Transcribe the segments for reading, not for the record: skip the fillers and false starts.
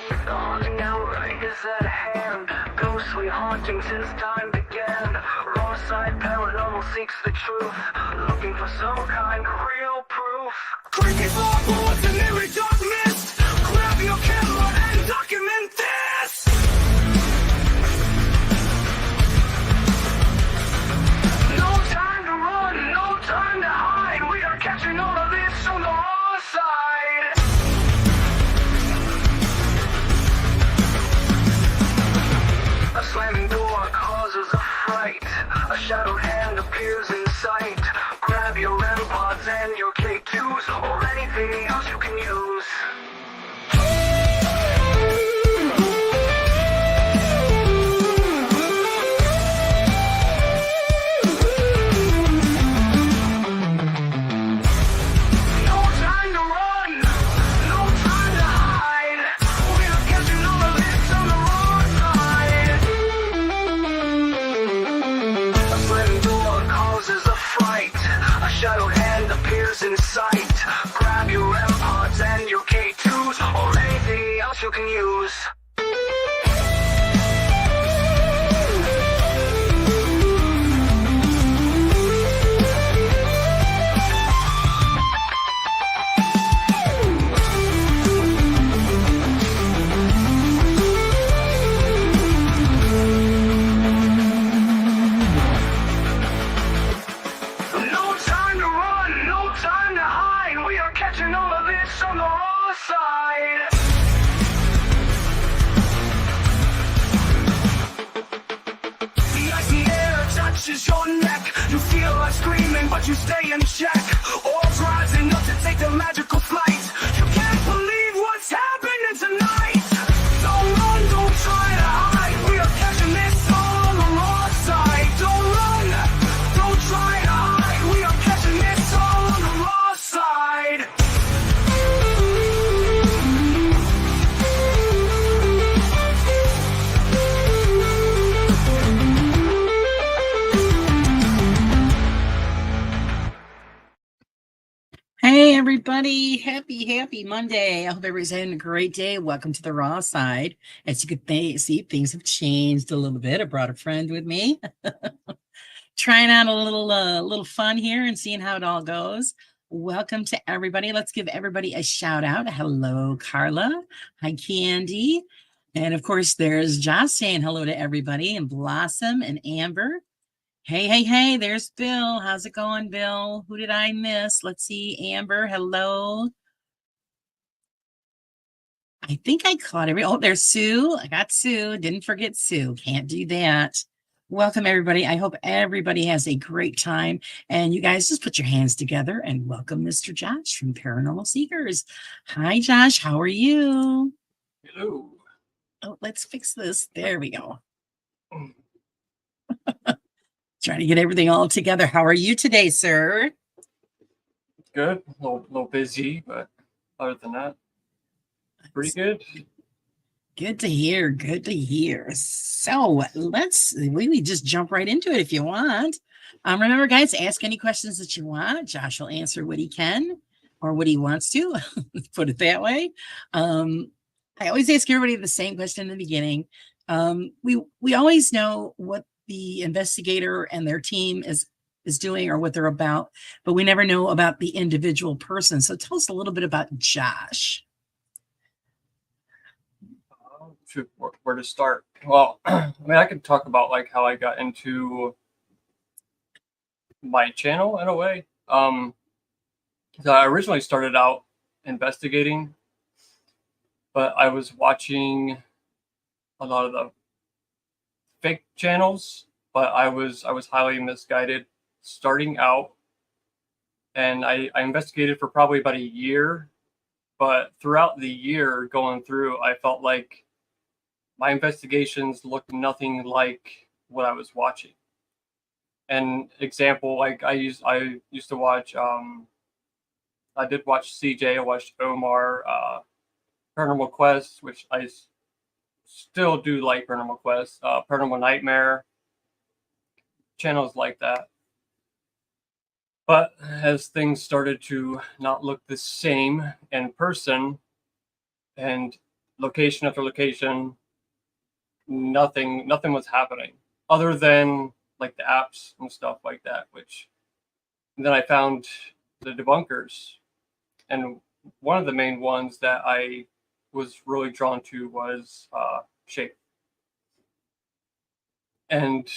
The haunting hour is at hand. Ghostly haunting since time began. Raw side paranormal seeks the truth, looking for some kind of real proof. Creepy floorboards and eerie dark mist. Grab your camera and document this. No time to run, no time to hide. We are catching all of this on the raw side. A slamming door causes a fright. A shadowed hand appears in sight. Grab your REM pods and your K2s, or anything else you can use. No time to run, no time to hide. We are catching all of this on the wrong side. A slamming door causes a fright. A shadowed hand appears in sight. Grab your REM pods and your K2s, or anything else you can use. No time to run, no time to hide. We are catching all of this on the raw side. The icy air touches your neck. You feel like screaming, but you stay in check. Orbs rising up to take the magical flight. You can't believe what's happening tonight. Don't run, don't try to hide. We are catching this all on the raw side. Don't run, don't try to hide. We are catching this all on the raw side. Hey everybody, happy Monday. I hope everybody's having a great day. Welcome to the raw side. As you can see, things have changed a little bit. I brought a friend with me. Trying out a little fun here and seeing how it all goes. Welcome to everybody. Let's give everybody a shout out. Hello, Carla. Hi, Candy. And of course, there's Josh saying hello to everybody, and Blossom and Amber. Hey, there's Bill. How's it going, Bill? Who did I miss? Let's see. Amber, hello. I think I caught oh, there's Sue. I got Sue. Didn't forget Sue. Can't do that. Welcome, everybody. I hope everybody has a great time. And you guys just put your hands together and welcome Mr. Josh from Paranormal Seekers. Hi, Josh. How are you? Hello. Oh, let's fix this. There we go. Trying to get everything all together. How are you today, sir? Good. A little busy, but other than that, pretty good. Good to hear. Good to hear. So we just jump right into it if you want. Remember, guys, ask any questions that you want. Josh will answer what he can or what he wants to. Put it that way. I always ask everybody the same question in the beginning. We always know what the investigator and their team is doing or what they're about, but we never know about the individual person. So tell us a little bit about Josh. Where to start? Well, I mean, I could talk about like how I got into my channel in a way. So I originally started out investigating, but I was watching a lot of the fake channels, but I was highly misguided starting out, and I investigated for probably about a year. But throughout the year going through, I felt like my investigations looked nothing like what I was watching. An example, like I used to watch I did watch CJ, I watched Omar, Paranormal Quest, which I still do like Paranormal Quest, Paranormal Nightmare, channels like that. But as things started to not look the same in person, and location after location, nothing was happening other than like the apps and stuff like that. Which then I found the debunkers, and one of the main ones that I was really drawn to was Shape, and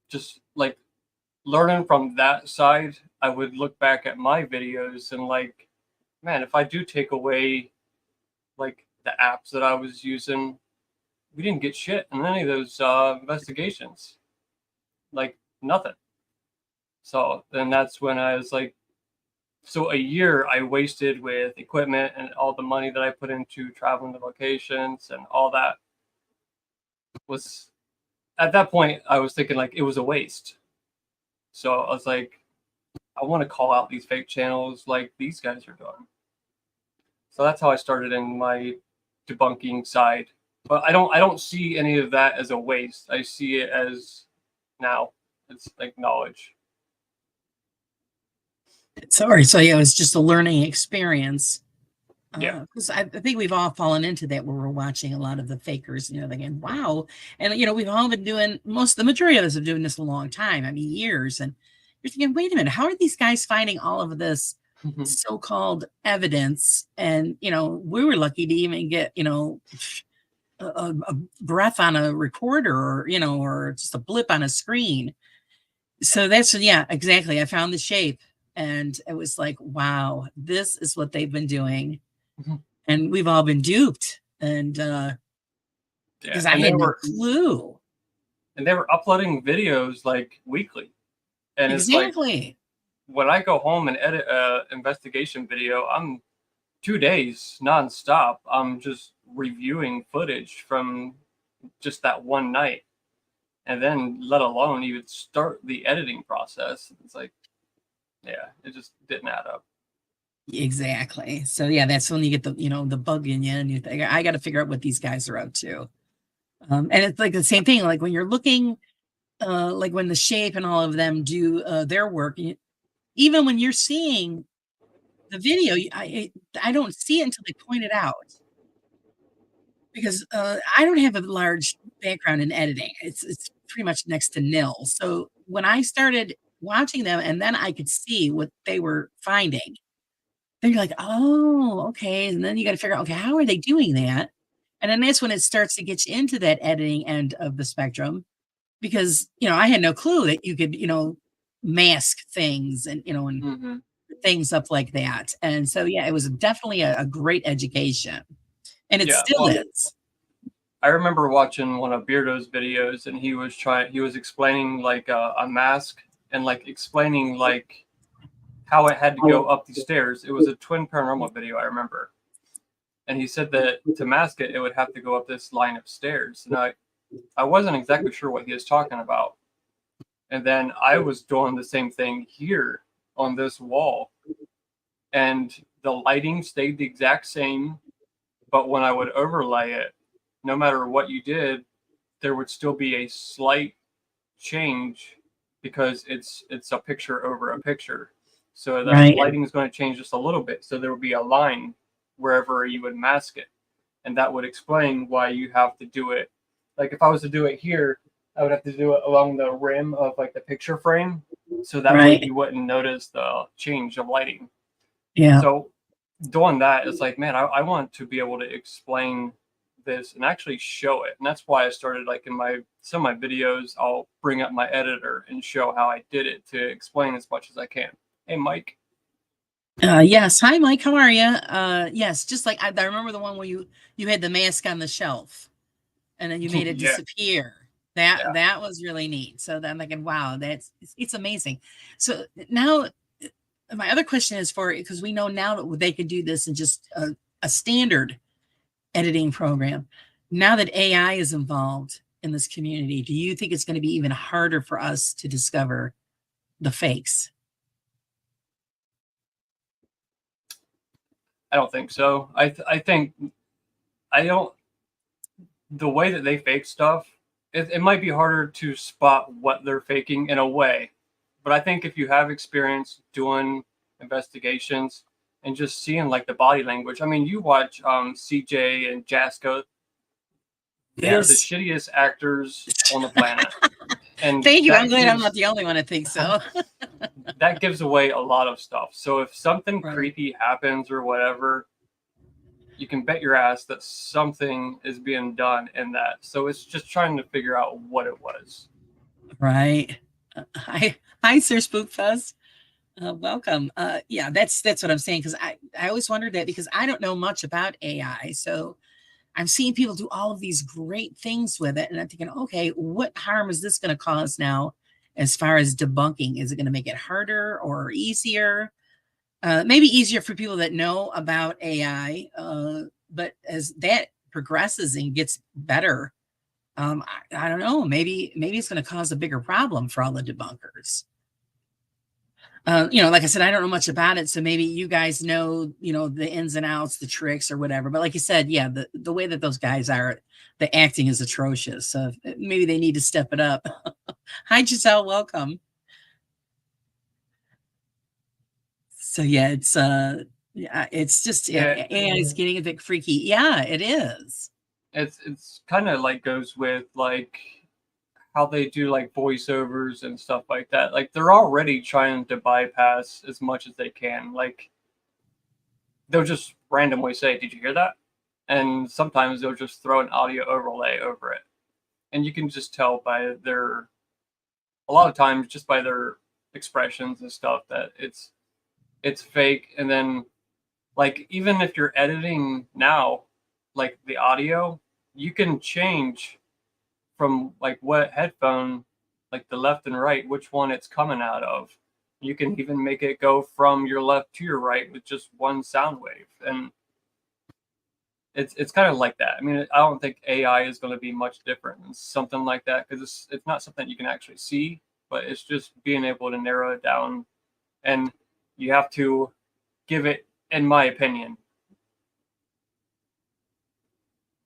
just like learning from that side, I would look back at my videos and like, man, if I do take away like the apps that I was using, we didn't get shit in any of those investigations, like nothing. So then that's when I was like, so a year I wasted with equipment and all the money that I put into traveling to locations and all that was, at that point I was thinking like it was a waste. So I was like, I want to call out these fake channels like these guys are doing. So that's how I started in my debunking side. But I don't see any of that as a waste. I see it as now it's like knowledge. Sorry. So yeah, it was just a learning experience. Yeah. Because I think we've all fallen into that where we're watching a lot of the fakers, thinking, wow. And, we've all been doing, the majority of us have been doing this a long time. I mean, years. And you're thinking, wait a minute, how are these guys finding all of this so-called evidence? And, we were lucky to even get, a breath on a recorder or just a blip on a screen. So yeah, exactly. I found the Shape and it was like, wow, this is what they've been doing. And we've all been duped. And because I had no clue. And they were uploading videos like weekly. And exactly. It's like when I go home and edit a investigation video, I'm 2 days nonstop. I'm just reviewing footage from just that one night. And then let alone you would start the editing process. It's like, yeah, it just didn't add up. Exactly. So yeah, that's when you get the the bug in you, and you think, I got to figure out what these guys are up to. And it's like the same thing. Like when you're looking, like when the Shape and all of them do their work, even when you're seeing the video, I don't see it until they point it out. Because I don't have a large background in editing. It's pretty much next to nil. So when I started watching them, and then I could see what they were finding. Then you're like, "Oh, okay," and then you gotta figure out, "Okay, how are they doing that?" And then that's when it starts to get you into that editing end of the spectrum because, I had no clue that you could, mask things and, and things up like that. And so, yeah, it was definitely a great education, and it still is. I remember watching one of Beardo's videos, and he was explaining like a mask and like explaining like how it had to go up the stairs. It was a twin paranormal video, I remember. And he said that to mask it, it would have to go up this line of stairs. And I wasn't exactly sure what he was talking about. And then I was doing the same thing here on this wall. And the lighting stayed the exact same. But when I would overlay it, no matter what you did, there would still be a slight change because it's a picture over a picture. So the lighting is going to change just a little bit. So there would be a line wherever you would mask it. And that would explain why you have to do it. Like if I was to do it here, I would have to do it along the rim of like the picture frame. So that way you wouldn't notice the change of lighting. Yeah. So doing that, it's like, man, I want to be able to explain this and actually show it. And that's why I started like in some of my videos, I'll bring up my editor and show how I did it to explain as much as I can. Hey, Mike. Yes. Hi, Mike. How are you? Yes. Just like I remember the one where you had the mask on the shelf, and then you made it disappear. That was really neat. So then I'm thinking, wow, it's amazing. So now, my other question is because we know now that they could do this in just a standard editing program. Now that AI is involved in this community, do you think it's going to be even harder for us to discover the fakes? I don't think so. I think the way that they fake stuff, it might be harder to spot what they're faking in a way. But I think if you have experience doing investigations and just seeing like the body language. I mean, you watch CJ and Jasko, they're the Yes. shittiest actors on the planet. And Thank you. I'm that glad I'm gives, not the only one that thinks so. that gives away a lot of stuff. So if something Right. creepy happens or whatever, you can bet your ass that something is being done in that. So it's just trying to figure out what it was. Right. Hi, Sir Spookfuzz. Welcome. Yeah, that's what I'm saying, because I always wondered that, because I don't know much about AI. So I'm seeing people do all of these great things with it, and I'm thinking, okay, what harm is this going to cause now as far as debunking? Is it going to make it harder or easier? Maybe easier for people that know about AI, but as that progresses and gets better, I don't know. Maybe it's going to cause a bigger problem for all the debunkers. Like I said, I don't know much about it, so maybe you guys know, the ins and outs, the tricks or whatever. But like you said, yeah, the way that those guys are, the acting is atrocious. So maybe they need to step it up. Hi, Giselle, welcome. So yeah, it's just Yeah, AI is getting a bit freaky. Yeah, it is. it's kind of like goes with like how they do like voiceovers and stuff like that. Like they're already trying to bypass as much as they can. Like they'll just randomly say, "Did you hear that?" And sometimes they'll just throw an audio overlay over it. And you can just tell by their, a lot of times just by their expressions and stuff, that it's fake. And then like even if you're editing now, like the audio, you can change from like what headphone, like the left and right, which one it's coming out of. You can even make it go from your left to your right with just one sound wave. And it's kind of like that. I mean, I don't think AI is going to be much different than something like that, because it's not something you can actually see, but it's just being able to narrow it down. And you have to give it, in my opinion,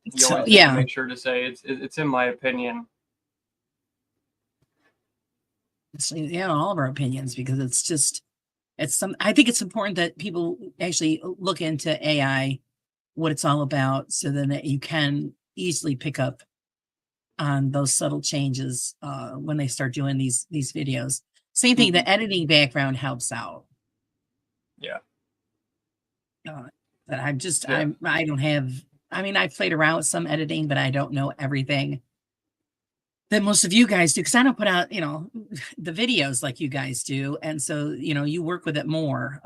you So always have to yeah, make sure to say it's in my opinion. all of our opinions, because I think it's important that people actually look into AI, what it's all about, so then that you can easily pick up on those subtle changes when they start doing these videos. Same thing, the editing background helps out. Yeah. But Yeah. I don't have, I mean, I've played around with some editing, but I don't know everything that most of you guys do, because I don't put out, the videos like you guys do. And so, you work with it more.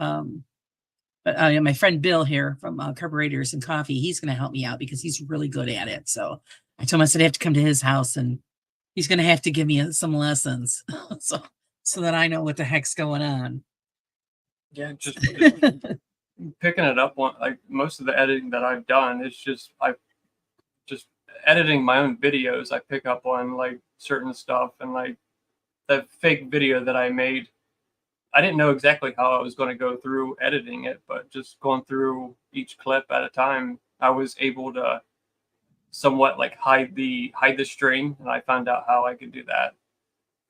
But my friend Bill here from Carburetors and Coffee, he's going to help me out because he's really good at it. So I told him, I said, I have to come to his house and he's going to have to give me some lessons so that I know what the heck's going on. Yeah, just picking it up on, like most of the editing that I've done, it's just I've just editing my own videos. I pick up on like certain stuff, and like the fake video that I made, I didn't know exactly how I was going to go through editing it, but just going through each clip at a time, I was able to somewhat like hide the string, and I found out how I could do that.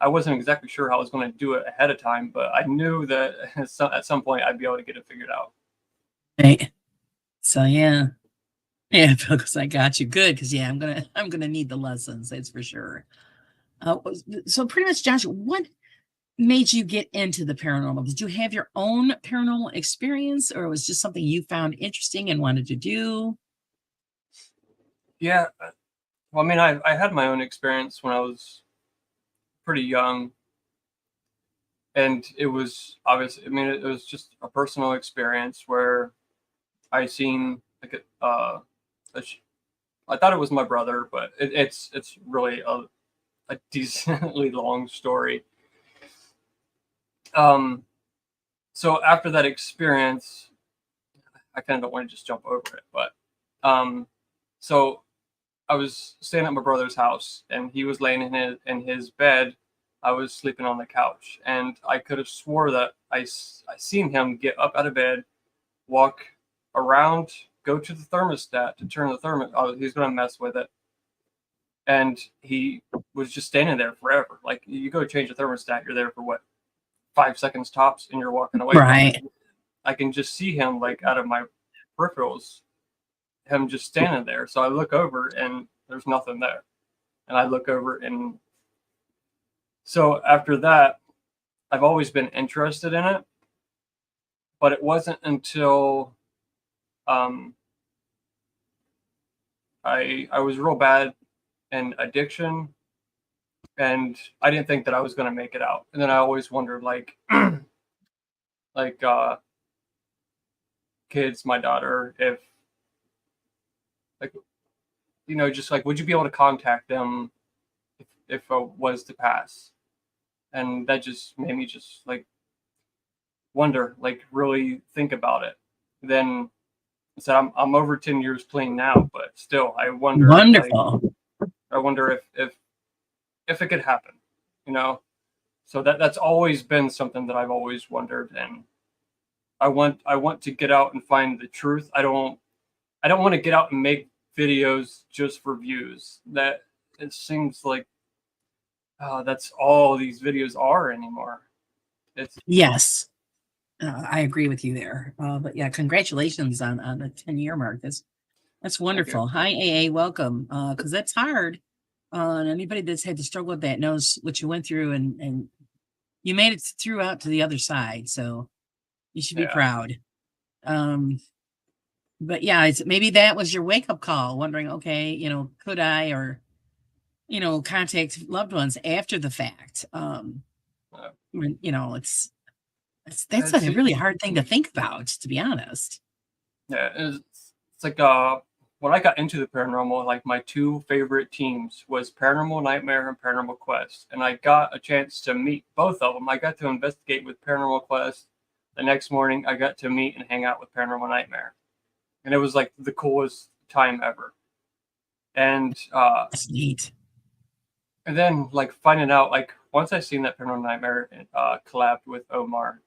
I wasn't exactly sure how I was going to do it ahead of time, but I knew that at some point I'd be able to get it figured out. Right. So yeah. Yeah, because I got you. Good, because yeah, I'm gonna need the lessons, that's for sure. So pretty much, Josh, what made you get into the paranormal? Did you have your own paranormal experience, or was just something you found interesting and wanted to do? Yeah, well, I mean, I had my own experience when I was pretty young, and it was obviously, I mean, it was just a personal experience where I seen like I thought it was my brother, but it's really a decently long story. Um, so after that experience, I kind of don't want to just jump over it, but so I was staying at my brother's house, and he was laying in his bed. I was sleeping on the couch, and I could have swore that I seen him get up out of bed, walk around, go to the thermostat to turn the thermostat. Oh, he's gonna mess with it, and he was just standing there forever. Like you go change the thermostat, you're there for what, 5 seconds tops, and you're walking away from Right. it. I can just see him like out of my peripherals, him just standing there. So I look over and there's nothing there. And I look over, and so after that, I've always been interested in it, but it wasn't until um, I was real bad in addiction, and I didn't think that I was going to make it out. And then I always wondered, like, like kids, my daughter, if like just like, would you be able to contact them if it was to pass? And that just made me just like wonder, like really think about it. Then so I'm over 10 years clean now, but still I wonder like Wonderful. I wonder if it could happen, you know. So that's always been something that I've always wondered, and I want to get out and find the truth. I don't want to get out and make videos just for views. That it seems like that's all these videos are anymore. It's Yes. I agree with you there. But yeah, congratulations on the 10-year mark. That's Thank you. wonderful. Hi, AA, welcome. Because that's hard. And anybody that's had to struggle with that knows what you went through, and you made it through out to the other side. So you should be Yeah. proud. But yeah, maybe that was your wake up call, wondering, okay, could I, or contact loved ones after the fact. Uh, That's it's a really hard thing to think about, to be honest. Yeah, it's like when I got into the paranormal, like my two favorite teams was Paranormal Nightmare and Paranormal Quest, and I got a chance to meet both of them. I got to investigate with Paranormal Quest. The next morning, I got to meet and hang out with Paranormal Nightmare, and it was like the coolest time ever. And That's neat. and then like finding out, like once I seen that Paranormal Nightmare collabed with Omar,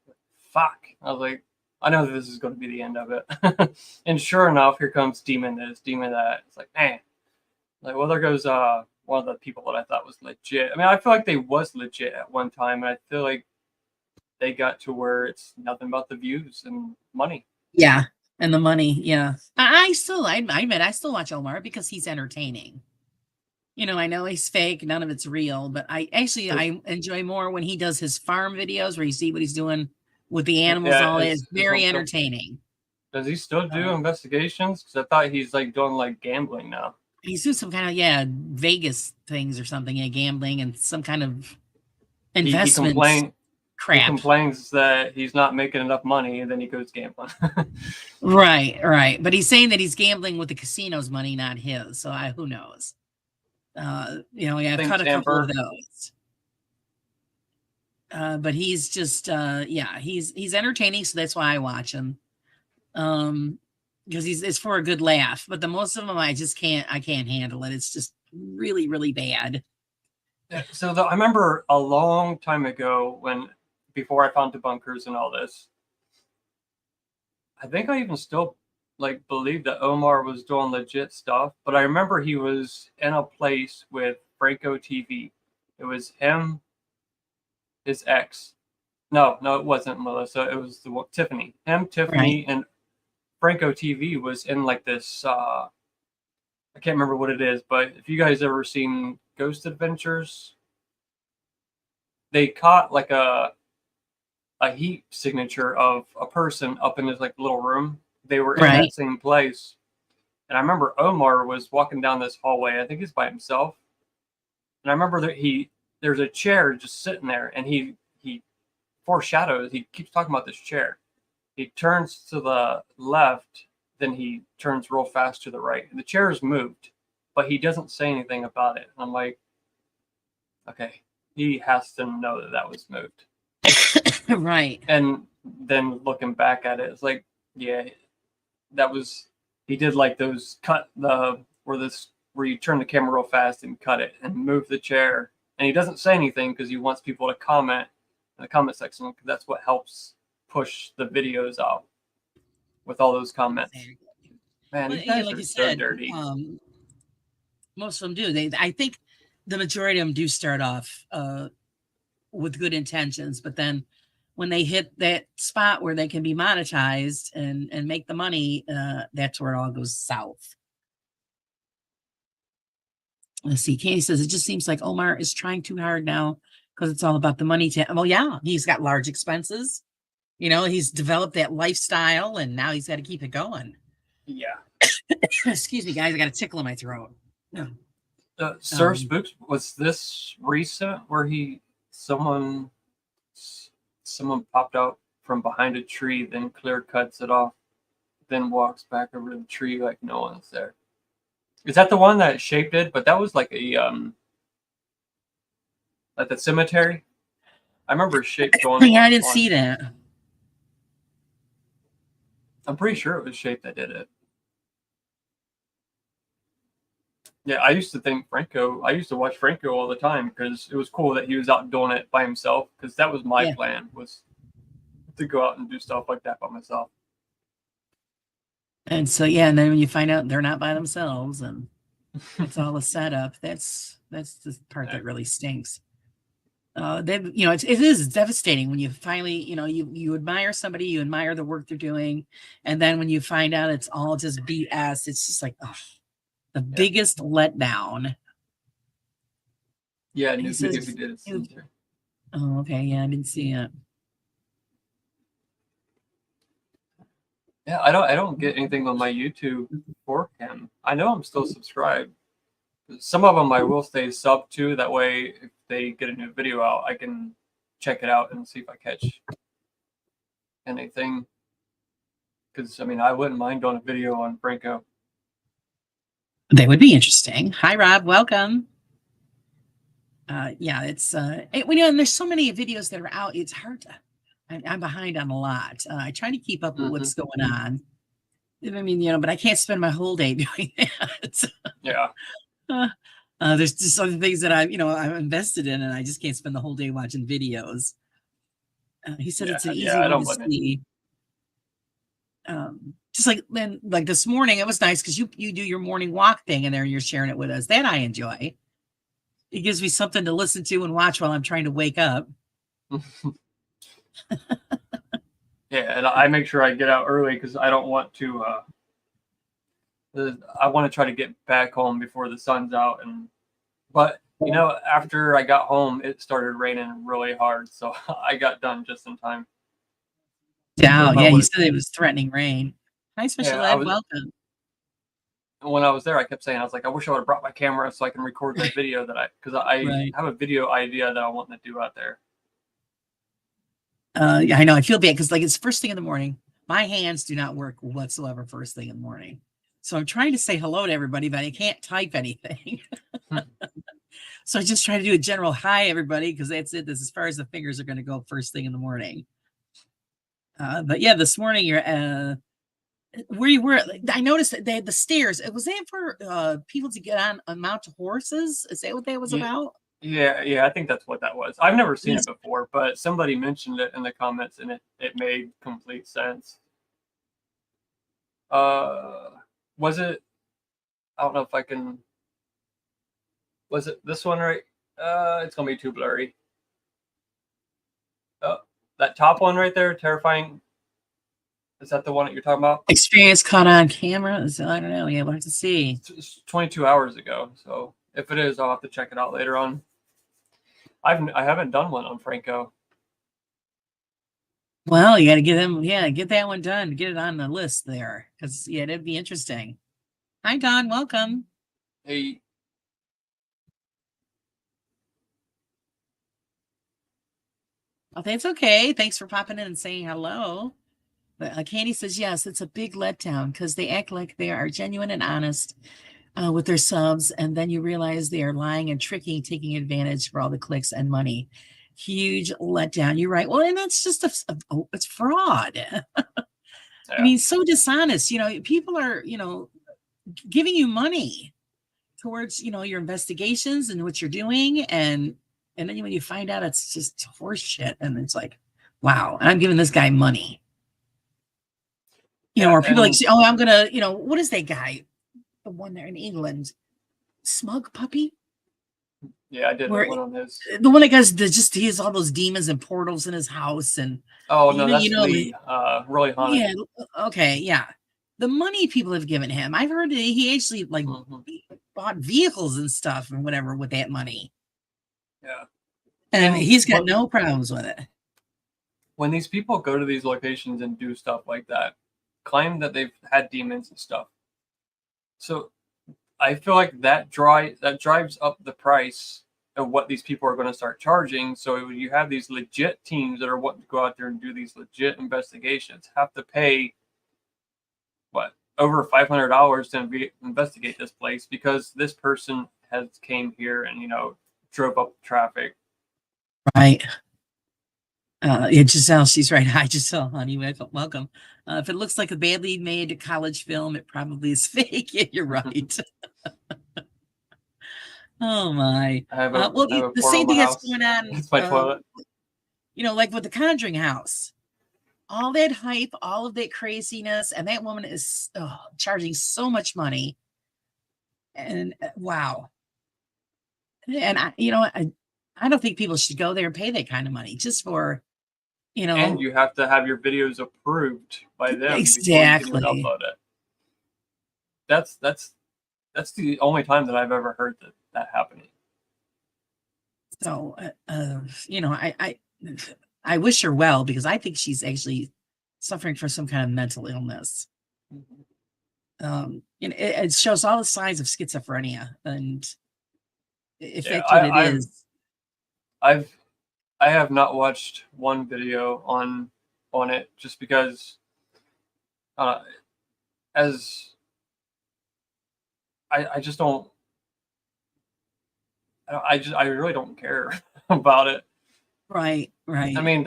fuck, I was like, I know this is going to be the end of it. And sure enough, here comes Demon this, Demon that. It's like, man, like, well, there goes one of the people that I thought was legit. I mean, I feel like they was legit at one time, and I feel like they got to where it's nothing but the views and money. Yeah, and the money. Yeah, I admit, I still watch Omar because he's entertaining. I know he's fake, none of it's real, but I enjoy more when he does his farm videos where you see what he's doing with the animals. Yeah, All that is is very one still, entertaining. does he still do Uh, investigations? Because I thought he's like doing like gambling now. he's doing some kind of Vegas things or something, gambling and some kind of He he investment complain he crap. complains that he's not making enough money, and then he goes gambling. Right, right. But he's saying that he's gambling with the casino's money, not his. So who knows? Yeah, I've Thanks, caught a couple of Amber. those. But he's just yeah, he's entertaining, so that's why I watch him. Because it's for a good laugh. But the most of them I can't handle it. It's just really, really bad. Yeah, so I remember a long time ago when before I found debunkers and all this, I think I even still like believed that Omar was doing legit stuff, but I remember he was in a place with Franco TV. It was him, his ex. No, no, it wasn't Melissa. It was Tiffany. Him, Right. Tiffany, and Franco TV was in like this. I can't remember what it is, but if you guys ever seen Ghost Adventures, they caught like a heat signature of a person up in this like little room. They were in Right. that same place, and I remember Omar was walking down this hallway. I think he's by himself, and I remember that there's a chair just sitting there, and he foreshadows. He keeps talking about this chair. He turns to the left, then he turns real fast to the right. The chair is moved, but he doesn't say anything about it. And I'm like, okay, he has to know that that was moved. Right. And then looking back at it, it's like, yeah, that was he did like those cut the where you turn the camera real fast and cut it and move the chair. And he doesn't say anything because he wants people to comment in the comment section because that's what helps push the videos out with all those comments. Man, Well, these guys like are you so said, dirty. most of them do. I think the majority of them do start off with good intentions, but then when they hit that spot where they can be monetized and make the money, that's where it all goes south. Let's see. Katie says it just seems like Omar is trying too hard now because it's all about the money. Well, yeah, he's got large expenses. He's developed that lifestyle, and now he's got to keep it going. Yeah. Excuse me, guys. I got a tickle in my throat. No. Sir Spooks, was this recent where someone popped out from behind a tree, then clear cuts it off, then walks back over to the tree like no one's there? Is that the one that shaped it? But that was like a at the cemetery. I remember shape going. Yeah, I didn't see that. I'm pretty sure it was Shape that did it. Yeah, I used to watch Franco all the time because it was cool that he was out doing it by himself, because that was my plan, was to go out and do stuff like that by myself. And so, yeah, and then when you find out they're not by themselves and it's all a setup, that's the part that really stinks. It is devastating when you finally, you admire somebody, you admire the work they're doing, and then when you find out it's all just BS, it's just like, oh, the biggest letdown. Yeah, new video he did it. Oh, okay, yeah, I didn't see it. Yeah, I don't get anything on my YouTube for him. I know I'm still subscribed. Some of them I will stay sub to. That way, if they get a new video out, I can check it out and see if I catch anything. Because, I wouldn't mind doing a video on Franco. They would be interesting. Hi, Rob. Welcome. Yeah, it's and there's so many videos that are out. It's hard to. I'm behind on a lot. I try to keep up with what's going on. But I can't spend my whole day doing that. Yeah. There's just other things that I'm invested in, and I just can't spend the whole day watching videos. He said it's an easy one to see. Just like this morning, it was nice because you do your morning walk thing, and there you're sharing it with us. That I enjoy. It gives me something to listen to and watch while I'm trying to wake up. Yeah, and I make sure I get out early because I don't want to. I want to try to get back home before the sun's out, but after I got home, it started raining really hard, so I got done just in time. Yeah, you said it was threatening rain. Hi, Special Ed, welcome. When I was there, I kept saying, I was like, I wish I would have brought my camera so I can record that video because I have a video idea that I want to do out there. I know. I feel bad because it's first thing in the morning. My hands do not work whatsoever first thing in the morning. So I'm trying to say hello to everybody, but I can't type anything. So I just try to do a general hi, everybody, because that's it. That's as far as the fingers are going to go first thing in the morning. But yeah, this morning you're where you were. I noticed that they had the stairs. Was that for people to get on and mount horses? Is that what that was about? Yeah, I think that's what that was. I've never seen it before, but somebody mentioned it in the comments, and it made complete sense. Was it? I don't know if I can. Was it this one right? It's gonna be too blurry. Oh, that top one right there, terrifying. Is that the one that you're talking about? Experience caught on camera? I don't know. Yeah, we'll have to see. It's 22 hours ago, so if it is, I'll have to check it out later on. I haven't done one on Franco. Well, you got to get them. Yeah, get that one done. Get it on the list there, because it'd be interesting. Hi, Don. Welcome. Hey. Oh, that's okay. Thanks for popping in and saying hello. But Candy says, yes, it's a big letdown because they act like they are genuine and honest with their subs. And then you realize they are lying and tricking, taking advantage for all the clicks and money. Huge letdown. You're right. Well, and that's just it's fraud. Yeah. I mean, so dishonest. People are, giving you money towards, your investigations and what you're doing. And then when you find out it's just horse shit, and it's like, wow, I'm giving this guy money. Or people oh, I'm going to, what is that guy? The one there in England, Smug Puppy? Yeah, I did Where one on his. the one that goes, he has all those demons and portals in his house, and Oh no, you that's know, Lee. Really haunted. yeah, okay, yeah. The money people have given him, I've heard that he actually like bought vehicles and stuff and whatever with that money, Yeah. and And he's got no problems with it. when these people go to these locations and do stuff like that, claim that they've had demons and stuff. So I feel like that drives up the price of what these people are going to start charging. So you have these legit teams that are wanting to go out there and do these legit investigations, have to pay what, over $500 to investigate this place because this person has came here and drove up traffic. Right. Giselle, she's right. Hi, Giselle, honey. Welcome. If it looks like a badly made college film, it probably is fake. Yeah, you're right. Oh my. I have a The portal same in my thing that's house. going on. It's my toilet. Like with the Conjuring house, all that hype, all of that craziness, and that woman is charging so much money. And wow. And I don't think people should go there and pay that kind of money just for, And you have to have your videos approved by them before you can even exactly. upload it. That's the only time that I've ever heard that happening. So, I wish her well because I think she's actually suffering from some kind of mental illness. It shows all the signs of schizophrenia, and if that's what it is. I have not watched one video on it just because as I just don't I really don't care about it. Right. I mean,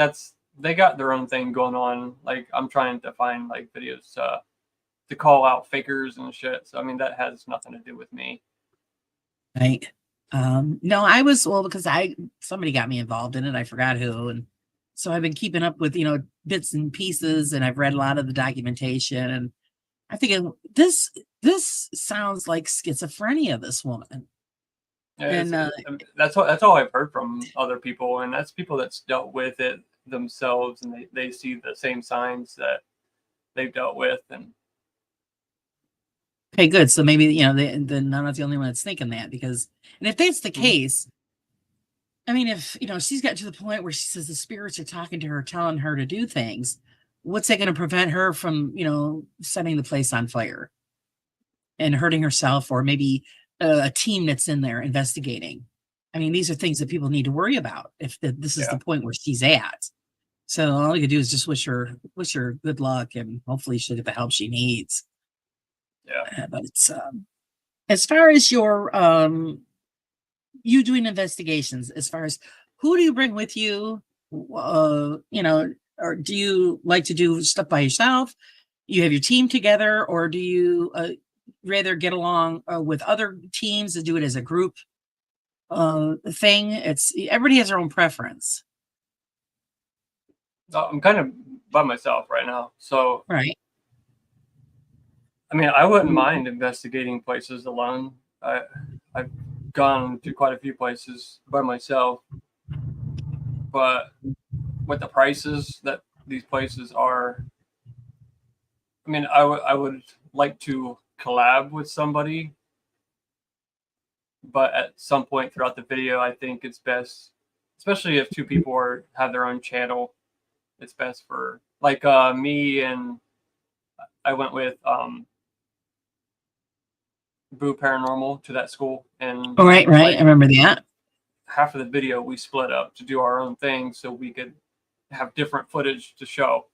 they got their own thing going on. Like I'm trying to find like videos to call out fakers and shit. So I mean that has nothing to do with me. Right. No, because somebody got me involved in it. I forgot who, and so I've been keeping up with bits and pieces, and I've read a lot of the documentation, and I think this sounds like schizophrenia. This woman. Yeah, and that's all I've heard from other people, and that's people that's dealt with it themselves, and they see the same signs that they've dealt with. And okay, good. So maybe then I'm not the only one that's thinking that, because, and if that's the case, I mean, if she's got to the point where she says the spirits are talking to her, telling her to do things, what's that going to prevent her from setting the place on fire and hurting herself, or maybe a team that's in there investigating? I mean, these are things that people need to worry about if this is the point where she's at. So all you can do is just wish her good luck, and hopefully she'll get the help she needs. Yeah. But it's as far as your you doing investigations, as far as who do you bring with you, or do you like to do stuff by yourself? You have your team together, or do you rather get along with other teams and do it as a group thing? Everybody has their own preference. I'm kind of by myself right now, so Right. I mean, I wouldn't mind investigating places alone. I've gone to quite a few places by myself, but with the prices that these places are, I mean, I would like to collab with somebody, but at some point throughout the video, I think it's best, especially if two people have their own channel, it's best for like me, and I went with Boo Paranormal to that school, and Right. I remember that. half of the video we split up to do our own thing so we could have different footage to show.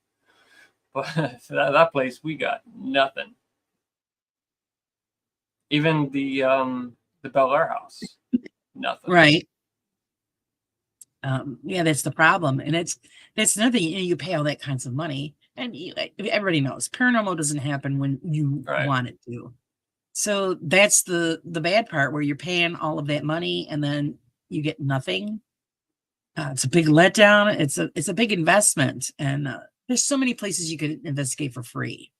But that place, we got nothing. Even the Bel Air house, nothing. Right. Yeah, that's the problem, and that's another thing. You pay all that kinds of money, and everybody knows paranormal doesn't happen when you want it to. So that's the bad part, where you're paying all of that money and then you get nothing. It's a big letdown. It's a big investment, and there's so many places you could investigate for free.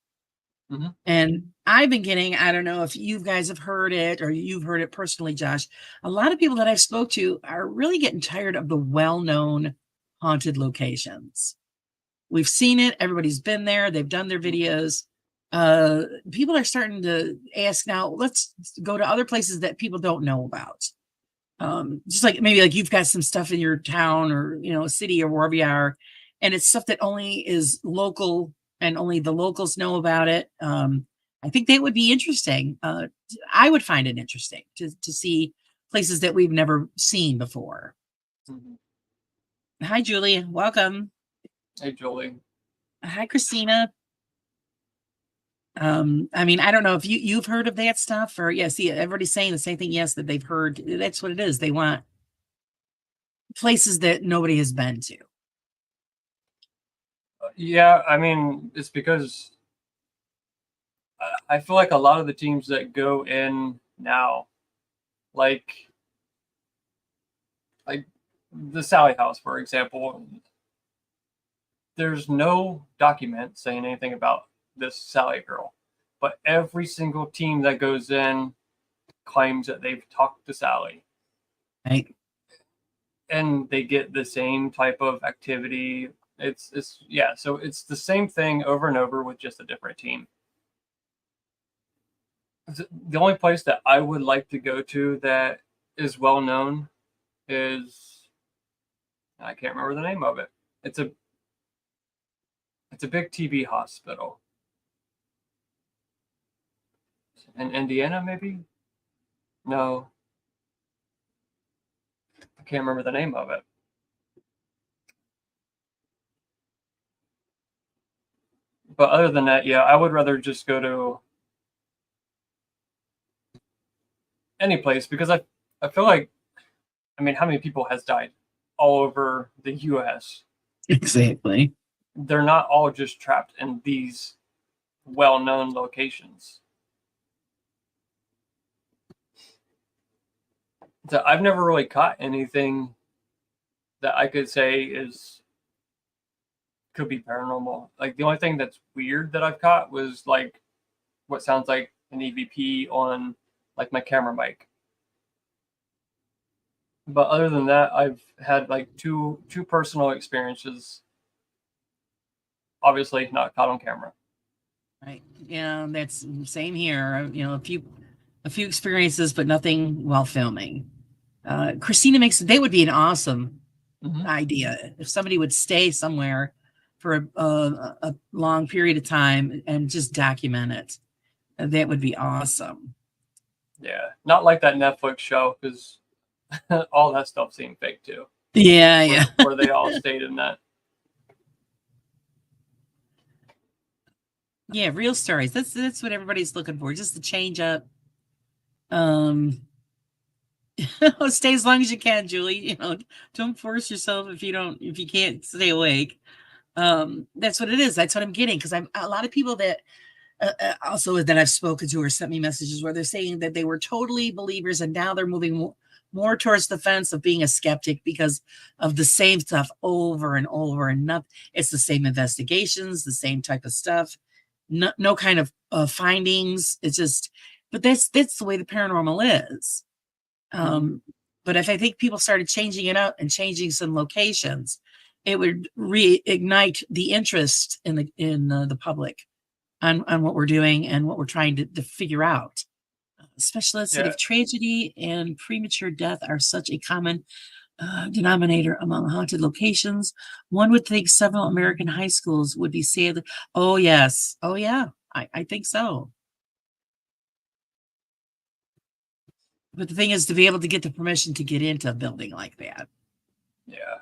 And I've been getting, I don't know if you guys have heard it or you've heard it personally, Josh. A lot of people that I've spoke to are really getting tired of the well-known haunted locations. We've seen it. Everybody's been there. They've done their videos. People are starting to ask now, let's go to other places that people don't know about. Just like maybe like you've got some stuff in your town or, city or wherever you are, and it's stuff that only is local and only the locals know about it. I think that would be interesting. I would find it interesting to see places that we've never seen before. Mhm. Hi, Julie. Welcome. Hey, Julie. Hi, Christina. I mean, I don't know if you've heard of that stuff or yeah, see, everybody's saying the same thing. Yes, that they've heard. That's what it is. They want places that nobody has been to. Yeah, I mean, it's because I feel like a lot of the teams that go in now, like like the Sally House, for example, there's no document saying anything about this Sally girl, but every single team that goes in claims that they've talked to Sally, Right. and they get the same type of activity. It's yeah, so it's the same thing over and over with just a different team. The only place that I would like to go to that is well known is, I can't remember the name of it. It's a big TB hospital in Indiana, maybe. No, I can't remember the name of it. But other than that, yeah, I would rather just go to any place because I feel like, I mean, how many people has died all over the U.S.? Exactly. They're not all just trapped in these well-known locations. So I've never really caught anything that I could say could be paranormal. Like the only thing that's weird that I've caught was like what sounds like an EVP on like my camera mic. But other than that, I've had like two personal experiences. Obviously, not caught on camera. Right. Yeah, that's same here. A few experiences, but nothing while filming. Christina makes that would be an awesome idea if somebody would stay somewhere for a long period of time and just document it. That would be awesome. Yeah, not like that Netflix show because all that stuff seemed fake too. Yeah, yeah. Where they all stayed in that. Yeah, real stories. That's what everybody's looking for, just to change up. Um, stay as long as you can, Julie. Don't force yourself if you can't stay awake. That's what it is. That's what I'm getting because I'm a lot of people that also that I've spoken to or sent me messages where they're saying that they were totally believers and now they're moving more towards the fence of being a skeptic because of the same stuff over and over and not. It's the same investigations, the same type of stuff. No kind of findings. It's just, but that's the way the paranormal is. But if I think people started changing it up and changing some locations, it would reignite the interest in the public on what we're doing and what we're trying to figure out. Specialists said Yeah. if tragedy and premature death are such a common denominator among haunted locations, one would think several American high schools would be sadly. Oh, yes. Oh, yeah. I think so. But the thing is to be able to get the permission to get into a building like that. Yeah,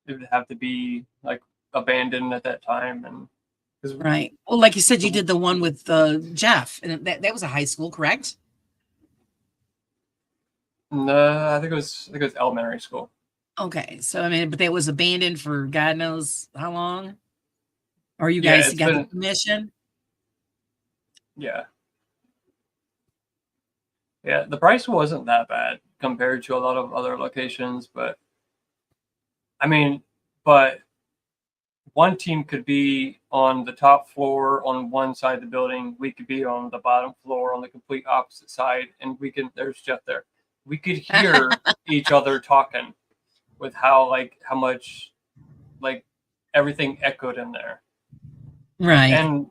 it would have to be like abandoned at that time, and right. Well, like you said, you did the one with Jeff, and that was a high school, correct? No, I think it was elementary school. Okay, so I mean, but that was abandoned for God knows how long. Or you guys got the permission? Yeah. Yeah, the price wasn't that bad compared to a lot of other locations, but I mean, but one team could be on the top floor on one side of the building. We could be on the bottom floor on the complete opposite side, and there's Jeff there. We could hear each other talking with how much like everything echoed in there. Right. And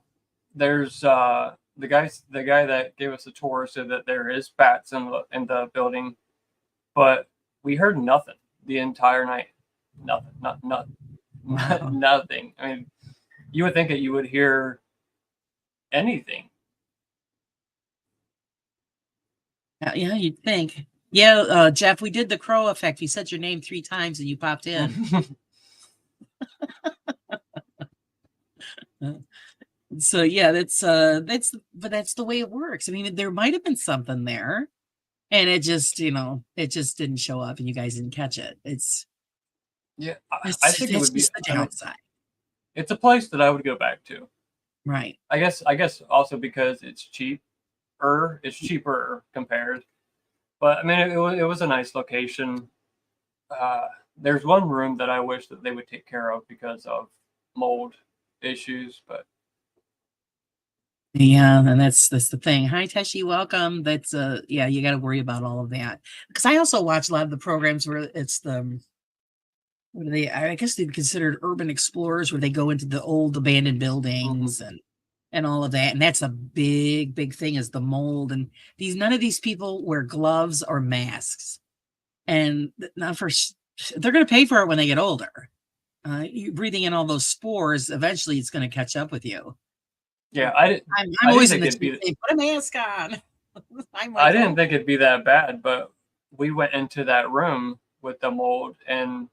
there's the guy that gave us the tour said that there is bats in the building, but we heard nothing the entire night. Nothing. Wow. Nothing. I mean, you would think that you would hear anything. Yeah, you'd think. Yeah, Jeff, we did the crow effect. You said your name 3 times and you popped in. So yeah, that's the way it works. I mean, there might have been something there, and it just didn't show up, and you guys didn't catch it. Yeah, I think it That's would be. just the I mean, downside, it's a place that I would go back to. right? I guess also because it's cheaper. It's cheaper compared. But I mean, it was a nice location. There's one room that I wish that they would take care of because of mold issues, but Yeah, and that's the thing. Hi, Teshi, welcome. That's yeah, you got to worry about all of that because I also watch a lot of the programs where it's the what are they? I guess they'd considered urban explorers, where they go into the old abandoned buildings and all of that. And that's a big thing is the mold. And none of these people wear gloves or masks. And not for they're going to pay for it when they get older. You breathing in all those spores, eventually it's going to catch up with you. yeah, I'm I always didn't in think the it'd be. team, put a mask on. I'm I like, didn't oh, think it'd be that bad, but we went into that room with the mold and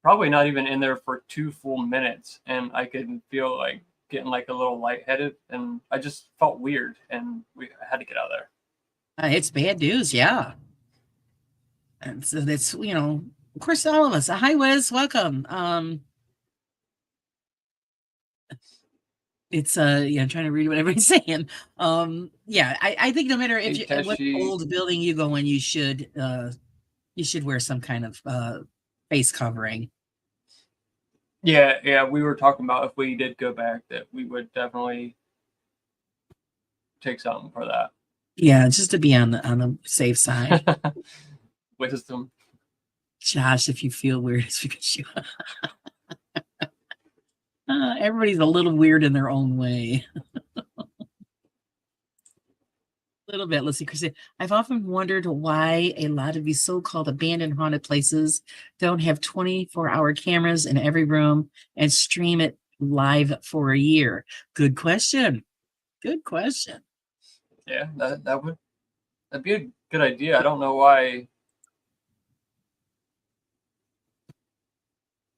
probably not even in there for 2 full minutes, and I could feel like getting like a little lightheaded, and I just felt weird, and we had to get out of there. it's bad news. Yeah. And so that's, of course, all of us. Hi, Wes, welcome. It's yeah, I'm trying to read what everybody's saying. Yeah, I think no matter if Hey, you what Teshi. old building you go in, you should wear some kind of face covering. Yeah, we were talking about if we did go back that we would definitely take something for that. Yeah, just to be on the safe side. Wisdom. Josh, if you feel weird, it's because you everybody's a little weird in their own way. A little bit. Let's see, Christine. I've often wondered why a lot of these so-called abandoned haunted places don't have 24-hour cameras in every room and stream it live for a year. Good question. Good question. Yeah, that'd be a good idea. I don't know why,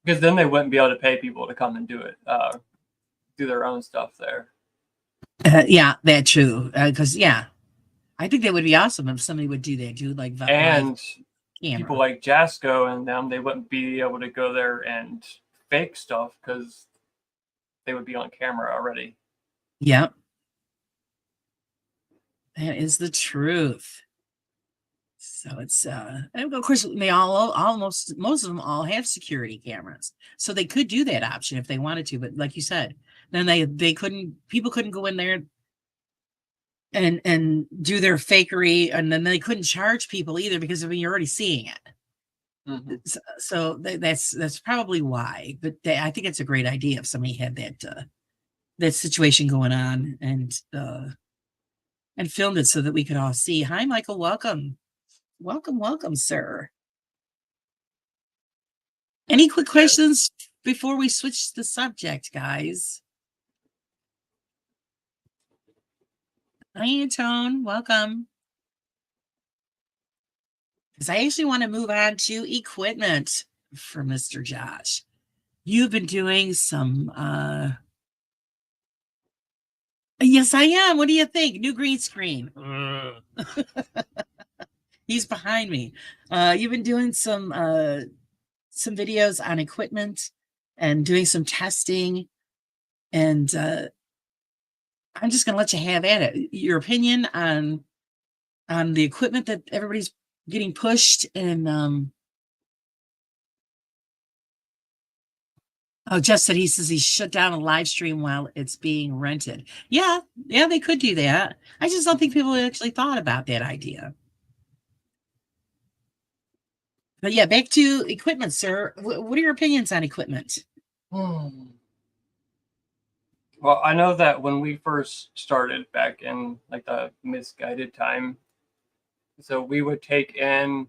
because then they wouldn't be able to pay people to come and do it, do their own stuff there. Yeah, that's true. Because yeah, I think that would be awesome if somebody would do that. Do like live And camera. people like Jasco and them, they wouldn't be able to go there and fake stuff because they would be on camera already. Yep. That is the truth. So it's and of course they almost most of them all have security cameras. So they could do that option if they wanted to, but like you said, then they couldn't people couldn't go in there and do their fakery, and then they couldn't charge people either because I mean you're already seeing it. So that's probably why. But I think it's a great idea if somebody had that situation going on and filmed it so that we could all see. Hi, Michael. Welcome, sir. Any quick questions before we switch the subject, guys? Hi, Antone. Welcome. Because I actually want to move on to equipment for Mr. Josh. You've been doing some yes, I am. What do you think? New green screen. He's behind me. You've been doing some videos on equipment and doing some testing, and I'm just gonna let you have at it. Your opinion on the equipment that everybody's getting pushed, and Oh, Jeff said he says he shut down a live stream while it's being rented. Yeah, yeah, they could do that. I just don't think people actually thought about that idea. But yeah, back to equipment, sir. What are your opinions on equipment? Hmm. Well, I know that when we first started back in like the misguided time, so we would take in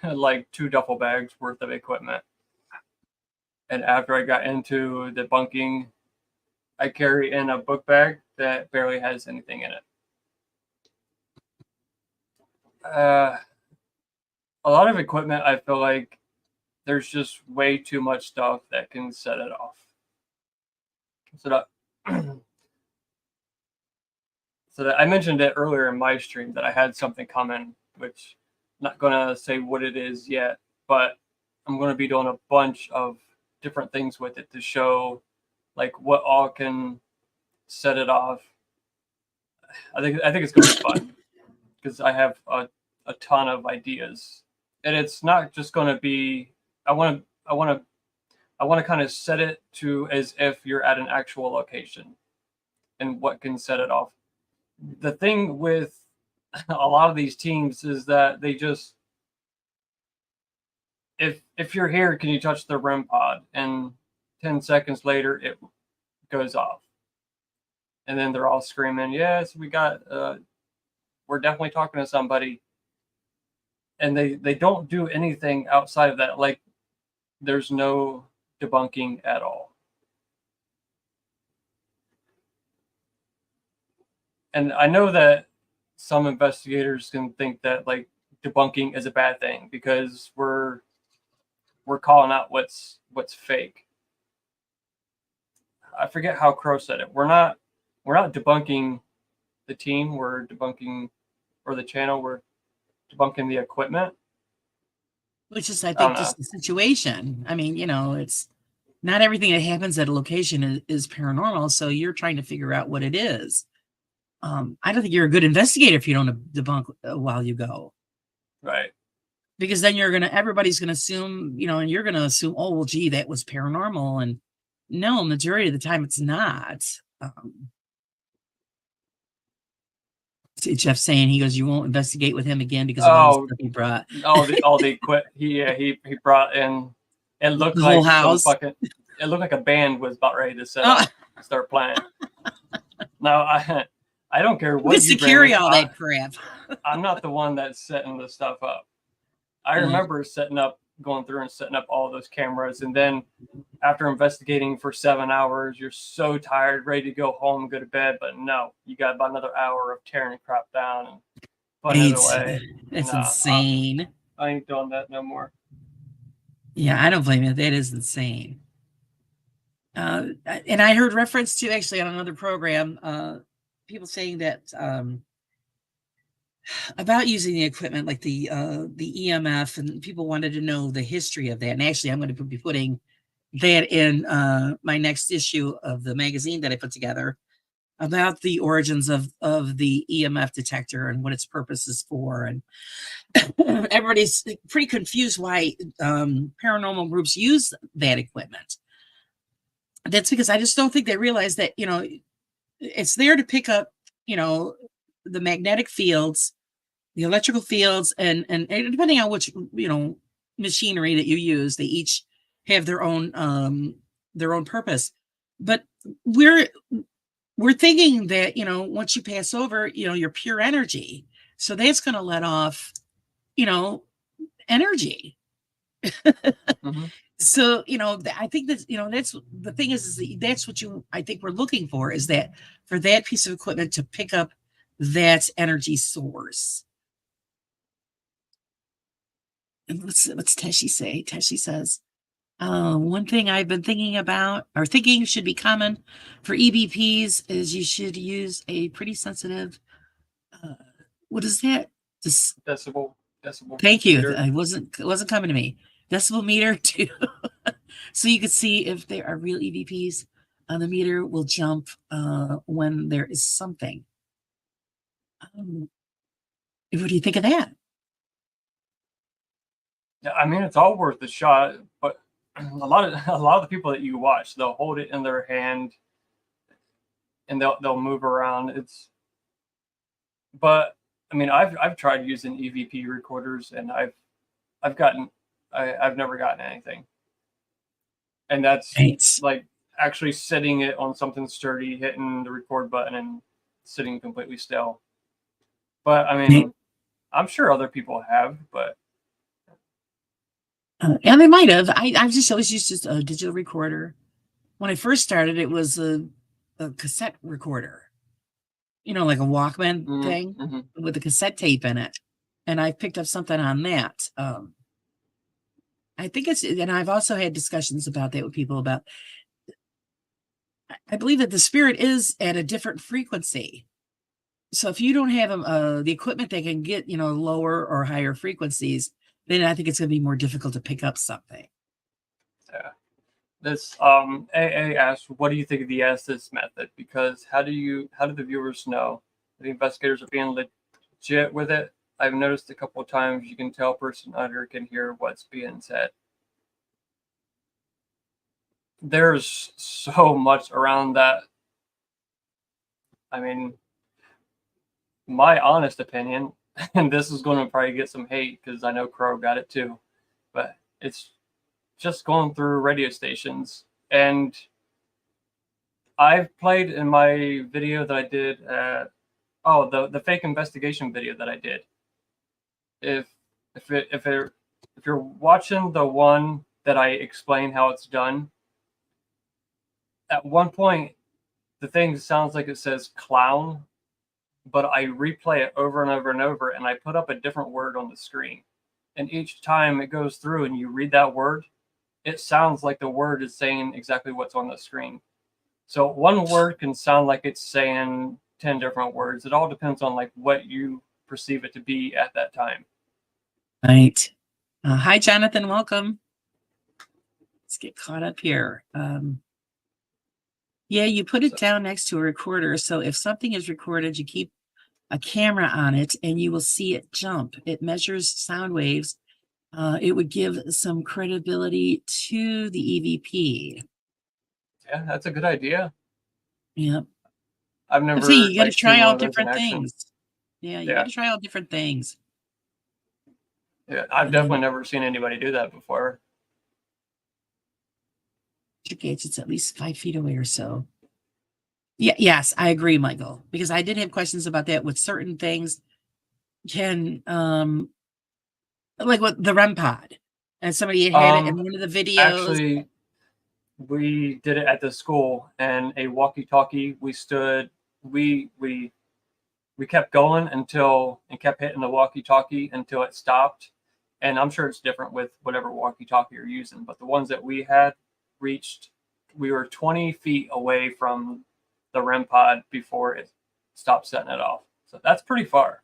like 2 duffel bags worth of equipment. And after I got into debunking, I carry in a book bag that barely has anything in it. A lot of equipment, I feel like there's just way too much stuff that can set it off. So that, so that I mentioned it earlier in my stream that I had something coming, which I'm not gonna say what it is yet, but I'm gonna be doing a bunch of different things with it to show like what all can set it off. I think it's gonna be fun because I have a ton of ideas, and it's not just gonna be. I want to kind of set it to as if you're at an actual location and what can set it off. The thing with a lot of these teams is that they just if you're here, can you touch the REM pod? And 10 seconds later it goes off. And then they're all screaming, yes, we're definitely talking to somebody. And they don't do anything outside of that. Like there's no debunking at all. And I know that some investigators can think that like debunking is a bad thing because we're calling out what's fake. I forget how Crow said it. We're not debunking the team. We're debunking or the channel. We're debunking the equipment. Which is, I I don't think, know. just the situation. I mean, it's not everything that happens at a location is paranormal. So you're trying to figure out what it is. I don't think you're a good investigator if you don't debunk while you go, Right. because then everybody's gonna assume, and you're gonna assume, oh well, gee, that was paranormal, and no, majority of the time it's not. See Jeff saying he goes, you won't investigate with him again because of all the Oh, stuff he brought. all the equip. He brought in. It looked The whole like house. It looked like a band was about ready to set Oh, up, start playing. Now I don't care who what gets to you bring. carry all that crap? I'm not the one that's setting the stuff up. I Uh, remember going through and setting up all those cameras, and then after investigating for 7 hours, you're so tired, ready to go home, go to bed, but no, you got about another hour of tearing crap down and putting it It's away. it's Nah, insane. I ain't doing that no more. Yeah, I don't blame you. That is insane. And I heard reference to, actually, on another program, people saying that about using the equipment like the EMF, and people wanted to know the history of that. And actually, I'm going to be putting that in my next issue of the magazine that I put together, about the origins of the EMF detector and what its purpose is for. And everybody's pretty confused why paranormal groups use that equipment. That's because I just don't think they realize that, it's there to pick up, the magnetic fields, the electrical fields, and depending on which, machinery that you use, they each have their own purpose. But we're we're thinking that, once you pass over, you're pure energy. So that's going to let off, energy. Mm-hmm. So, I think that, that's the thing is that's what I think we're looking for, is that for that piece of equipment to pick up that energy source. And what's Teshi say? Teshi says, one thing I've been thinking about, or thinking should be common for EVPs, is you should use a pretty sensitive, what is that? Decibel Thank you. meter. It wasn't coming to me. Decibel meter too. So you could see if there are real EVPs. The meter will jump when there is something. What do you think of that? Yeah, I mean, it's all worth a shot, but a lot of the people that you watch, they'll hold it in their hand and they'll move around. But I mean, I've tried using EVP recorders and I've gotten I've never gotten anything, and that's Right. like actually sitting it on something sturdy, hitting the record button, and sitting completely still. But I Right. mean, I'm sure other people have, but And they might have. I've just always used just a digital recorder. When I first started, it was a cassette recorder, like a Walkman thing mm-hmm. with a cassette tape in it. And I picked up something on that. I think and I've also had discussions about that with people about, I believe that the spirit is at a different frequency. So if you don't have the equipment that can get, lower or higher frequencies, then I think it's going to be more difficult to pick up something. Yeah. This AA asked, "What do you think of the Estes method? Because how do the viewers know the investigators are being legit with it? I've noticed a couple of times you can tell a person under can hear what's being said. There's so much around that. I mean, my honest opinion, and this is going to probably get some hate because I know Crow got it too, but it's just going through radio stations. And I've played in my video that I did. The fake investigation video that I did. If if you're watching the one that I explain how it's done, at one point the thing sounds like it says clown, but I replay it over and over and over, and I put up a different word on the screen. And each time it goes through and you read that word, it sounds like the word is saying exactly what's on the screen. So one word can sound like it's saying 10 different words. It all depends on like what you perceive it to be at that time. Right. Hi, Jonathan. Welcome. Let's get caught up here. Yeah, you put it down next to a recorder. So if something is recorded, you keep a camera on it and you will see it jump. It measures sound waves. It would give some credibility to the EVP. Yeah, that's a good idea. Yep. I've I'm saying never you got to like seen try one out of those in different action. things. Yeah, you got Yeah, to try out different things. yeah, I've And then definitely never seen anybody do that before. gates, it's at least 5 feet away or so. Yeah, yes, I agree, Michael, because I did have questions about that with certain things. Can like with the REM pod, and somebody had it in one of the videos. Actually, we did it at the school, and a walkie-talkie. We kept going until and kept hitting the walkie-talkie until it stopped. And I'm sure it's different with whatever walkie-talkie you're using, but the ones that we had reached, we were 20 feet away from the REM pod before it stopped setting it off. So that's pretty far.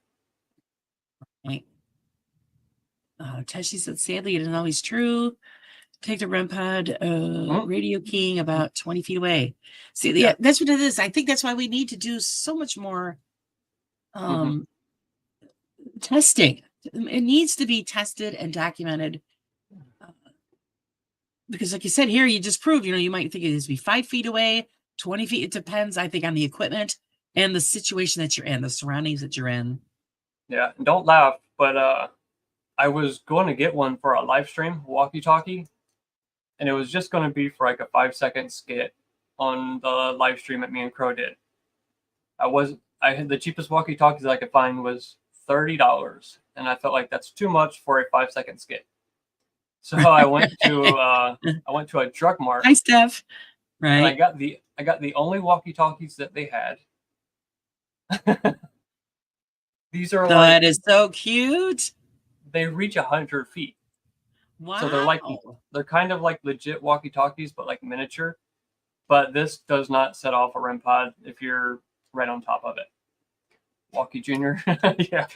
Right. Teshi said, sadly, it isn't always true. Take the REM pod Mhm. radio keying about 20 feet away. See, Yeah. that's what it is. I think that's why we need to do so much more Mm-hmm. testing. It needs to be tested and documented. Because like you said here, you just proved, you might think it needs to be 5 feet away, 20 feet. It depends, I think, on the equipment and the situation that you're in, the surroundings that you're in. Yeah. And don't laugh, but I was going to get one for a live stream walkie-talkie, and it was just going to be for like a 5-second skit on the live stream that me and Crow did. I had the cheapest walkie-talkies I could find was $30, and I felt like that's too much for a 5-second skit. So I went to a drug mart, Hi, Steph. and Right. I got the only walkie-talkies that they had. These are like That is so cute. they reach 100 feet, so Wow. they're kind of like legit walkie-talkies, but like miniature. But this does not set off a REM pod if you're right on top of it. Walkie Junior, yeah.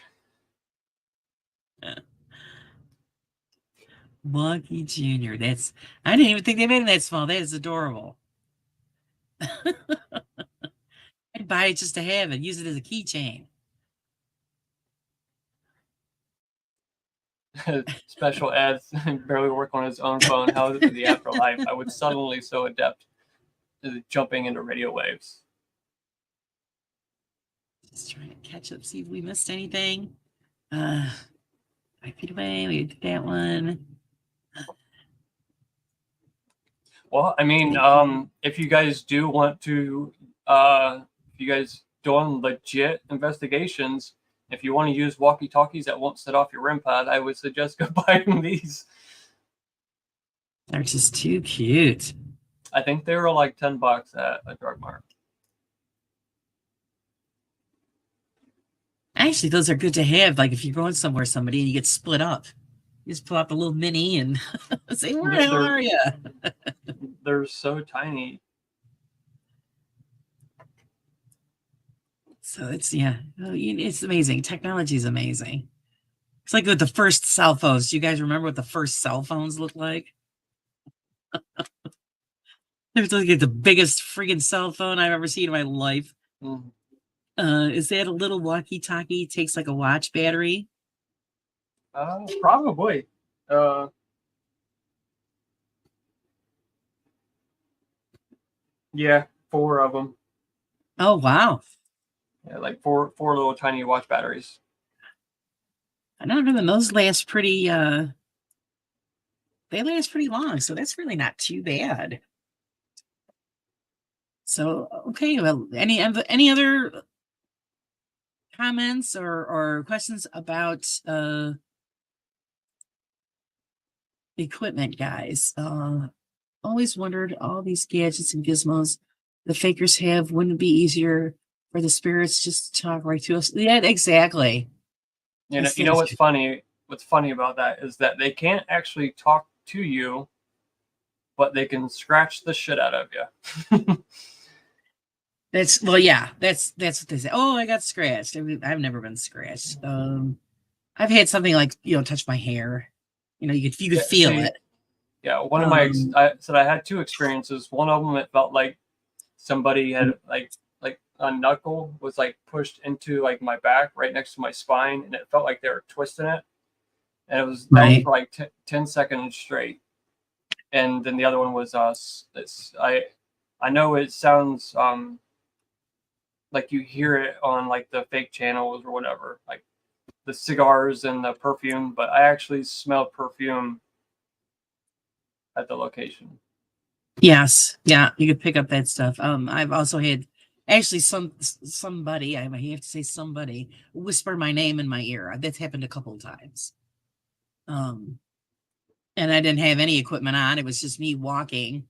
Monkey Jr. I didn't even think they made it that small. That is adorable. I'd buy it just to have it, use it as a keychain. special ads, barely work on his own phone. How is it to the afterlife? I would suddenly so adept to jumping into radio waves. Just trying to catch up, see if we missed anything. 5 feet away, we did that one. Well, I mean, if you guys do want to, if you guys doing legit investigations, if you want to use walkie-talkies that won't set off your REM pod, I would suggest go buying these. They're just too cute. I think they were like $10 at a drug mart. Actually, those are good to have. Like if you're going somewhere, somebody, and you get split up, you just pull out the little mini and say, "Where the hell are you?" They're so tiny. So it's it's amazing. Technology is amazing. It's like with the first cell phones. Do you guys remember what the first cell phones looked like? It was like the biggest freaking cell phone I've ever seen in my life. Mm. Is that a little walkie-talkie? Takes like a watch battery. Probably. Yeah, 4 of them. Oh wow! Yeah, like four little tiny watch batteries. I don't know. Those last pretty. They last pretty long, so that's really not too bad. So okay, well, any other comments or questions about equipment, guys? Always wondered all these gadgets and gizmos the fakers have. Wouldn't it be easier for the spirits just to talk right to us? Yeah, exactly. You know what's funny? What's funny about that is that they can't actually talk to you, but they can scratch the shit out of you. That's what they say. Oh, I got scratched. I've never been scratched. I've had something like touch my hair. You could feel it. Yeah, one of my I had 2 experiences. One of them, it felt like somebody had like a knuckle was like pushed into like my back right next to my spine, and it felt like they were twisting it, and that was for like 10 seconds straight. And then the other one was I know it sounds like you hear it on like the fake channels or whatever, like the cigars and the perfume, but I actually smelled perfume at the location. Yes, yeah, you could pick up that stuff. I've also had actually somebody, I have to say somebody, whisper my name in my ear. That's happened a couple of times. And I didn't have any equipment on. It was just me walking,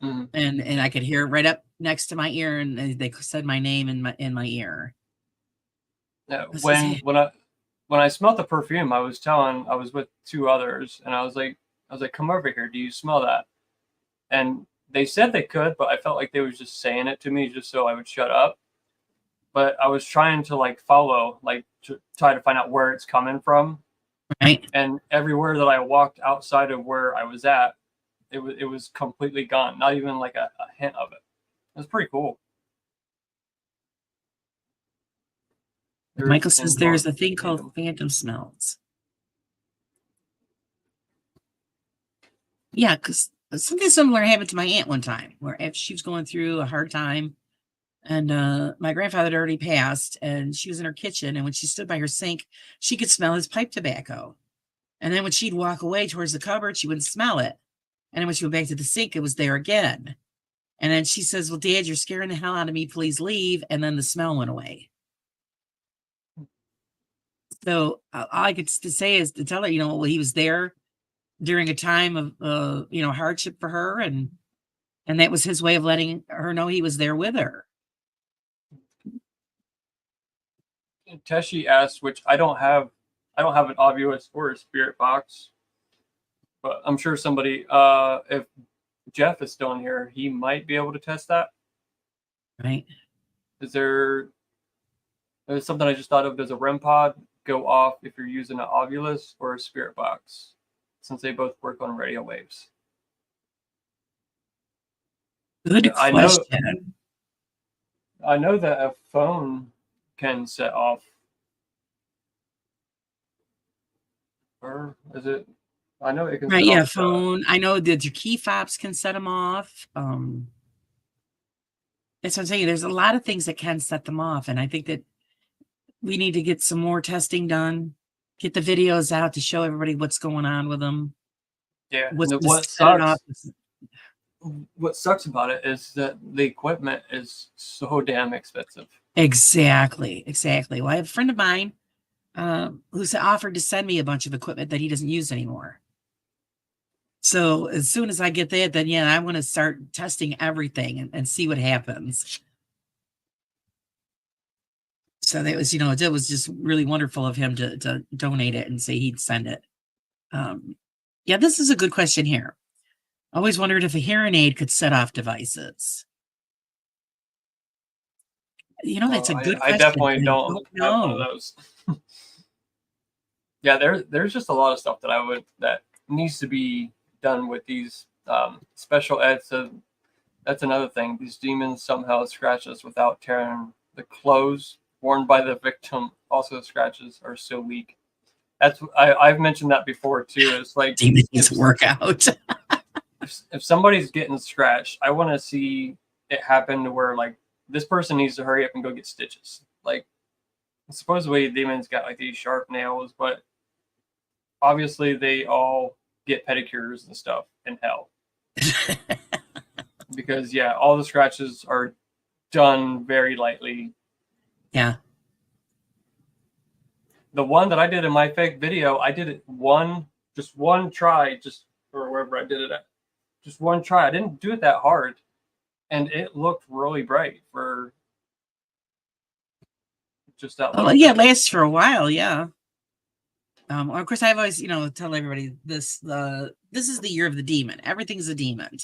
and I could hear it right up next to my ear, and they said my name in my ear. Yeah, when I smelled the perfume, I was with 2 others, and I was like, come over here. Do you smell that? And they said they could, but I felt like they was just saying it to me just so I would shut up. But I was trying to like follow, like to try to find out where it's coming from. Right. And everywhere that I walked outside of where I was at, it was completely gone. Not even like a hint of it. It was pretty cool. Michael says there's a thing called phantom smells. Yeah, because something similar happened to my aunt one time, where after she was going through a hard time, and my grandfather had already passed, and she was in her kitchen, and when she stood by her sink, she could smell his pipe tobacco. And then when she'd walk away towards the cupboard, she wouldn't smell it. And then when she went back to the sink, it was there again. And then she says, "Well, Dad, you're scaring the hell out of me. Please leave." And then the smell went away. So all I could say is to tell her, well, he was there during a time of, hardship for her. And that was his way of letting her know he was there with her. Teshi asked, which I don't have an Ovilus or a spirit box, but I'm sure somebody, if Jeff is still in here, he might be able to test that. Right. There's something I just thought of. Does a REM pod go off if you're using an Ovilus or a spirit box, since they both work on radio waves? Good question. I know that a phone can set off or is it? I know it can Right, set yeah, off. phone. I know that your key fobs can set them off. That's what I'm saying. There's a lot of things that can set them off, and I think that we need to get some more testing done, get the videos out to show everybody what's going on with them, Yeah, what's and to set it off. what sucks about it is that the equipment is so damn expensive. Exactly, exactly. Well, I have a friend of mine who's offered to send me a bunch of equipment that he doesn't use anymore. So as soon as I get that, then yeah, I want to start testing everything and see what happens. So that was, it was just really wonderful of him to donate it and say he'd send it. Yeah, this is a good question here. Always wondered if a hearing aid could set off devices. That's a good I question. definitely I don't don't have one of know. those. Yeah, there's just a lot of stuff that needs to be done with these special eds. So that's another thing. These demons somehow scratch us without tearing the clothes worn by the victim. Also, scratches are so weak. I've mentioned that before too. It's like Demon needs to work out. if somebody's getting scratched, I want to see it happen to where like this person needs to hurry up and go get stitches. Like supposedly demons got like these sharp nails, but obviously they all get pedicures and stuff in hell because yeah, all the scratches are done very lightly. Yeah. The one that I did in my fake video, I did it just one try, just or wherever I did it at. Just one try. I didn't do it that hard, and it looked really bright for just that Oh, little yeah, it bit. lasts for a while. Yeah. Of course, I've always, tell everybody this. This is the year of the demon. Everything's a demon.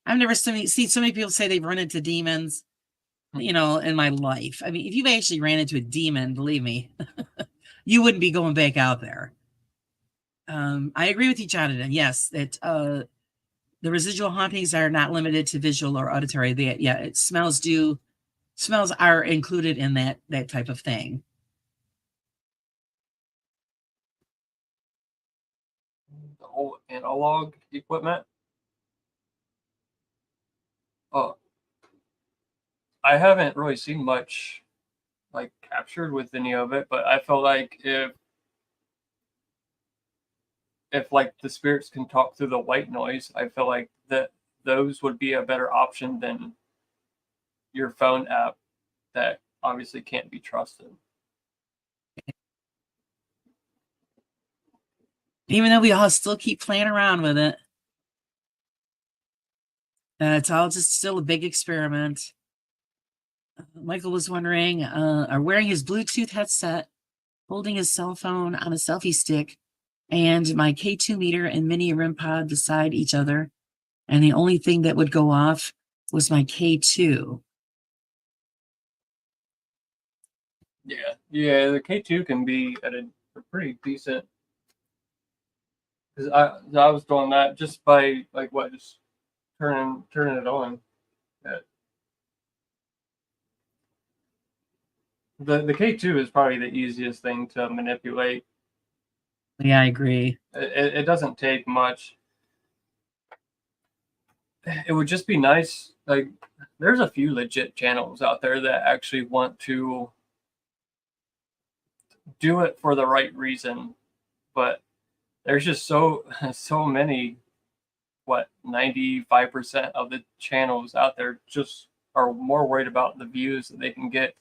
I've never seen so many people say they've run into demons, in my life. I mean, if you've actually ran into a demon, believe me, you wouldn't be going back out there. I agree with you, Jonathan. Yes, that the residual hauntings are not limited to visual or auditory. Smells are included in that type of thing. The whole analog equipment. Oh, I haven't really seen much like captured with any of it, but I felt like if like the spirits can talk through the white noise, I feel like that those would be a better option than your phone app that obviously can't be trusted. Even though we all still keep playing around with it. It's all just still a big experiment. Michael was wondering, are wearing his Bluetooth headset, holding his cell phone on a selfie stick, and my K2 meter and mini REM pod beside each other. And the only thing that would go off was my K2. Yeah, the K2 can be at a pretty decent. Because I was doing that just by like what just turning it on. Yeah. The K2 is probably the easiest thing to manipulate. Yeah, I agree. It doesn't take much. It would just be nice. Like, there's a few legit channels out there that actually want to do it for the right reason, but there's just so many. What 95% of the channels out there just are more worried about the views that they can get.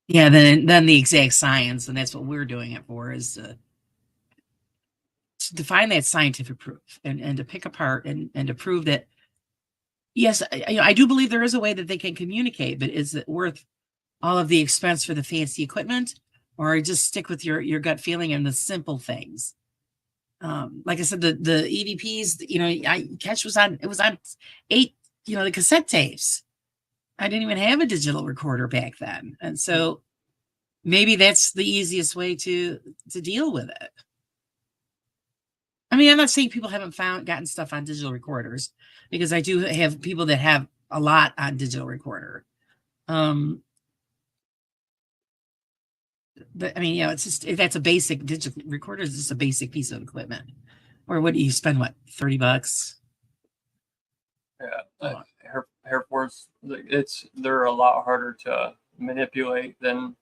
Yeah, then the exact science, and that's what we're doing it for, is to define that scientific proof and to pick apart and to prove that, yes, I do believe there is a way that they can communicate, but is it worth all of the expense for the fancy equipment, or just stick with your gut feeling and the simple things? Like I said, the EVPs, I catch it was on 8, the cassette tapes. I didn't even have a digital recorder back then. And so maybe that's the easiest way to deal with it. I mean, I'm not saying people haven't gotten stuff on digital recorders, because I do have people that have a lot on digital recorder. But I mean, it's just that's a basic digital recorder is just a basic piece of equipment. Or what do you spend? What, $30? Yeah, Oh, Air Force, they're a lot harder to manipulate than.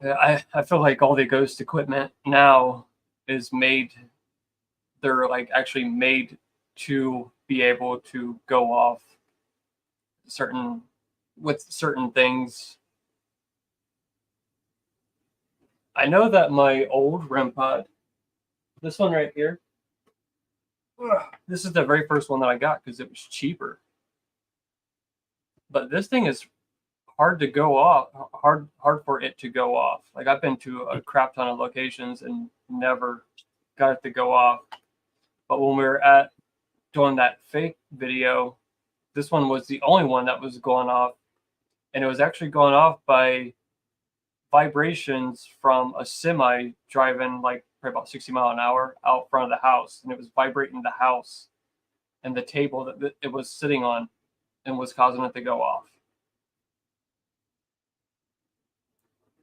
Yeah, I feel like all the ghost equipment now is made. They're like actually made to be able to go off certain with certain things. I know that my old REM pod, this one right here, this is the very first one that I got because it was cheaper. But this thing is hard to go off, hard for it to go off. Like I've been to a crap ton of locations and never got it to go off. But when we were at doing that fake video, this one was the only one that was going off, and it was actually going off by vibrations from a semi driving like probably about 60 mile an hour out front of the house, and it was vibrating the house and the table that it was sitting on, and was causing it to go off.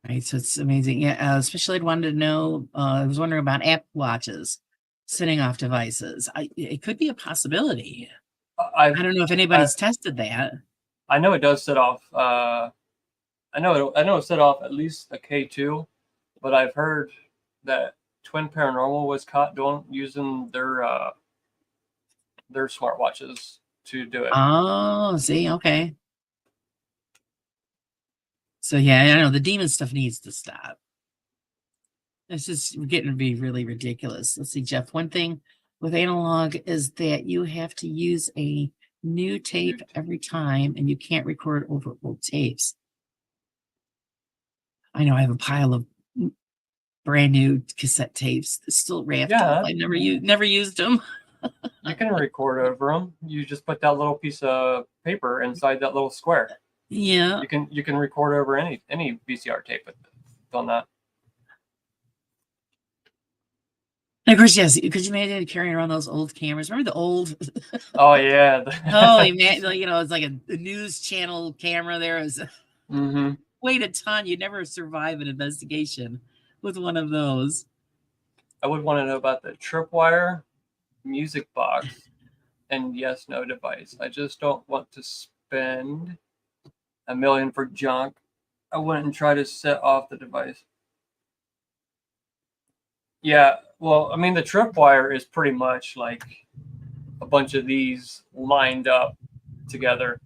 right. So it's amazing. Yeah. Especially I'd wanted to know, I was wondering about Apple Watches sitting off devices. It could be a possibility. I don't know if anybody's tested that. I know it does set off. I know it set off at least a K2, but I've heard that Twin Paranormal was caught using their smartwatches to do it. Oh, see, okay. So yeah, I know the demon stuff needs to stop. It's just getting to be really ridiculous. Let's see, Jeff. One thing with analog is that you have to use a new tape every time, and you can't record over old tapes. I know I have a pile of brand new cassette tapes still wrapped up. I never used them. You can record over them. You just put that little piece of paper inside that little square. Yeah. You can record over any VCR tape on that. And of course, yes, because you imagine carrying around those old cameras. Remember the old? Oh yeah. Holy man! It's like a news channel camera. There is weighed a ton. You'd never survive an investigation with one of those. I would want to know about the tripwire, music box, and yes, no device. I just don't want to spend $1 million for junk. I wouldn't try to set off the device. Yeah, well, I mean, the tripwire is pretty much like a bunch of these lined up together.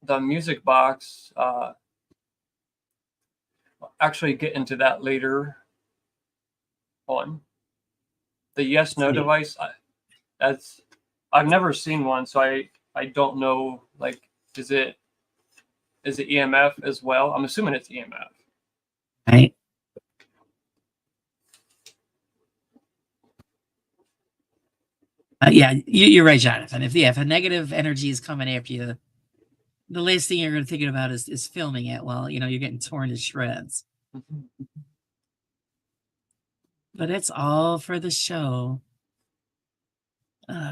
The music box, actually get into that later on. The yes/no device, I've never seen one, so I don't know. Like, is it EMF as well? I'm assuming it's EMF. Right. Yeah, you're right, Jonathan. If a negative energy is coming after you, the last thing you're going to think about is filming it while you're getting torn to shreds. But it's all for the show.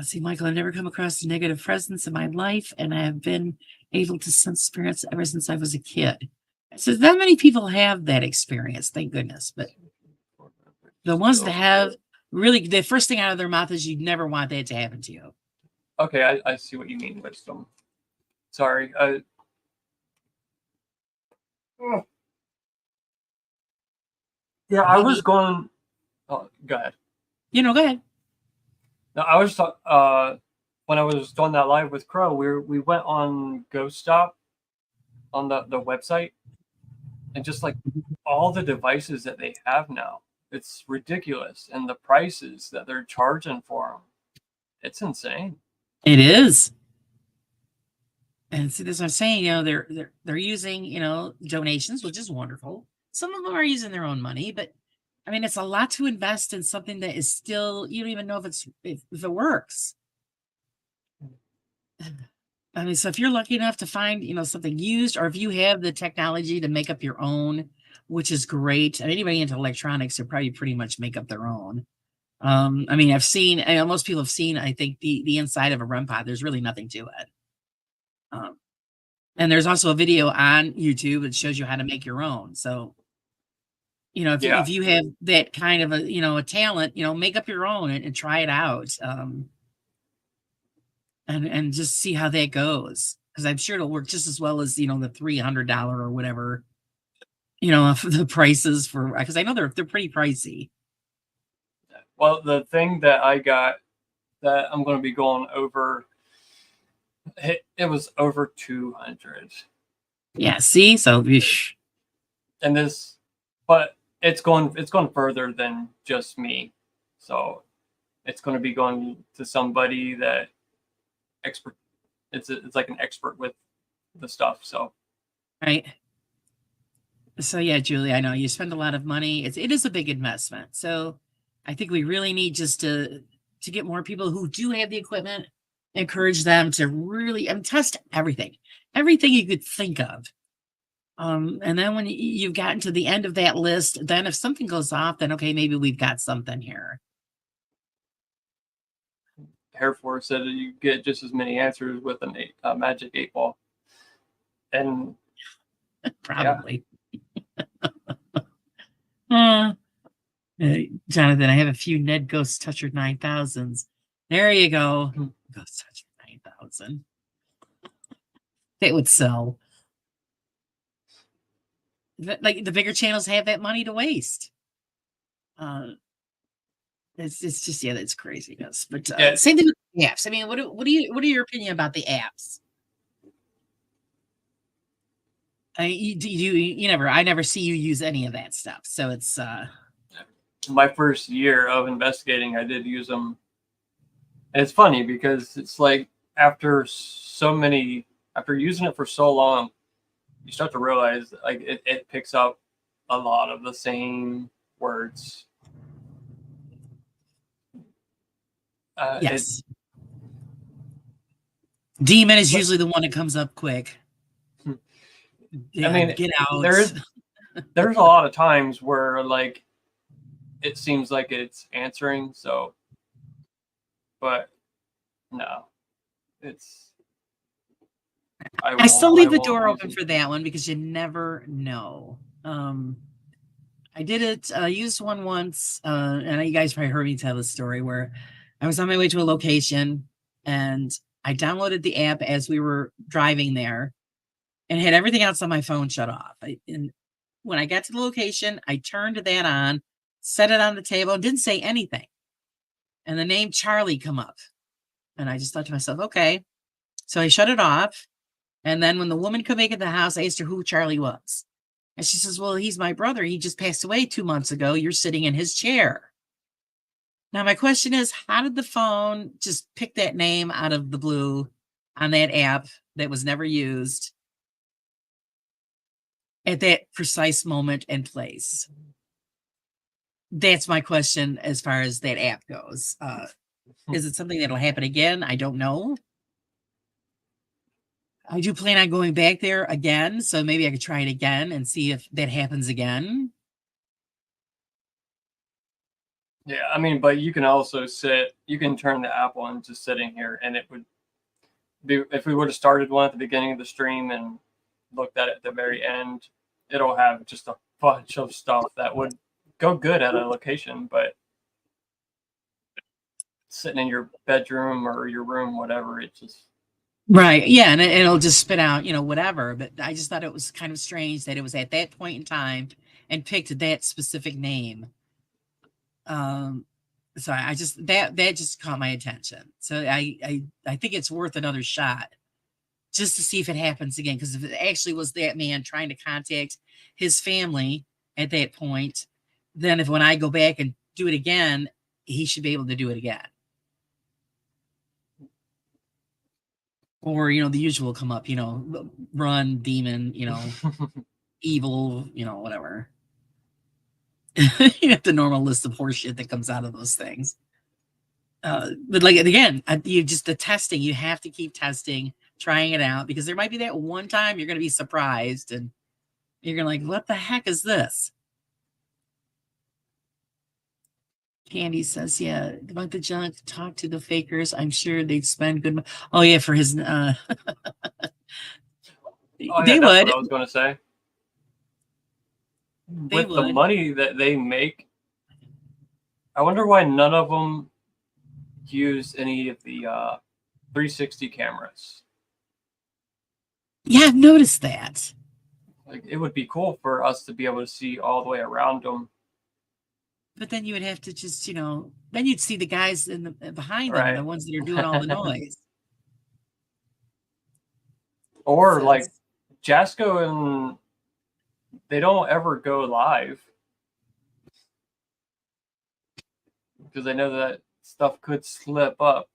See, Michael, I've never come across a negative presence in my life, and I have been able to sense spirits ever since I was a kid. So not many people have that experience, thank goodness. But the ones that have, really, the first thing out of their mouth is you'd never want that to happen to you. Okay, I see what you mean, wisdom. Sorry. Yeah, I was going. Oh, go ahead. Go ahead. No, I was when I was doing that live with Crow, we went on Ghost Stop on the website, and just like all the devices that they have now, it's ridiculous, and the prices that they're charging for them, it's insane. It is. And see, this I'm saying, they're using, donations, which is wonderful. Some of them are using their own money, but I mean, it's a lot to invest in something that is still, you don't even know if it works. I mean, so if you're lucky enough to find, something used, or if you have the technology to make up your own, which is great. And anybody into electronics will probably pretty much make up their own. I mean, most people have seen, I think, the inside of a REM pod. There's really nothing to it. And there's also a video on YouTube that shows you how to make your own. So, Yeah. if you have that kind of a talent, make up your own and try it out. And just see how that goes. Because I'm sure it'll work just as well as, the $300 or whatever, the prices for, because I know they're pretty pricey. Well, the thing that I got that I'm going to be going over, it was over 200. Yeah, see? So, And this, but it's going further than just me. So it's going to be going to somebody that expert. It's like an expert with the stuff. So right. So yeah, Julie, I know you spend a lot of money. It is a big investment. So I think we really need just to get more people who do have the equipment, encourage them to really test everything you could think of. And then when you've gotten to the end of that list, then if something goes off, then okay, maybe we've got something here. Air Force said that you get just as many answers with a magic 8 ball. And Probably. Jonathan, I have a few Ned Ghost Toucher 9000s. There you go. Ghost Toucher 9000. They would sell. Like the bigger channels have that money to waste. It's just that's craziness. But Yeah. same thing with the apps. I mean, what are your opinion about the apps? I never see you use any of that stuff. So it's my first year of investigating, I did use them. And it's funny because it's like after using it for so long, you start to realize like it picks up a lot of the same words. Yes. Demon is usually the one that comes up quick. I mean, get out. There's a lot of times where like it seems like it's answering. So, but no, it's. I still leave the door open for that one because you never know. I did it. I used one once, and you guys probably heard me tell the story where I was on my way to a location and I downloaded the app as we were driving there and had everything else on my phone shut off. And when I got to the location, I turned that on, set it on the table, and didn't say anything. And the name Charlie come up. And I just thought to myself, okay. So I shut it off. And then when the woman came back in the house, I asked her who Charlie was. And she says, well, he's my brother. He just passed away 2 months ago. You're sitting in his chair. Now, my question is, how did the phone just pick that name out of the blue on that app that was never used at that precise moment and place? That's my question as far as that app goes. Is it something that'll happen again? I don't know. I do plan on going back there again, so maybe I could try it again and see if that happens again. Yeah, I mean, but you can also you can turn the app on just sitting here, and it would be, if we would have started one at the beginning of the stream and looked at it at the very end, it'll have just a bunch of stuff that would go good at a location, but sitting in your bedroom or your room, whatever, it just. Right. Yeah. And it'll just spit out, whatever. But I just thought it was kind of strange that it was at that point in time and picked that specific name. So I just, that just caught my attention. So I think it's worth another shot just to see if it happens again. Because if it actually was that man trying to contact his family at that point, then when I go back and do it again, he should be able to do it again. Or, the usual come up, run, demon, evil, whatever. You have the normal list of horseshit that comes out of those things. But like, again, the testing, you have to keep testing, trying it out, because there might be that one time you're going to be surprised and you're going to like, what the heck is this? Candy says, yeah, about the junk, talk to the fakers. I'm sure they'd spend good money. Oh, yeah, for his Oh yeah, They that's would. what I was going to say. They With the would. money that they make, I wonder why none of them use any of the 360 cameras. Yeah, I've noticed that. Like, it would be cool for us to be able to see all the way around them. But then you would have to just, then you'd see the guys in the behind them, Right. the ones that are doing all the noise. Or So like Jasco, and they don't ever go live because they know that stuff could slip up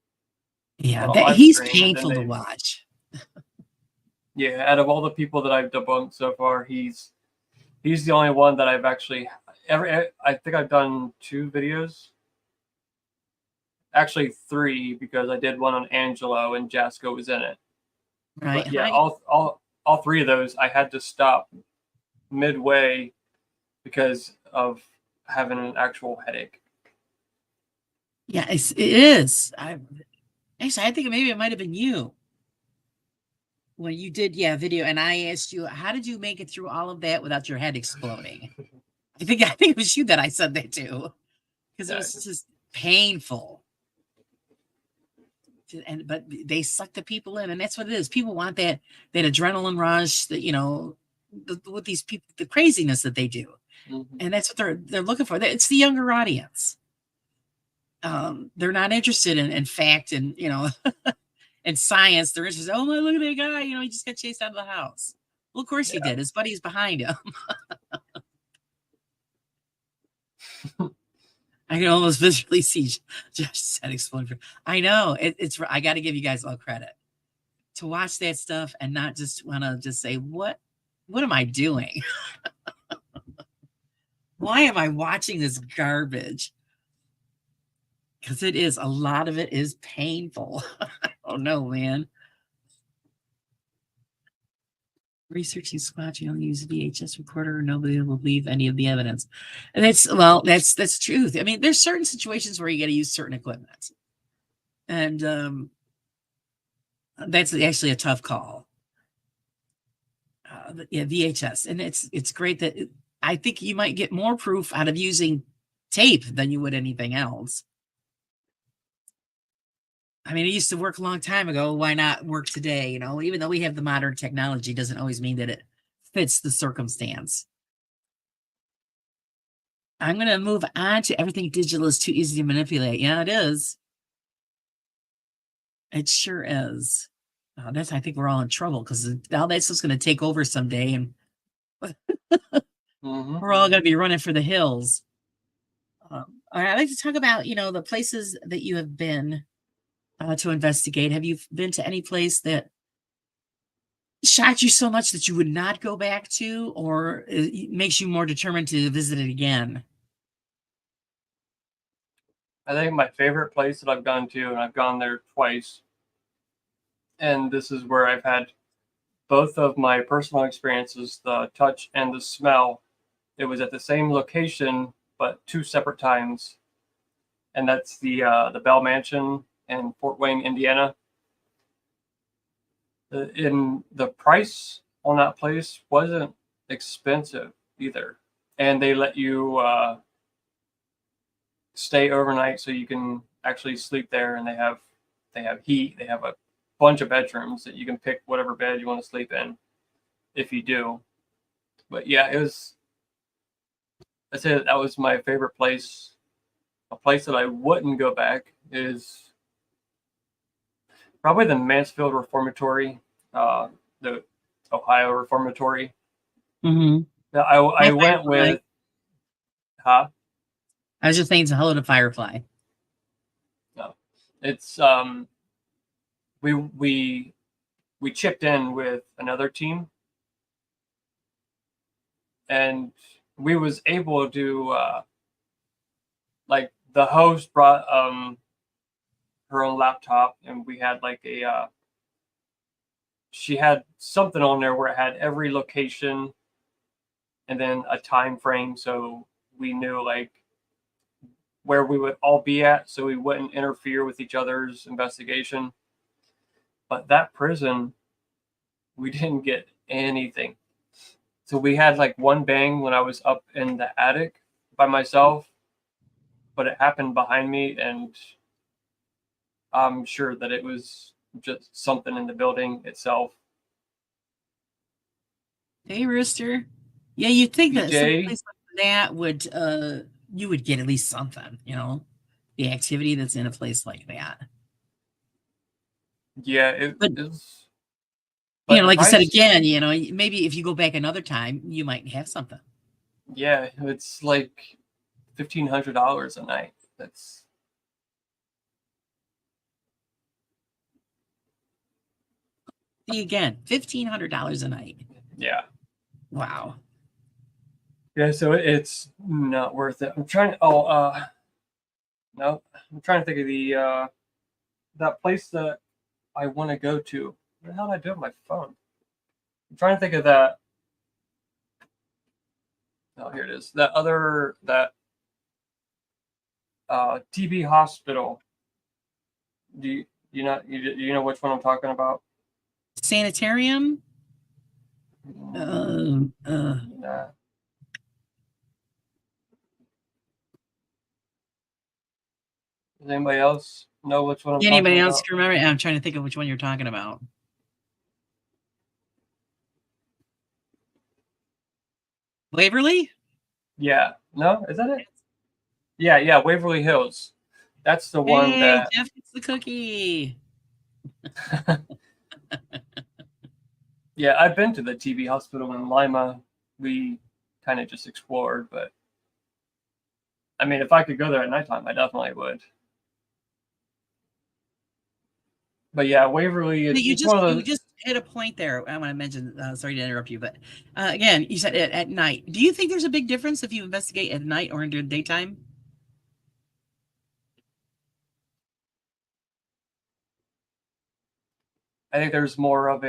yeah, on a that live he's stream, and then painful to they, watch. yeah, out of all the people that I've debunked so far, he's the only one that I've actually I think I've done 2 videos, actually 3, because I did one on Angelo and Jasco was in it. Right. But yeah, all 3 of those I had to stop midway because of having an actual headache. Yeah, it is. Actually, I think maybe it might have been you when you did, video, and I asked you, how did you make it through all of that without your head exploding? I think it was you that I said that to, because it Yeah. was just painful. But they suck the people in, and that's what it is. People want that adrenaline rush, that with these people, the craziness that they do, and that's what they're looking for. It's the younger audience. They're not interested in fact and and science. They're interested. Oh my, look at that guy! He just got chased out of the house. Well, of course he did. His buddy's behind him. I can almost visually see Josh said exploding. I know it's. I got to give you guys all credit to watch that stuff and not just want to just say what am I doing? Why am I watching this garbage? Because it is, a lot of it is painful. Oh no, man. Researching squatching, only use a VHS recorder, or nobody will leave any of the evidence. And that's truth. I mean, there's certain situations where you got to use certain equipment, and that's actually a tough call. But yeah, VHS, and it's great that I think you might get more proof out of using tape than you would anything else. I mean, it used to work a long time ago. Why not work today? Even though we have the modern technology, doesn't always mean that it fits the circumstance. I'm going to move on to everything digital is too easy to manipulate. Yeah, it is. It sure is. I think we're all in trouble because all that's just going to take over someday, and we're all going to be running for the hills. All right, I'd like to talk about, the places that you have been to investigate. Have you been to any place that shocked you so much that you would not go back to, or it makes you more determined to visit it again? I think my favorite place that I've gone to, and I've gone there twice, and this is where I've had both of my personal experiences, the touch and the smell. It was at the same location, but 2 separate times, and that's the Bell Mansion in Fort Wayne, Indiana. In the price on that place wasn't expensive either, and they let you stay overnight so you can actually sleep there, and they have heat. They have a bunch of bedrooms that you can pick whatever bed you want to sleep in if you do. But yeah, I'd say that was my favorite place. A place that I wouldn't go back is probably the Mansfield Reformatory, the Ohio Reformatory. Mm-hmm. I went with, huh? I was just saying, it's a hello to Firefly. No, it's we chipped in with another team, and we was able to like, the host brought her own laptop, and we had like she had something on there where it had every location and then a time frame, so we knew like where we would all be at, so we wouldn't interfere with each other's investigation. But that prison, we didn't get anything. So we had like one bang when I was up in the attic by myself, but it happened behind me, and I'm sure that it was just something in the building itself. Hey, Rooster. Yeah, you'd think that some BJ, place like that would you would get at least something, the activity that's in a place like that. yeah, it But is. But the like you said price, again, maybe if you go back another time, you might have something. yeah, it's like $1,500 a night. That's See again, $1,500 a night. yeah, Wow. yeah. So it's not worth it. I'm trying. Oh, no, I'm trying to think of the that place that I want to go to. What the hell did I do with my phone? I'm trying to think of that. Oh, here it is. That TB hospital. Do you know which one I'm talking about? Sanitarium? Mm, nah. Does anybody else know which one I'm talking Anybody else about? can remember? I'm trying to think of which one you're talking about. Waverly? Yeah. No, is that it? Yeah, yeah. Waverly Hills. That's the one Hey, that. Jeff gets the cookie. Yeah, I've been to the TB hospital in Lima. We kind of just explored, but I mean, if I could go there at nighttime, I definitely would. But yeah, Waverly, But it's one of you those. just hit a point there. I want to mention. Sorry to interrupt you, but again, you said at night. Do you think there's a big difference if you investigate at night or in the daytime? I think there's more of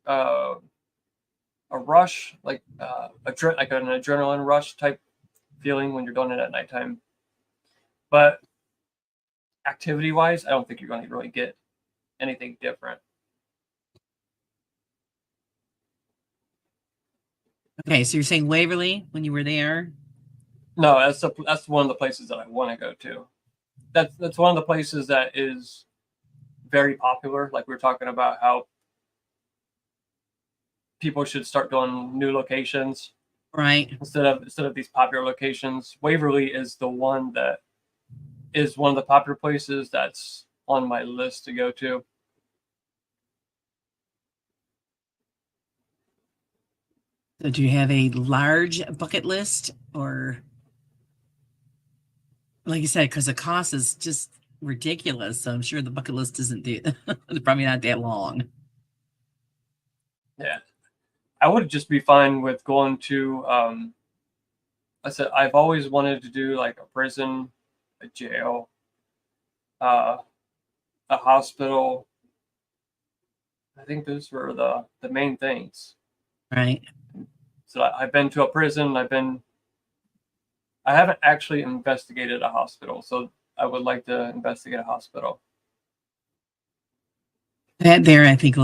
uh, a rush, like like an adrenaline rush type feeling when you're doing it at nighttime. But activity wise, I don't think you're going to really get anything different. Okay, so you're saying Waverly when you were there? No, that's one of the places that I want to go to. That's one of the places that is very popular. Like we were talking about how people should start doing new locations Right. instead of these popular locations. Waverly is the one that is one of the popular places that's on my list to go to. So do you have a large bucket list or like you said, because the cost is just ridiculous. So I'm sure the bucket list isn't probably not that long. Yeah, I would just be fine with going to. I said I've always wanted to do like a prison, a jail, uh, a hospital. I think those were the main things. Right. So I've been to a prison. I haven't actually investigated a hospital, so I would like to investigate a hospital. That there, I think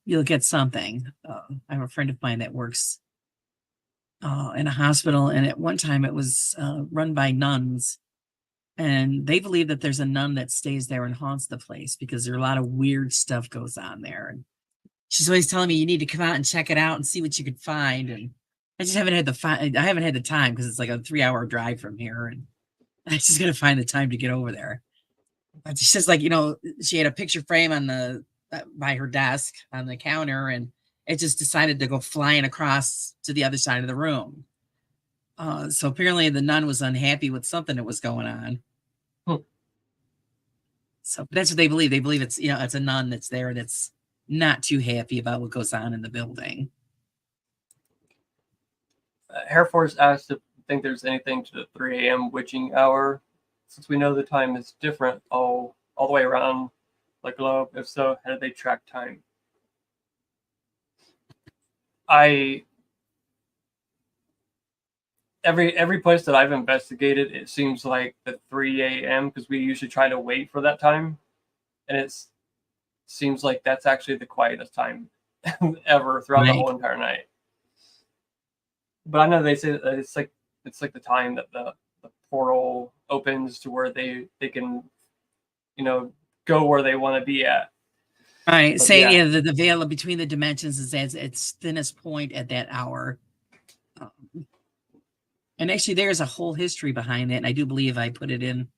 you'll get something. I have a friend of mine that works in a hospital, and at one time it was run by nuns, and they believe that there's a nun that stays there and haunts the place because there are a lot of weird stuff goes on there. And she's always telling me you need to come out and check it out and see what you could find. And I just haven't had I haven't had the time because it's like a 3-hour drive from here, and I just gotta find the time to get over there. But she says, like, she had a picture frame on the by her desk on the counter, and it just decided to go flying across to the other side of the room. So apparently the nun was unhappy with something that was going on. Hmm. So that's what they believe. They believe it's a nun that's there that's not too happy about what goes on in the building. Air Force asked if I think there's anything to the 3 a.m. witching hour, since we know the time is different all the way around the globe. If so, how do they track time? I every place that I've investigated, it seems like the 3 a.m. because we usually try to wait for that time, and it's seems like that's actually the quietest time ever throughout the Right. whole entire night. But I know they say that it's like the time that the portal opens to where they can, you know, go where they want to be at. Right. But Saying yeah, the veil between the dimensions is at its thinnest point at that hour. And actually, there's a whole history behind that. And I do believe I put it in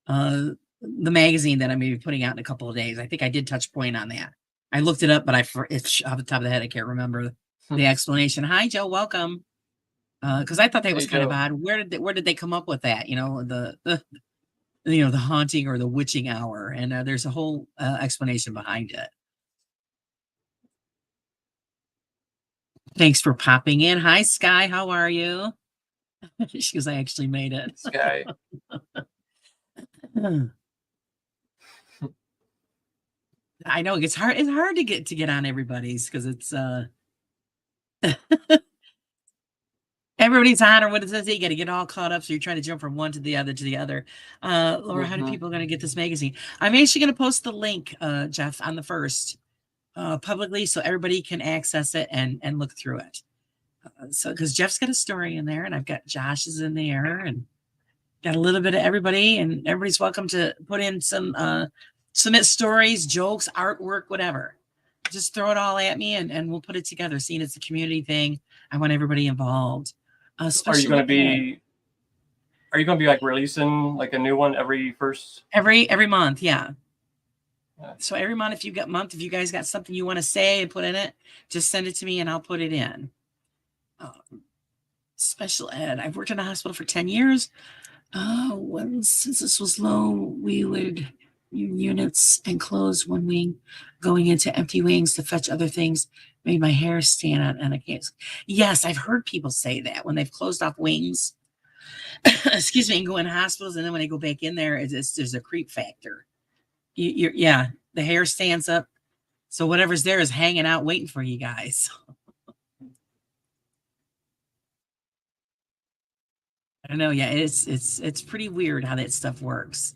uh, the magazine that I'm going to be putting out in a couple of days. I think I did touch point on that. I looked it up, but it's off the top of the head, I can't remember the explanation. Hi, Joe. Welcome. Because I thought that hey was kind of Joe. odd. Where did they come up with that? You know, the the haunting or the witching hour, and there's a whole explanation behind it. Thanks for popping in. Hi, Sky. How are you? She goes, I actually made it. This guy. I know it's hard. It's hard to get on everybody's because it's everybody's on or what it says. You got to get all caught up, so you're trying to jump from one to the other to the other. Laura, how do people going to get this magazine? I'm actually going to post the link, Jeff, on the first publicly, so everybody can access it and look through it. So because Jeff's got a story in there, and I've got Josh's in there, and got a little bit of everybody, and everybody's welcome to put in some submit stories, jokes, artwork, whatever. Just throw it all at me, and we'll put it together. Seeing it's a community thing, I want everybody involved. Are you going to be like releasing like a new one every month? Yeah. So every month, if you guys got something you want to say and put in it, just send it to me and I'll put it in. Special ed. I've worked in a hospital for 10 years. When census was low, we would units and close one wing, going into empty wings to fetch other things. Made my hair stand out, and I can't. Yes, I've heard people say that when they've closed off wings. Excuse me, and go in hospitals, and then when they go back in there, there's a creep factor. Yeah, the hair stands up, so whatever's there is hanging out, waiting for you guys. I don't know. Yeah, it's pretty weird how that stuff works.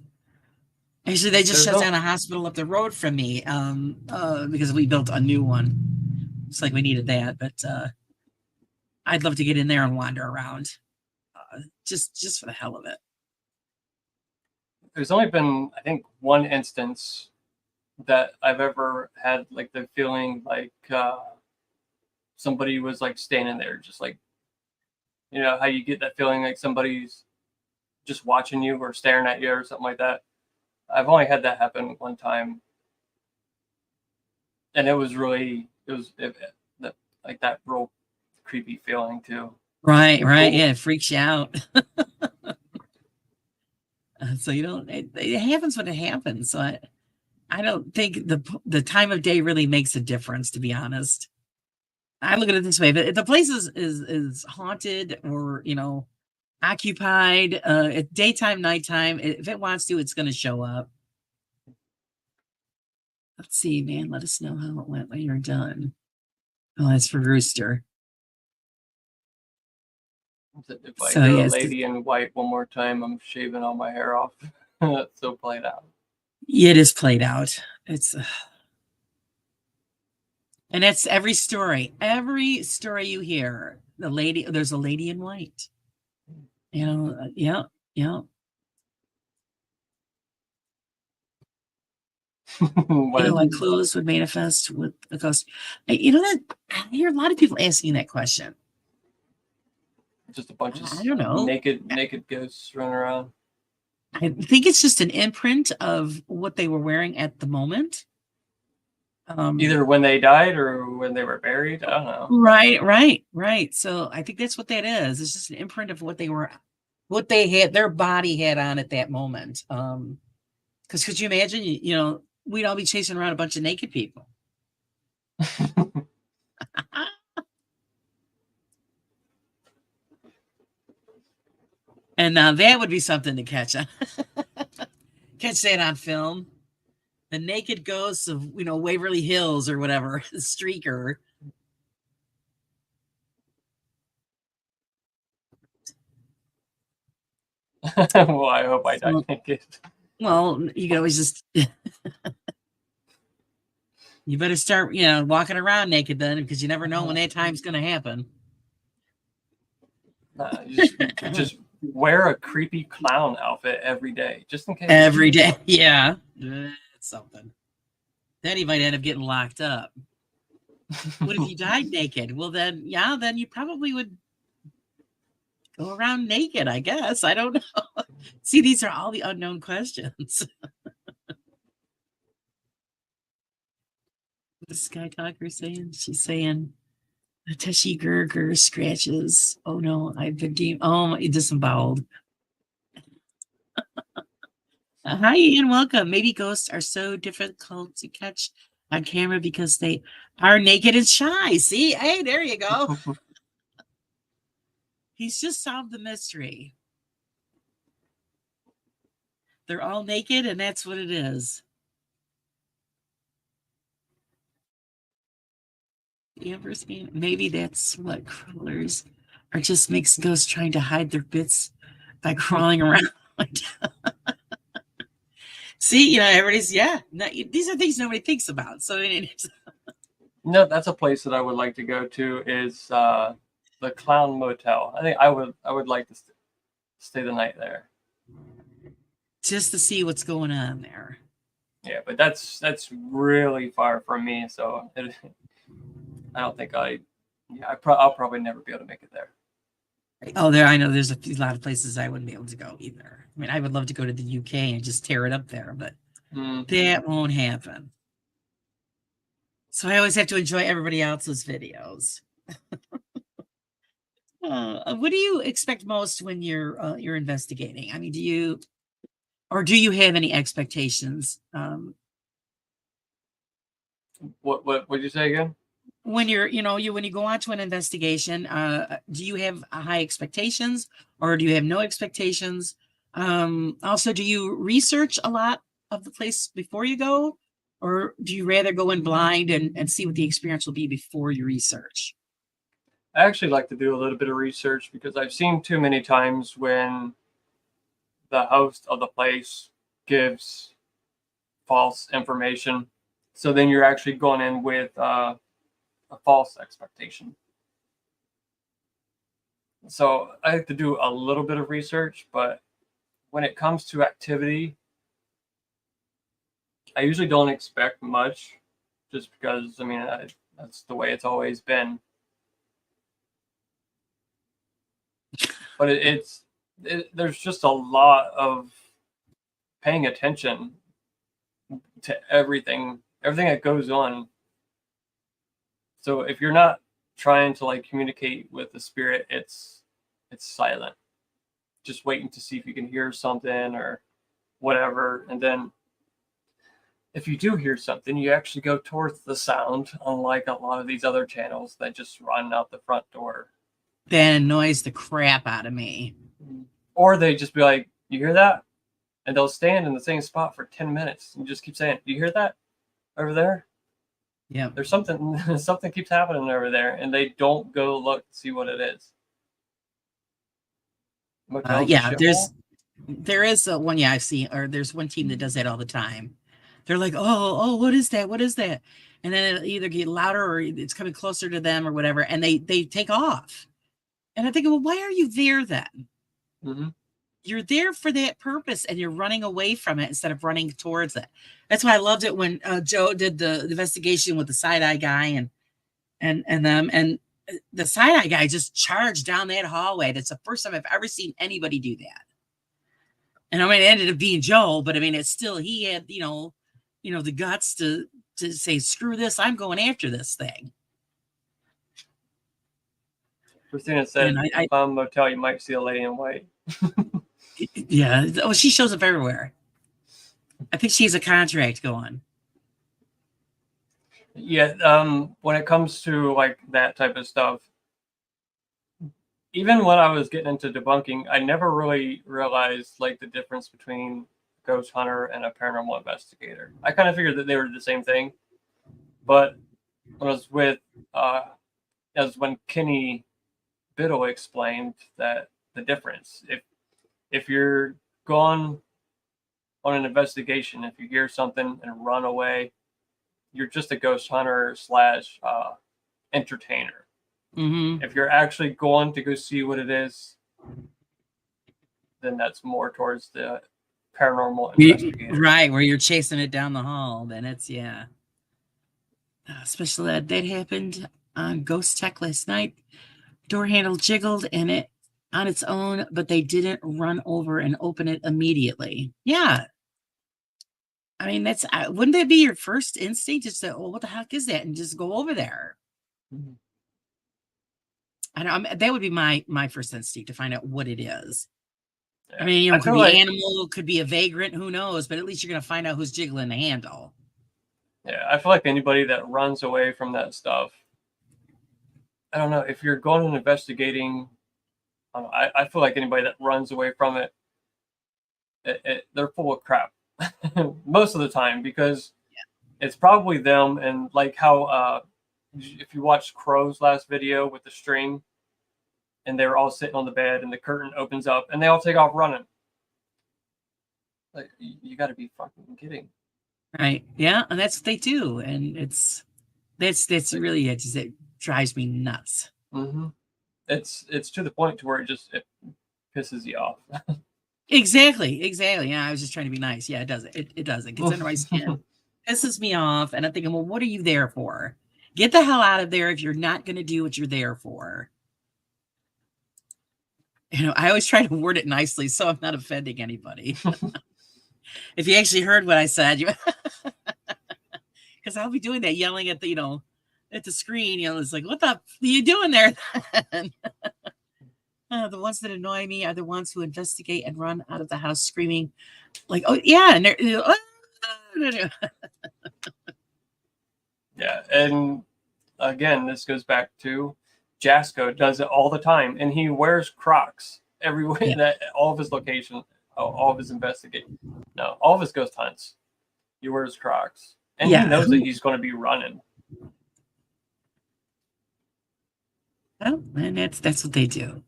Actually, they just shut down a hospital up the road from me because we built a new one. It's like we needed that, but I'd love to get in there and wander around, just for the hell of it. There's only been, I think, one instance that I've ever had like the feeling like somebody was like standing there, just like, you know, how you get that feeling like somebody's just watching you or staring at you or something like that. I've only had that happen one time, and it was like that real creepy feeling too. Right. Yeah, it freaks you out. So you don't. It happens when it happens. So I don't think the time of day really makes a difference, to be honest. I look at it this way: if the place is haunted or occupied, at daytime, nighttime, if it wants to, it's going to show up. Let's see, man. Let us know how it went when you're done. Oh, that's for Rooster. If I hear a lady in white one more time, I'm shaving all my hair off. It's so played out. It is played out. It's and that's every story. Every story you hear, there's a lady in white. Yeah. Like clothes would manifest with the ghost. That I hear a lot of people asking that question. Just a bunch of I don't know. naked ghosts running around. I think it's just an imprint of what they were wearing at the moment. Either when they died or when they were buried. I don't know. Right. So I think that's what that is. It's just an imprint of what they had, their body had on at that moment. Because could you imagine, we'd all be chasing around a bunch of naked people. And now that would be something to catch that on film. The naked ghosts of Waverly Hills or whatever, Streaker. Well, I hope I die naked. Well, you can always just You better start, walking around naked then, because you never know when that time's going to happen. Just wear a creepy clown outfit every day, just in case. Every day, yeah. It's something. Then he might end up getting locked up. What if you died naked? Well, then you probably would go around naked, I guess. I don't know. See, these are all the unknown questions. The Sky Talker saying, she's saying, Tashi Gurger scratches. Oh no, I've been disemboweled. Hi and welcome. Maybe ghosts are so difficult to catch on camera because they are naked and shy. See, hey, there you go. He's just solved the mystery. They're all naked, and that's what it is. Amber's maybe that's what crawlers are, just makes ghosts trying to hide their bits by crawling around. See, everybody's these are things nobody thinks about. So no, that's a place that I would like to go to is the Clown Motel. I think I would like to stay the night there, just to see what's going on there. Yeah, but that's really far from me, so I don't think I'll probably never be able to make it there. Oh, I know there's a lot of places I wouldn't be able to go either. I mean, I would love to go to the UK and just tear it up there, but that won't happen. So I always have to enjoy everybody else's videos. What do you expect most when you're investigating? I mean, do you have any expectations? What did you say again? When when you go on to an investigation, do you have high expectations or do you have no expectations? Also, do you research a lot of the place before you go, or do you rather go in blind and see what the experience will be before you research? I actually like to do a little bit of research because I've seen too many times when the host of the place gives false information. So then you're actually going in with a false expectation. So I have to do a little bit of research, but when it comes to activity, I usually don't expect much just because, I mean, that's the way it's always been. But there's just a lot of paying attention to everything that goes on. So if you're not trying to communicate with the spirit, it's silent. Just waiting to see if you can hear something or whatever. And then if you do hear something, you actually go towards the sound, unlike a lot of these other channels that just run out the front door. That annoys the crap out of me. Or they just be like, you hear that? And they'll stand in the same spot for 10 minutes and just keep saying, you hear that over there? Yeah. There's something keeps happening over there, and they don't go look to see what it is. There is one, I've seen, or there's one team that does that all the time. They're like, oh, what is that? What is that? And then it'll either get louder or it's coming closer to them or whatever, and they take off. And I'm thinking, well, why are you there then? Mm-hmm. You're there for that purpose, and you're running away from it instead of running towards it. That's why I loved it when Joe did the investigation with the side-eye guy and them, and the side-eye guy just charged down that hallway. That's the first time I've ever seen anybody do that. And I mean, it ended up being Joe, but I mean, it's still, he had, the guts to say, screw this, I'm going after this thing. Christina said, I found a motel, you might see a lady in white. Yeah. Oh, she shows up everywhere. I think she has a contract going. Yeah. When it comes to that type of stuff, even when I was getting into debunking, I never really realized the difference between a ghost hunter and a paranormal investigator. I kind of figured that they were the same thing, but when I was with, as when Kenny Biddle explained that the difference, if you're gone on an investigation, if you hear something and run away, you're just a ghost hunter slash entertainer. Mm-hmm. If you're actually going to go see what it is, then that's more towards the paranormal investigator. Right, where you're chasing it down the hall, then it's yeah. Special ed that happened on Ghost Tech last night. Door handle jiggled and it on its own, but they didn't run over and open it immediately. Yeah. I mean, that's wouldn't that be your first instinct? Just to, oh, what the heck is that? And just go over there. Mm-hmm. I know that would be my first instinct to find out what it is. Yeah. I mean, I it could feel be like, animal, could be a vagrant, who knows? But at least you're gonna find out who's jiggling the handle. yeah, I feel like anybody that runs away from that stuff, I don't know, if you're going and investigating, I feel like anybody that runs away from it, they're full of crap most of the time, because it's probably them. And like how if you watched Crow's last video with the string, and they were all sitting on the bed and the curtain opens up and they all take off running. Like, you got to be fucking kidding. Right. Yeah, and that's what they do. And that's really it drives me nuts. Mm-hmm. It's to the point to where it pisses you off. Exactly. Yeah, I was just trying to be nice. Yeah, it does it. It does. It gets under my skin. Pisses me off. And I'm thinking, well, what are you there for? Get the hell out of there if you're not going to do what you're there for. You know, I always try to word it nicely so I'm not offending anybody. If you actually heard what I said, because I'll be doing that, yelling at the, at the screen. It's like, what the f are you doing there? The ones that annoy me are the ones who investigate and run out of the house screaming, like, oh yeah, and Yeah, and again, this goes back to Jasco does it all the time, and he wears Crocs everywhere. Yeah. That all of his locations, all of his investigating, no, all of his ghost hunts, he wears Crocs, and he knows that he's going to be running. Oh, and that's what they do.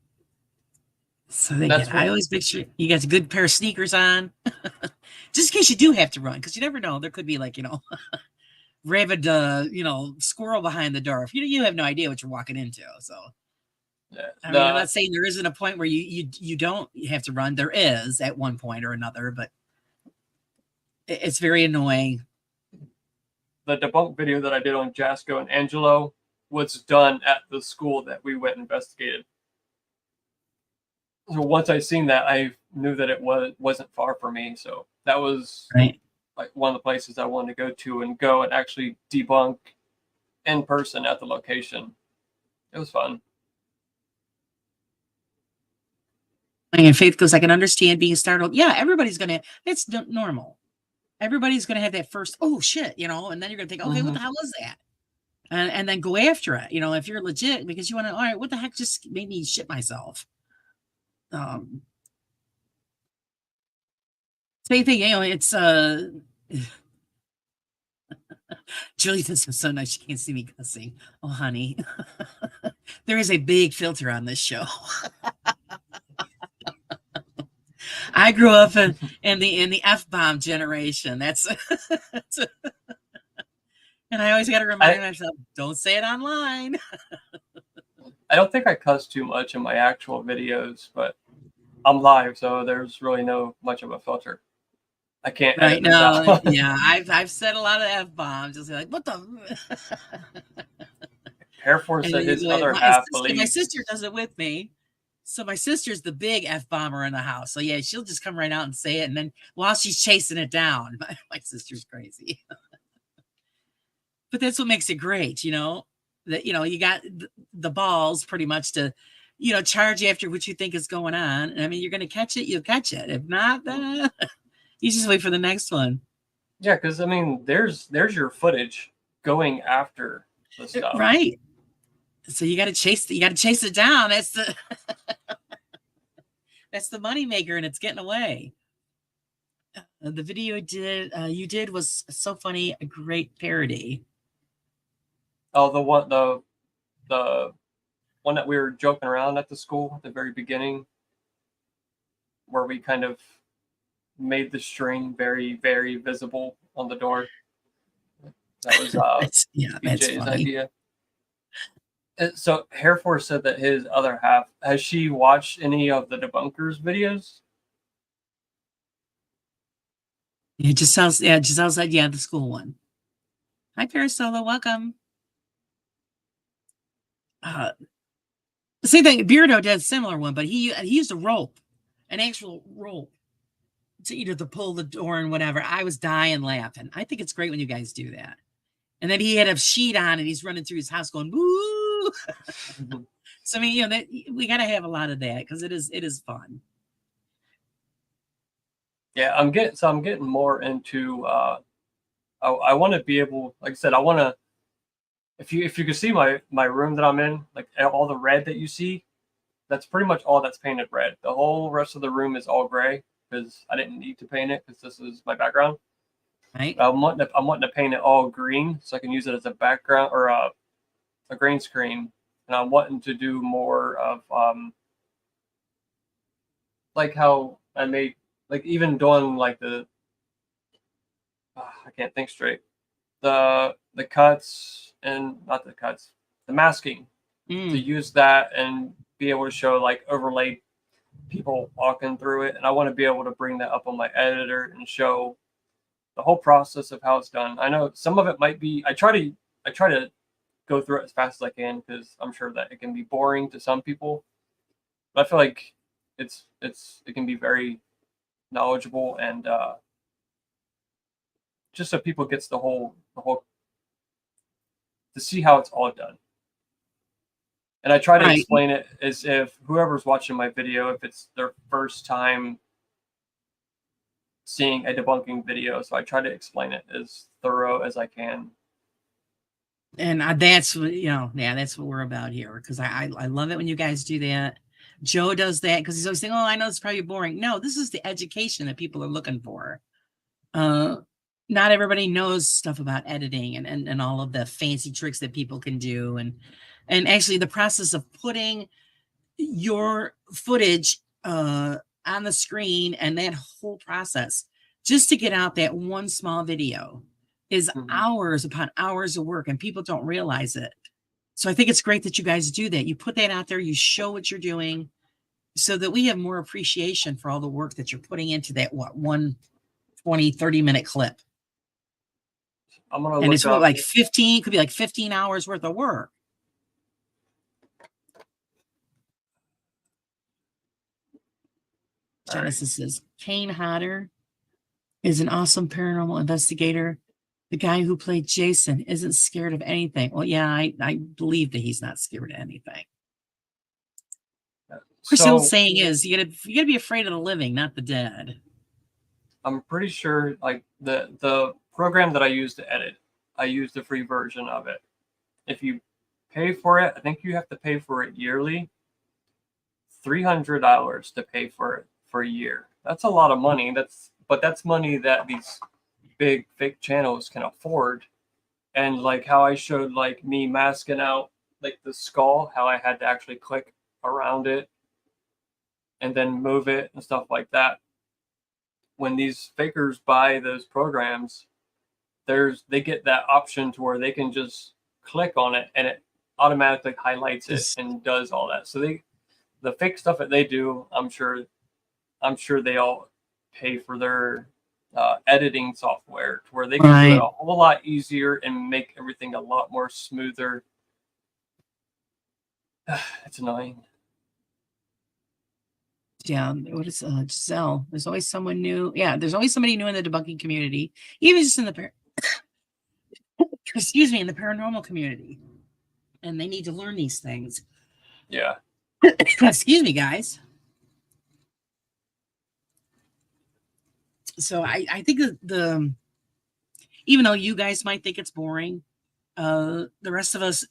So I always make sure you got a good pair of sneakers on, just in case you do have to run, because you never know. There could be like, rabid, squirrel behind the door. If you have no idea what you're walking into. So, yeah, I mean, I'm not saying there isn't a point where you don't have to run. There is at one point or another, but it's very annoying. The debunk video that I did on Jasco and Angelo was done at the school that we went and investigated. So once I seen that, I knew that it wasn't far from me. So that was right. Like one of the places I wanted to go and actually debunk in person at the location. It was fun. And Faith goes, I can understand being startled. Yeah, that's normal. Everybody's going to have that first, oh shit, and then you're going to think, okay, what the hell was that? And then go after it, if you're legit, because you want to, all right, what the heck just made me shit myself? Same thing, it's Julie, this is so nice. She can't see me cussing. Oh, honey, there is a big filter on this show. I grew up in the F-bomb generation. That's and I always got to remind myself, don't say it online. I don't think I cuss too much in my actual videos, but I'm live, so there's really no much of a filter. I can't. Right now, yeah, I've said a lot of F-bombs. Just like, what the? Air Force said his other half believes. My sister does it with me. So my sister's the big F-bomber in the house. So yeah, she'll just come right out and say it. And then while she's chasing it down, my sister's crazy. But that's what makes it great, that, you got the balls pretty much to, charge after what you think is going on. I mean, you're going to catch it, you'll catch it. If not, then you just wait for the next one. Yeah, because I mean, there's your footage going after the stuff. Right. So you got to chase it down. That's the that's the money maker, and it's getting away. The video you did was so funny, a great parody. Oh, the one that we were joking around at the school at the very beginning, where we kind of made the string very, very visible on the door. That was That's BJ's funny. idea. So Hair Force said that his other half, has she watched any of the debunkers videos? It just sounds, yeah, it just sounds like, yeah, the school one. Hi, Parasola, welcome. Same thing. Beardo did a similar one, but he used a rope, an actual rope, to either to pull the door and whatever. I was dying laughing. I think it's great when you guys do that. And then he had a sheet on, and he's running through his house going woo. So I mean, that we got to have a lot of that because it is fun. Yeah, I'm getting more into. I want to be able, like I said, I want to. If you can see my room that I'm in, like all the red that you see, that's pretty much all that's painted red. The whole rest of the room is all gray because I didn't need to paint it because this is my background. Right. I'm wanting to paint it all green so I can use it as a background or a green screen, and I'm wanting to do more of like how I made, like even doing like the I can't think straight, the cuts and not the cuts, the masking, to use that and be able to show like overlaid people walking through it, and I want to be able to bring that up on my editor and show the whole process of how it's done. I know some of it might be, I try to go through it as fast as I can because I'm sure that it can be boring to some people, but I feel like it can be very knowledgeable and just so people gets the whole to see how it's all done. And I try to Right. explain it as if whoever's watching my video, if it's their first time seeing a debunking video, so I try to explain it as thorough as I can. And that's what, yeah, that's what we're about here. Because I love it when you guys do that. Joe does that because he's always saying, "Oh, I know it's probably boring." No, this is the education that people are looking for. Not everybody knows stuff about editing and all of the fancy tricks that people can do, and actually the process of putting your footage on the screen and that whole process just to get out that one small video is hours upon hours of work, and people don't realize it. So I think it's great that you guys do that. You put that out there, you show what you're doing so that we have more appreciation for all the work that you're putting into that, what, 30-minute clip. I'm gonna And look it's up like 15, could be like 15 hours worth of work. Genesis says Kane Hodder is an awesome paranormal investigator. The guy who played Jason isn't scared of anything. Well, yeah, I believe that he's not scared of anything. Of course, the old saying is you gotta be afraid of the living, not the dead. I'm pretty sure like the program that I use to edit, I use the free version of it. If you pay for it, I think you have to pay for it yearly. $300 to pay for it for a year. That's a lot of money. That's money that these big fake channels can afford. And like how I showed like me masking out like the skull, how I had to actually click around it and then move it and stuff like that. When these fakers buy those programs, they get that option to where they can just click on it and it automatically highlights it and does all that. So the fake stuff that they do, I'm sure they all pay for their editing software to where they can do it a whole lot easier and make everything a lot more smoother. It's annoying. Yeah, what is Giselle? There's always someone new. Yeah, there's always somebody new in the debunking community, even just in the excuse me, in the paranormal community, and they need to learn these things. Yeah. Excuse me, guys. So I think the even though you guys might think it's boring, the rest of us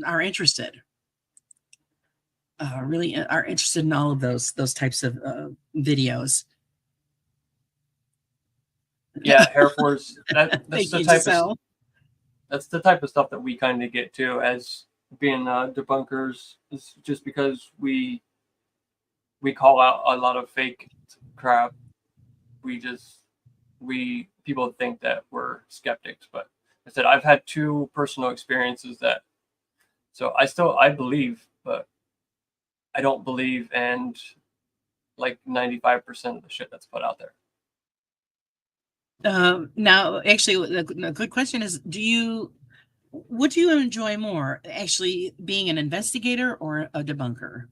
are interested. Really are interested in all of those types of videos. Yeah, Air Force. That's the type Giselle. of that's the type of stuff that we kind of get to as being debunkers. It's just because we call out a lot of fake crap. We people think that we're skeptics, but I said I've had two personal experiences that, so I believe, but I don't believe in like 95% of the shit that's put out there. Now, actually, a good question is, what do you enjoy more, actually being an investigator or a debunker?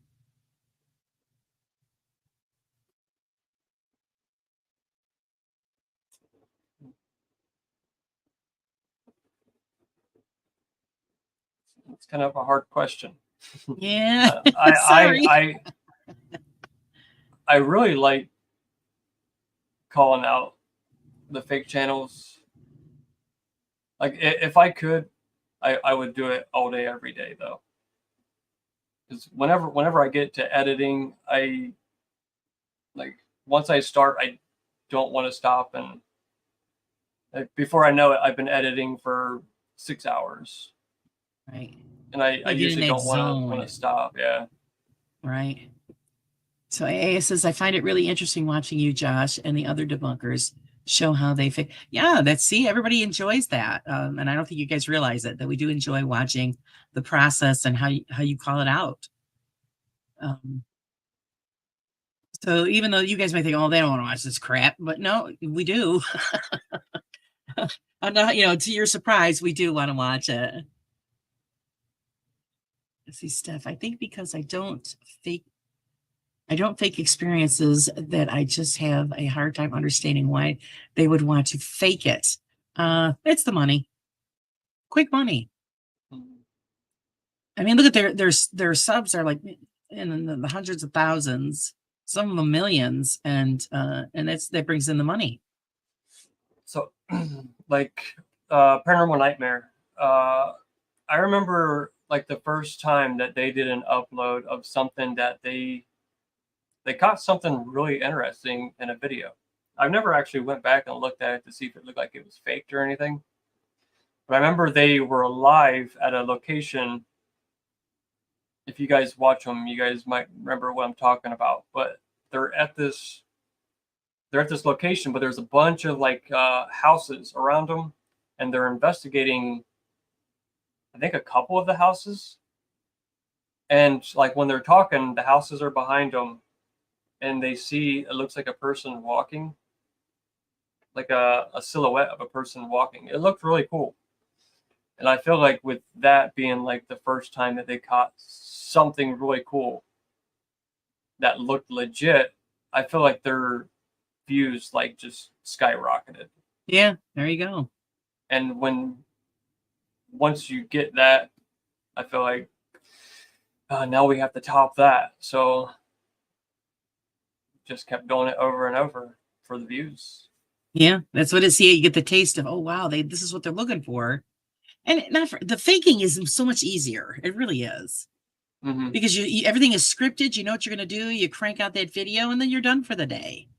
It's kind of a hard question. Yeah, Uh, I, I sorry. I I really like calling out the fake channels. Like if I could, I would do it all day, every day though. Because whenever I get to editing, I like once I start, I don't want to stop, and like, before I know it, I've been editing for 6 hours, Right. and I You get in usually that don't want to zone, stop. Yeah. right? So AA says, I find it really interesting watching you, Josh, and the other debunkers show how they fix. Yeah, see, everybody enjoys that. And I don't think you guys realize it, that we do enjoy watching the process and how you call it out. Um, so even though you guys might think, oh, they don't want to watch this crap, but no, we do. I'm not, to your surprise, we do want to watch it. Let's see, Steph, I think because I don't fake experiences, that I just have a hard time understanding why they would want to fake it. It's the money, quick money. I mean, look at their subs are like in the hundreds of thousands, some of them millions, and that brings in the money. So, like Paranormal Nightmare. I remember like the first time that they did an upload of something that they caught something really interesting in a video. I've never actually went back and looked at it to see if it looked like it was faked or anything. But I remember they were live at a location. If you guys watch them, you guys might remember what I'm talking about. But they're at this location, but there's a bunch of like houses around them, and they're investigating, I think, a couple of the houses. And like when they're talking, the houses are behind them, and they see, it looks like a person walking, like a silhouette of a person walking. It looked really cool. And I feel like with that being like the first time that they caught something really cool that looked legit, I feel like their views like just skyrocketed. Yeah, there you go. And once you get that, I feel like now we have to top that. So just kept doing it over and over for the views. Yeah, that's what it's. Yeah, you get the taste of, oh wow, this is what they're looking for. And not the faking is so much easier. It really is. Mm-hmm. Because everything is scripted. You know what you're going to do. You crank out that video, and then you're done for the day.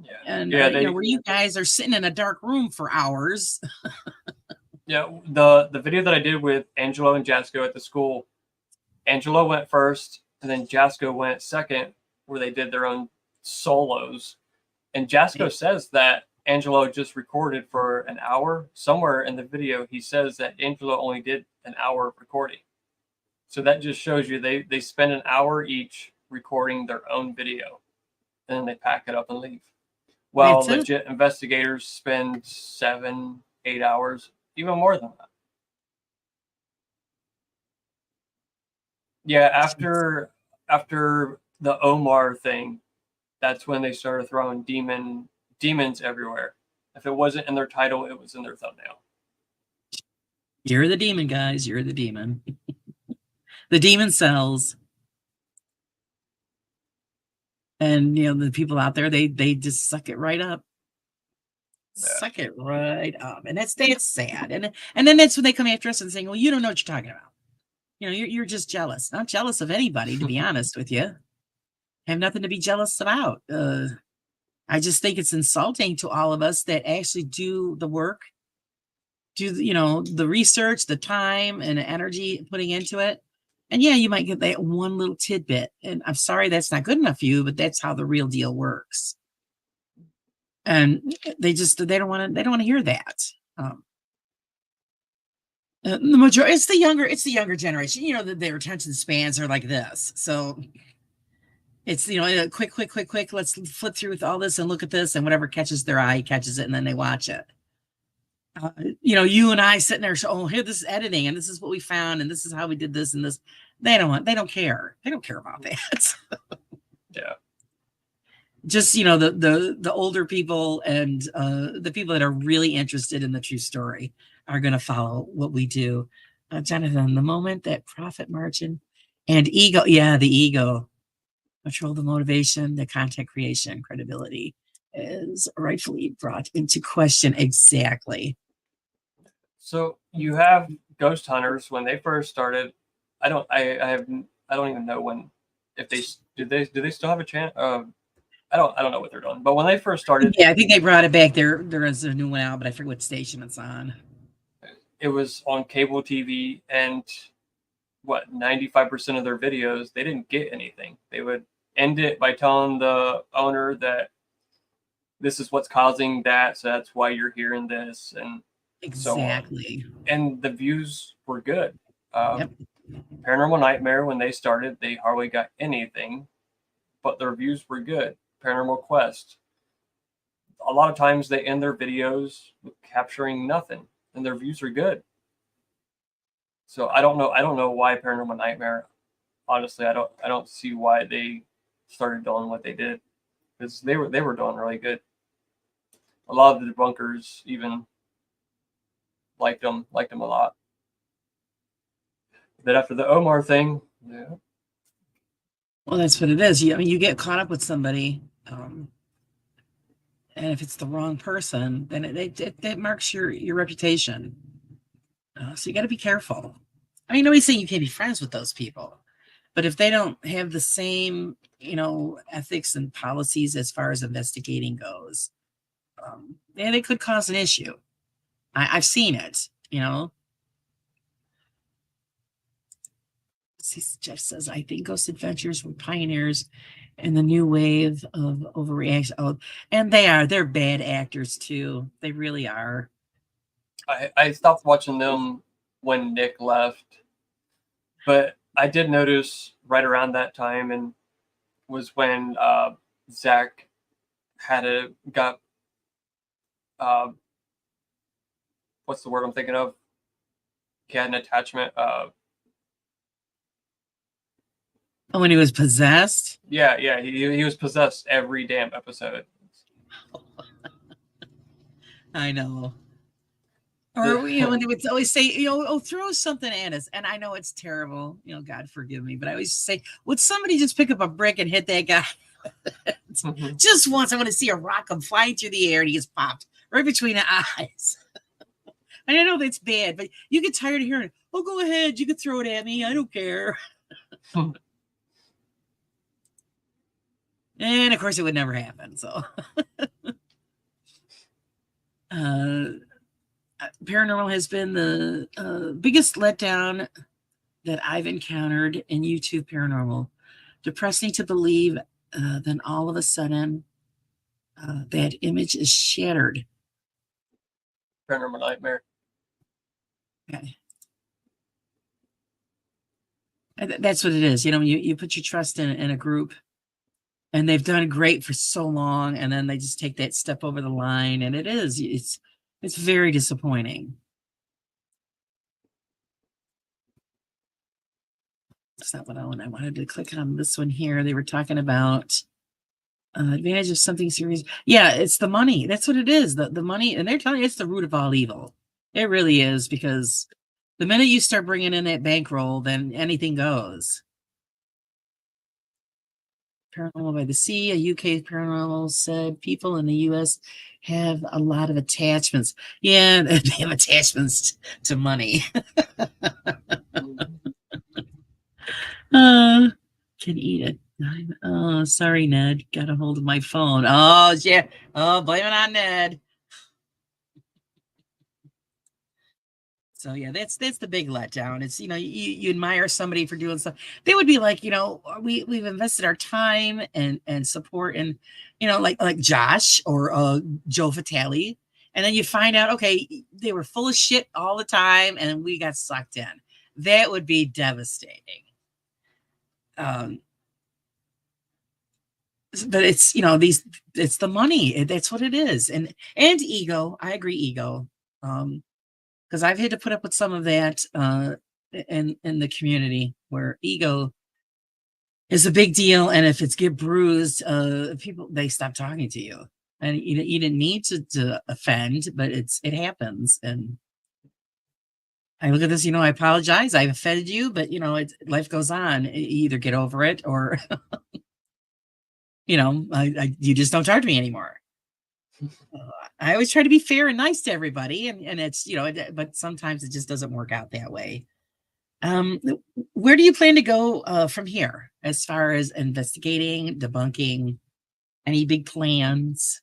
Yeah. And Yeah, where you guys are sitting in a dark room for hours. Yeah, the video that I did with Angelo and Jasco at the school, Angelo went first, and then Jasco went second, where they did their own solos. And Jasco says that Angelo just recorded for an hour. Somewhere in the video, he says that Angelo only did an hour of recording. So that just shows you they spend an hour each recording their own video, and then they pack it up and leave. Well, legit investigators spend 7-8 hours, even more than that. Yeah, after the Omar thing, that's when they started throwing demons everywhere. If it wasn't in their title, it was in their thumbnail. You're the demon, guys. You're the demon. The demon sells. And the people out there, they just suck it right up. Yeah. Suck it right up. And that's sad. And then that's when they come after us and saying, well, you don't know what you're talking about. You're just jealous. Not jealous of anybody, to be honest with you. Have nothing to be jealous about. I just think it's insulting to all of us that actually do the work, do the research, the time and the energy putting into it. And yeah, you might get that one little tidbit. And I'm sorry that's not good enough for you, but that's how the real deal works. And they don't want to hear that. The majority, it's the younger generation. You know that their attention spans are like this, so it's quick, quick, quick, quick. Let's flip through with all this and look at this, and whatever catches their eye catches it, and then they watch it. You and I sitting there, oh, here, this is editing, and this is what we found, and this is how we did this and this. They don't care. They don't care about that. Yeah. Just the older people and the people that are really interested in the true story are going to follow what we do. Jonathan, the moment that profit margin and ego, the ego control the motivation, the content creation, credibility is rightfully brought into question. Exactly. So you have ghost hunters when they first started. I don't even know when, if they do they still have a chance? I don't know what they're doing. But when they first started, yeah, I think they brought it back. There is a new one out, but I forget what station it's on. It was on cable TV, and 95% of their videos, they didn't get anything. They would end it by telling the owner that this is what's causing that, so that's why you're hearing this, and exactly. So on. And the views were good. Yep. Paranormal Nightmare, when they started, they hardly got anything, but their views were good. Paranormal Quest, a lot of times they end their videos with capturing nothing, and their views are good. So I don't know why Paranormal Nightmare. Honestly, I don't see why they started doing what they did, because they were doing really good. A lot of the debunkers even liked them a lot. But after the Omar thing, yeah. Well, that's what it is. You get caught up with somebody, and if it's the wrong person, then it marks your reputation. So you got to be careful. I mean, nobody's saying you can't be friends with those people, but if they don't have the same, ethics and policies as far as investigating goes, they could cause an issue. I've seen it. Jeff says, I think Ghost Adventures were pioneers in the new wave of overreaction. Oh, and they're bad actors too. They really are. I stopped watching them when Nick left, but I did notice right around that time, and was when Zach got what's the word I'm thinking of? He had an attachment. When he was possessed? Yeah, he was possessed every damn episode. I know. Or when they would always say, throw something at us. And I know it's terrible. God forgive me. But I always say, would somebody just pick up a brick and hit that guy? Just once, I want to see a rock come flying through the air and he gets popped right between the eyes. And I know that's bad, but you get tired of hearing, oh, go ahead. You can throw it at me. I don't care. And of course, it would never happen. So, Paranormal has been the biggest letdown that I've encountered in YouTube Paranormal. Depressing to believe, then all of a sudden, that image is shattered. Paranormal Nightmare. Okay. That's what it is. You put your trust in a group, and they've done great for so long, and then they just take that step over the line, and it's very disappointing. That's not what I wanted. I wanted to click on this one here. They were talking about advantage of something serious. Yeah, it's the money. That's what it is. The money, and they're telling you it's the root of all evil. It really is, because the minute you start bringing in that bankroll, then anything goes. Paranormal by the Sea, a UK paranormal said people in the US have a lot of attachments. Yeah, they have attachments to money. Can eat it. Oh, sorry, Ned. Got a hold of my phone. Oh, yeah. Oh, blame it on Ned. So yeah, that's the big letdown. It's you admire somebody for doing stuff. They would be like, we've invested our time and support, and like Josh or Joe Vitale, And then you find out, okay, they were full of shit all the time, and we got sucked in. That would be devastating. Um, but it's, it's the money. That's what it is. And ego. I agree, ego. Because I've had to put up with some of that in the community where ego is a big deal, and if it's get bruised, people, they stop talking to you, and you didn't need to offend, but it happens. And I look at this, I apologize, I've offended you, but life goes on. You either get over it, or you just don't talk to me anymore. I always try to be fair and nice to everybody, and it's but sometimes it just doesn't work out that way. Where do you plan to go from here, as far as investigating, debunking? Any big plans?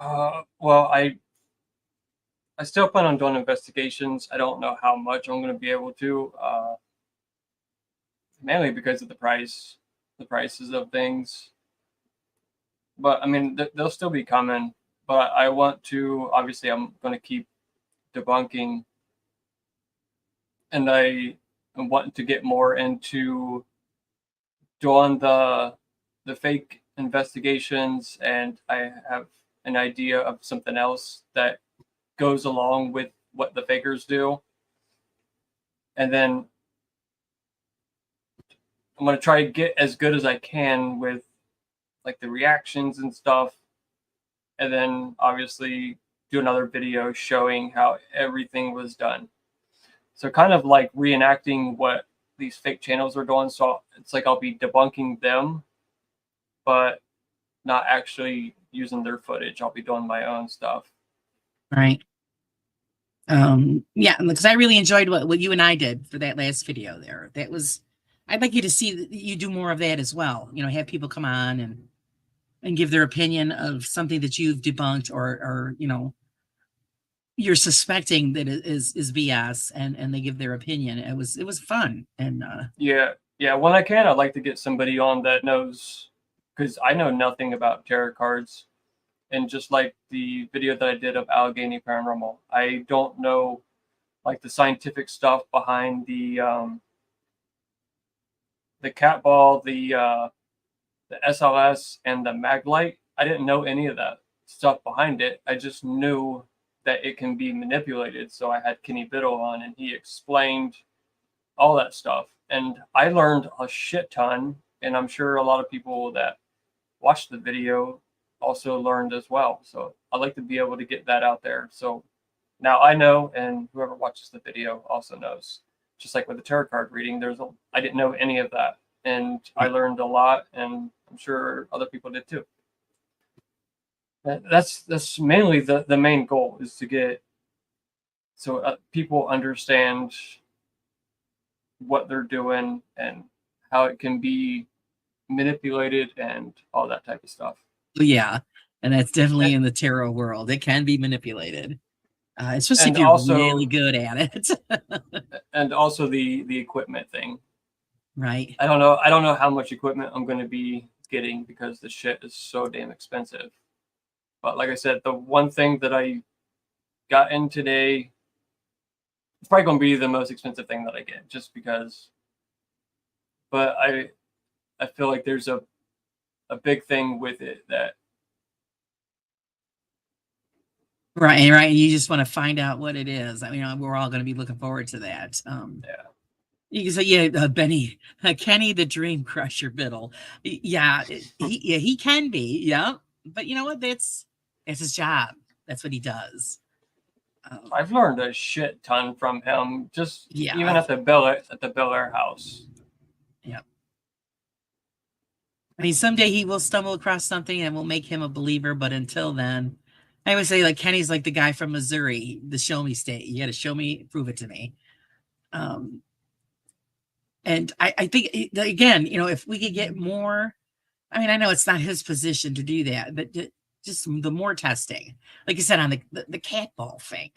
Well, I still plan on doing investigations. I don't know how much I'm going to be able to, mainly because of the prices of things. But I mean, they'll still be coming. But I want to, obviously, I'm going to keep debunking, and I want to get more into doing the fake investigations, and I have an idea of something else that goes along with what the fakers do. And then I'm going to try to get as good as I can with like the reactions and stuff. And then obviously do another video showing how everything was done. So kind of like reenacting what these fake channels are doing. So it's like I'll be debunking them, but not actually using their footage. I'll be doing my own stuff. Right. Yeah, because I really enjoyed what you and I did for that last video there. I'd like you to see you do more of that as well. Have people come on and give their opinion of something that you've debunked, or you're suspecting that it is BS, and they give their opinion. It was fun. And yeah, when I can, I'd like to get somebody on that knows, because I know nothing about tarot cards. And just like the video that I did of Allegheny Paranormal, I don't know like the scientific stuff behind the cat ball, the SLS, and the Maglite. I didn't know any of that stuff behind it. I just knew that it can be manipulated. So I had Kenny Biddle on, and he explained all that stuff. And I learned a shit ton. And I'm sure a lot of people that watched the video also learned as well. So I like to be able to get that out there. So now I know, and whoever watches the video also knows. Just like with the tarot card reading, I didn't know any of that, and I learned a lot, and I'm sure other people did too. That's mainly the main goal, is to get so people understand what they're doing and how it can be manipulated and all that type of stuff. yeah, and that's definitely And, in the tarot world. It can be manipulated, especially and if you're also really good at it. and also the equipment thing. Right. I don't know how much equipment I'm going to be getting, because the shit is so damn expensive. But like I said, the one thing that I got in today, it's probably going to be the most expensive thing that I get, just because. But I feel like there's a big thing with it that. Right. And you just want to find out what it is. I mean, we're all going to be looking forward to that. Yeah. You can say, yeah, Benny, Kenny, the Dream Crusher Biddle. Yeah, he can be. Yeah. But you know what? That's his job. That's what he does. I've learned a shit ton from him, just Yeah. even at the Bel Air house. Yep. I mean, someday he will stumble across something and will make him a believer. But until then, I would say, like, Kenny's like the guy from Missouri, the show me state. You got to show me, prove it to me. And I think, again, if we could get more, I mean, I know it's not his position to do that, but just the more testing, like you said, on the cat ball thing,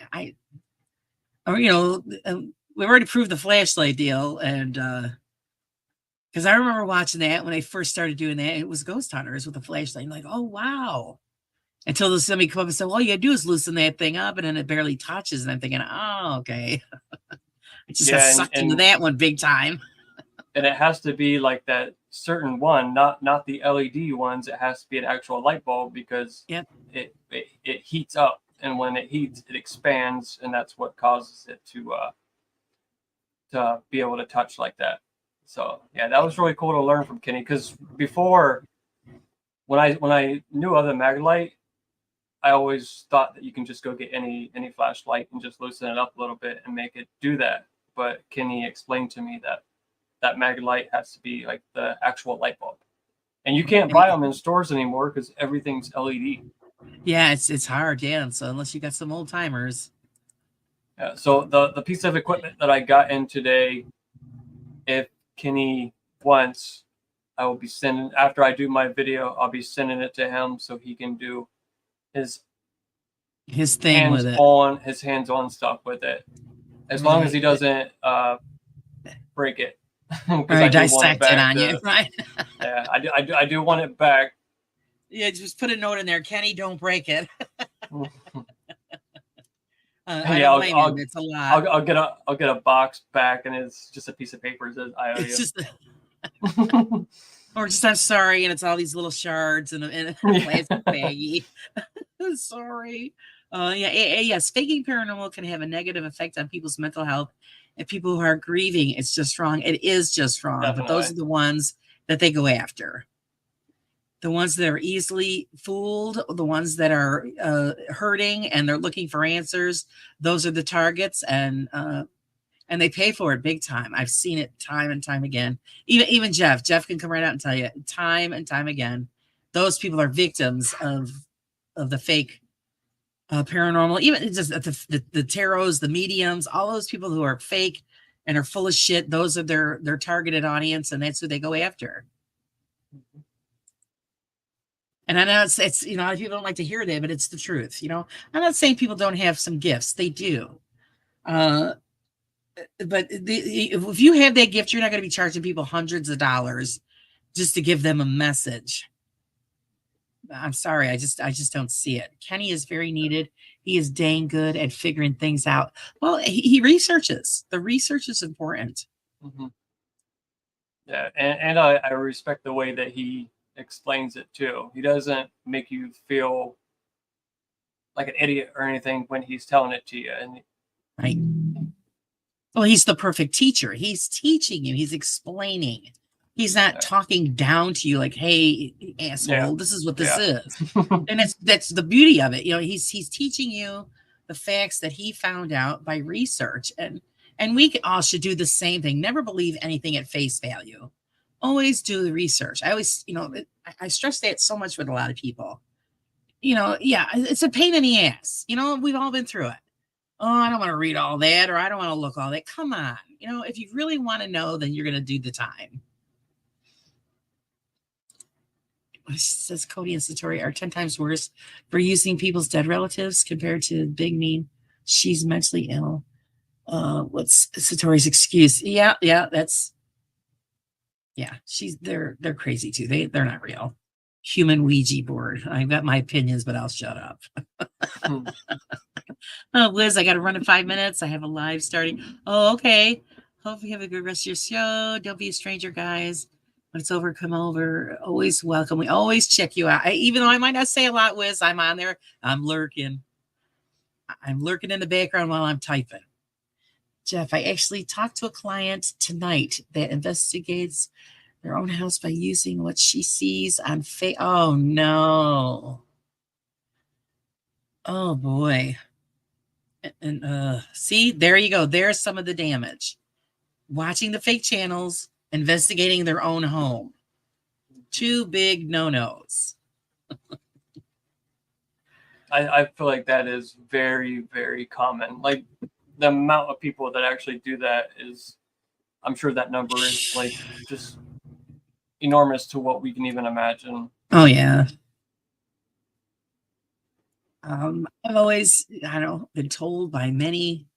we've already proved the flashlight deal. And because I remember watching that when I first started doing that, it was ghost hunters with a flashlight. I'm like, oh, wow. Until somebody come up and say, well, all you gotta do is loosen that thing up, and then it barely touches. And I'm thinking, oh, okay. I just got Yeah, sucked into that one big time. and it has to be like that certain one, not the LED ones. It has to be an actual light bulb because Yep. it heats up, and when it heats, it expands, and that's what causes it to be able to touch like that. So yeah, that was really cool to learn from Kenny, because before, when I knew of the Maglite, I always thought that you can just go get any flashlight and just loosen it up a little bit and make it do that. But Kenny explained to me that Maglite has to be like the actual light bulb, and you can't buy them in stores anymore because everything's LED. Yeah, it's hard, yeah. So unless you got some old timers. Yeah, so the piece of equipment that I got in today, if Kenny wants, I will be sending, after I do my video, I'll be sending it to him so he can do his His thing with it. his hands-on stuff with it, as long as he doesn't break it. Or I do want dissect it on to, you, right? yeah, I do want it back. Yeah, just put a note in there, Kenny, don't break it. I Yeah, don't blame him. It's a lot. I'll get a box back, and it's just a piece of paper that says I owe It's you. just or just I'm sorry, and it's all these little shards in a plastic baggie. Sorry. Yes, faking paranormal can have a negative effect on people's mental health and people who are grieving. It's just wrong. It is just wrong. Definitely. But those are the ones that they go after. The ones that are easily fooled, the ones that are hurting and they're looking for answers. Those are the targets, and they pay for it big time. I've seen it time and time again. Even Jeff can come right out and tell you time and time again. Those people are victims of the fake paranormal. Even just the tarots, the mediums, all those people who are fake and are full of shit. Those are their targeted audience, and that's who they go after. And I know it's you know, people don't like to hear that, but it's the truth. You know, I'm not saying people don't have some gifts; they do. But if you have that gift, you're not going to be charging people hundreds of dollars just to give them a message. I'm sorry, I just don't see it. Kenny is very needed. He is dang good at figuring things out. Well, he researches. The research is important. Mm-hmm. Yeah, and I respect the way that he explains it too. He doesn't make you feel like an idiot or anything when he's telling it to you. And right. Well, he's the perfect teacher. He's teaching you. He's explaining. He's not talking down to you like, "Hey, asshole, this is what this is." And that's the beauty of it. You know, he's teaching you the facts that he found out by research, and we all should do the same thing. Never believe anything at face value. Always do the research. I always, you know, I stress that so much with a lot of people. You know, yeah, it's a pain in the ass. You know, we've all been through it. Oh, I don't want to read all that, or I don't want to look all that. Come on. You know, if you really want to know, then you're going to do the time. Says Cody and Satori are 10 times worse for using people's dead relatives compared to Big Mean. She's mentally ill. What's Satori's excuse? Yeah, that's they're crazy too. They're not real. Human Ouija board. I've got my opinions, but I'll shut up. Oh, Liz, I got to run in 5 minutes. I have a live starting. Oh, okay. Hope you have a good rest of your show. Don't be a stranger, guys. When it's over, come over. Always welcome. We always check you out. Even though I might not say a lot, Wiz, I'm on there. I'm lurking. I'm lurking in the background while I'm typing. Jeff, I actually talked to a client tonight that investigates their own house by using what she sees on Oh, no. Oh, boy. And see, there you go. There's some of the damage. Watching the fake channels, investigating their own home. Two big no-nos. I feel like that is very, very common. Like the amount of people that actually do that is, I'm sure that number is like just enormous to what we can even imagine. Oh, yeah. I've always, been told by many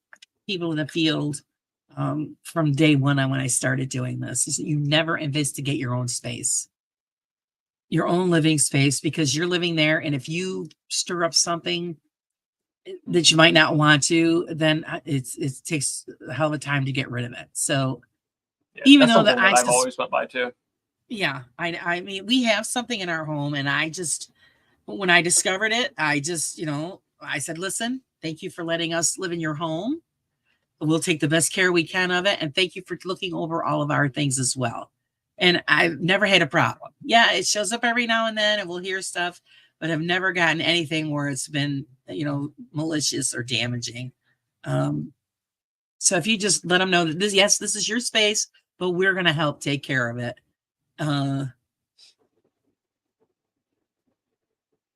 people in the field from day one on when I started doing this is that you never investigate your own space. your own living space because you're living there. And if you stir up something that you might not want to, then it takes a hell of a time to get rid of it. So Yeah, even that's though that something that I've always went by too. yeah, I mean, we have something in our home, and when I discovered it, I just, I said, listen, thank you for letting us live in your home. We'll take the best care we can of it. And thank you for looking over all of our things as well. And I've never had a problem. Yeah, it shows up every now and then and we'll hear stuff, but I've never gotten anything where it's been, malicious or damaging. So if you just let them know that this is your space, but we're going to help take care of it.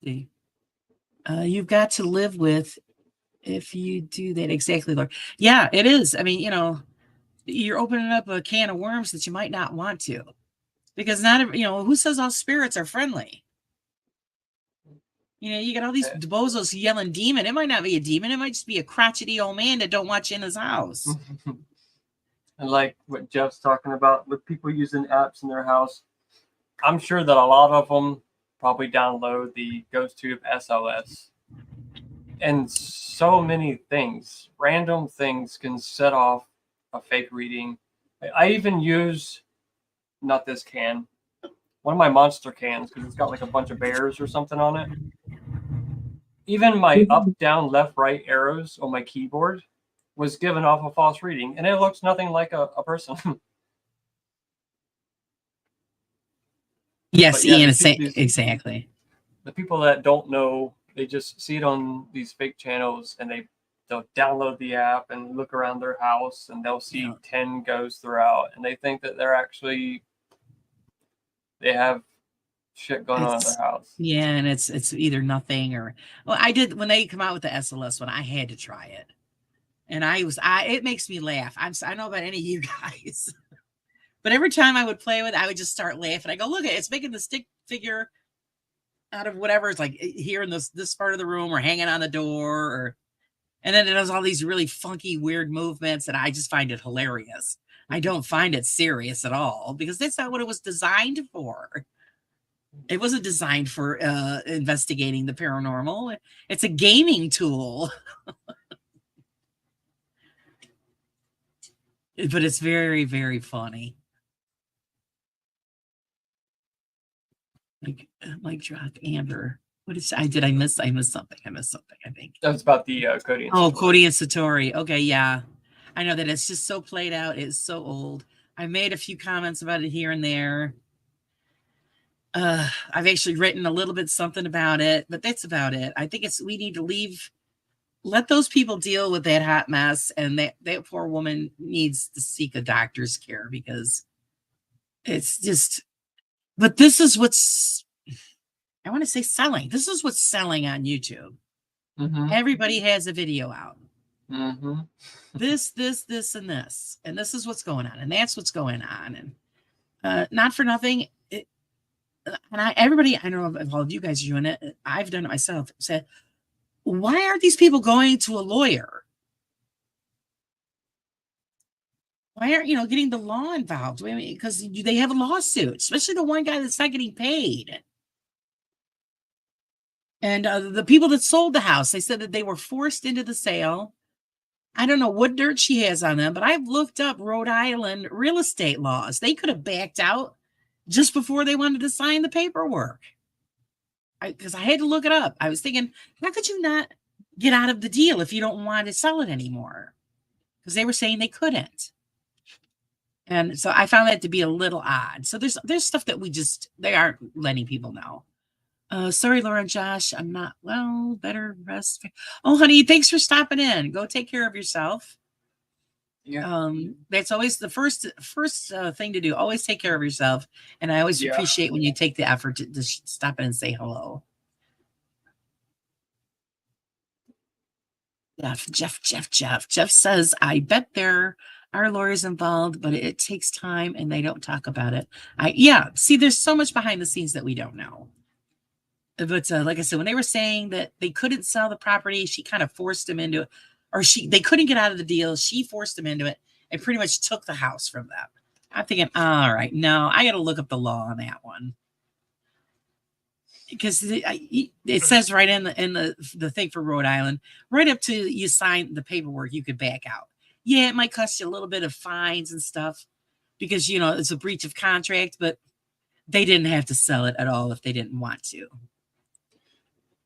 You've got to live with if you do that. Exactly, Lord. Yeah, it is. I mean, you're opening up a can of worms that you might not want to, because who says all spirits are friendly? You got all these bozos yelling demon. It might not be a demon. It might just be a crotchety old man that don't want you in his house. And like what Jeff's talking about with people using apps in their house, I'm sure that a lot of them probably download the GhostTube SLS. And so many things, random things, can set off a fake reading. I even use, not this can, one of my monster cans, because it's got like a bunch of bears or something on it. Even my up, down, left, right arrows on my keyboard was given off a false reading, and it looks nothing like a person. Yes, yeah, Ian, exactly. The people that don't know, they just see it on these fake channels, and they'll download the app and look around their house, and they'll see 10 ghosts throughout, and they think that they have shit going on in their house. Yeah, and it's either nothing or I did when they come out with the SLS one, I had to try it. And it makes me laugh. I don't know about any of you guys. But every time I would play with it, I would just start laughing. I go, look, it's making the stick figure out of whatever. It's like here in this part of the room or hanging on the door, and then it does all these really funky, weird movements, and I just find it hilarious. I don't find it serious at all because that's not what it was designed for. It wasn't designed for investigating the paranormal. It's a gaming tool. But it's very, very funny. Like drop Amber. What is I miss something. I missed something, I think. That's about the Cody and Satori. Cody and Satori. Okay, yeah. I know that it's just so played out. It's so old. I made a few comments about it here and there. I've actually written a little bit something about it, but that's about it. I think we need to let those people deal with that hot mess, and that poor woman needs to seek a doctor's care because it's just. But this is what's, I want to say selling. This is what's selling on YouTube. Mm-hmm. Everybody has a video out. Mm-hmm. This, and this. And this is what's going on. And that's what's going on. And not for nothing. Everybody, I know of all of you guys are doing it. I've done it myself. Said, why aren't these people going to a lawyer? Why aren't getting the law involved? I mean, because they have a lawsuit, especially the one guy that's not getting paid. And the people that sold the house, they said that they were forced into the sale. I don't know what dirt she has on them, but I've looked up Rhode Island real estate laws. They could have backed out just before they wanted to sign the paperwork. Because I had to look it up. I was thinking, how could you not get out of the deal if you don't want to sell it anymore? Because they were saying they couldn't. And so I found that to be a little odd. So there's stuff that they aren't letting people know. Sorry, Laura and Josh, I'm not well, better rest. Oh, honey, thanks for stopping in. Go take care of yourself. Yeah. That's always the first thing to do. Always take care of yourself. And I always appreciate when you take the effort to stop in and say hello. Jeff says, I bet there are lawyers involved, but it takes time and they don't talk about it. See, there's so much behind the scenes that we don't know. But like I said, when they were saying that they couldn't sell the property, she kind of forced them into it, or they couldn't get out of the deal. She forced them into it and pretty much took the house from them. I'm thinking, all right, no, I got to look up the law on that one. because it says right in the thing for Rhode Island, right up to you sign the paperwork, you could back out. Yeah, it might cost you a little bit of fines and stuff because it's a breach of contract, but they didn't have to sell it at all if they didn't want to.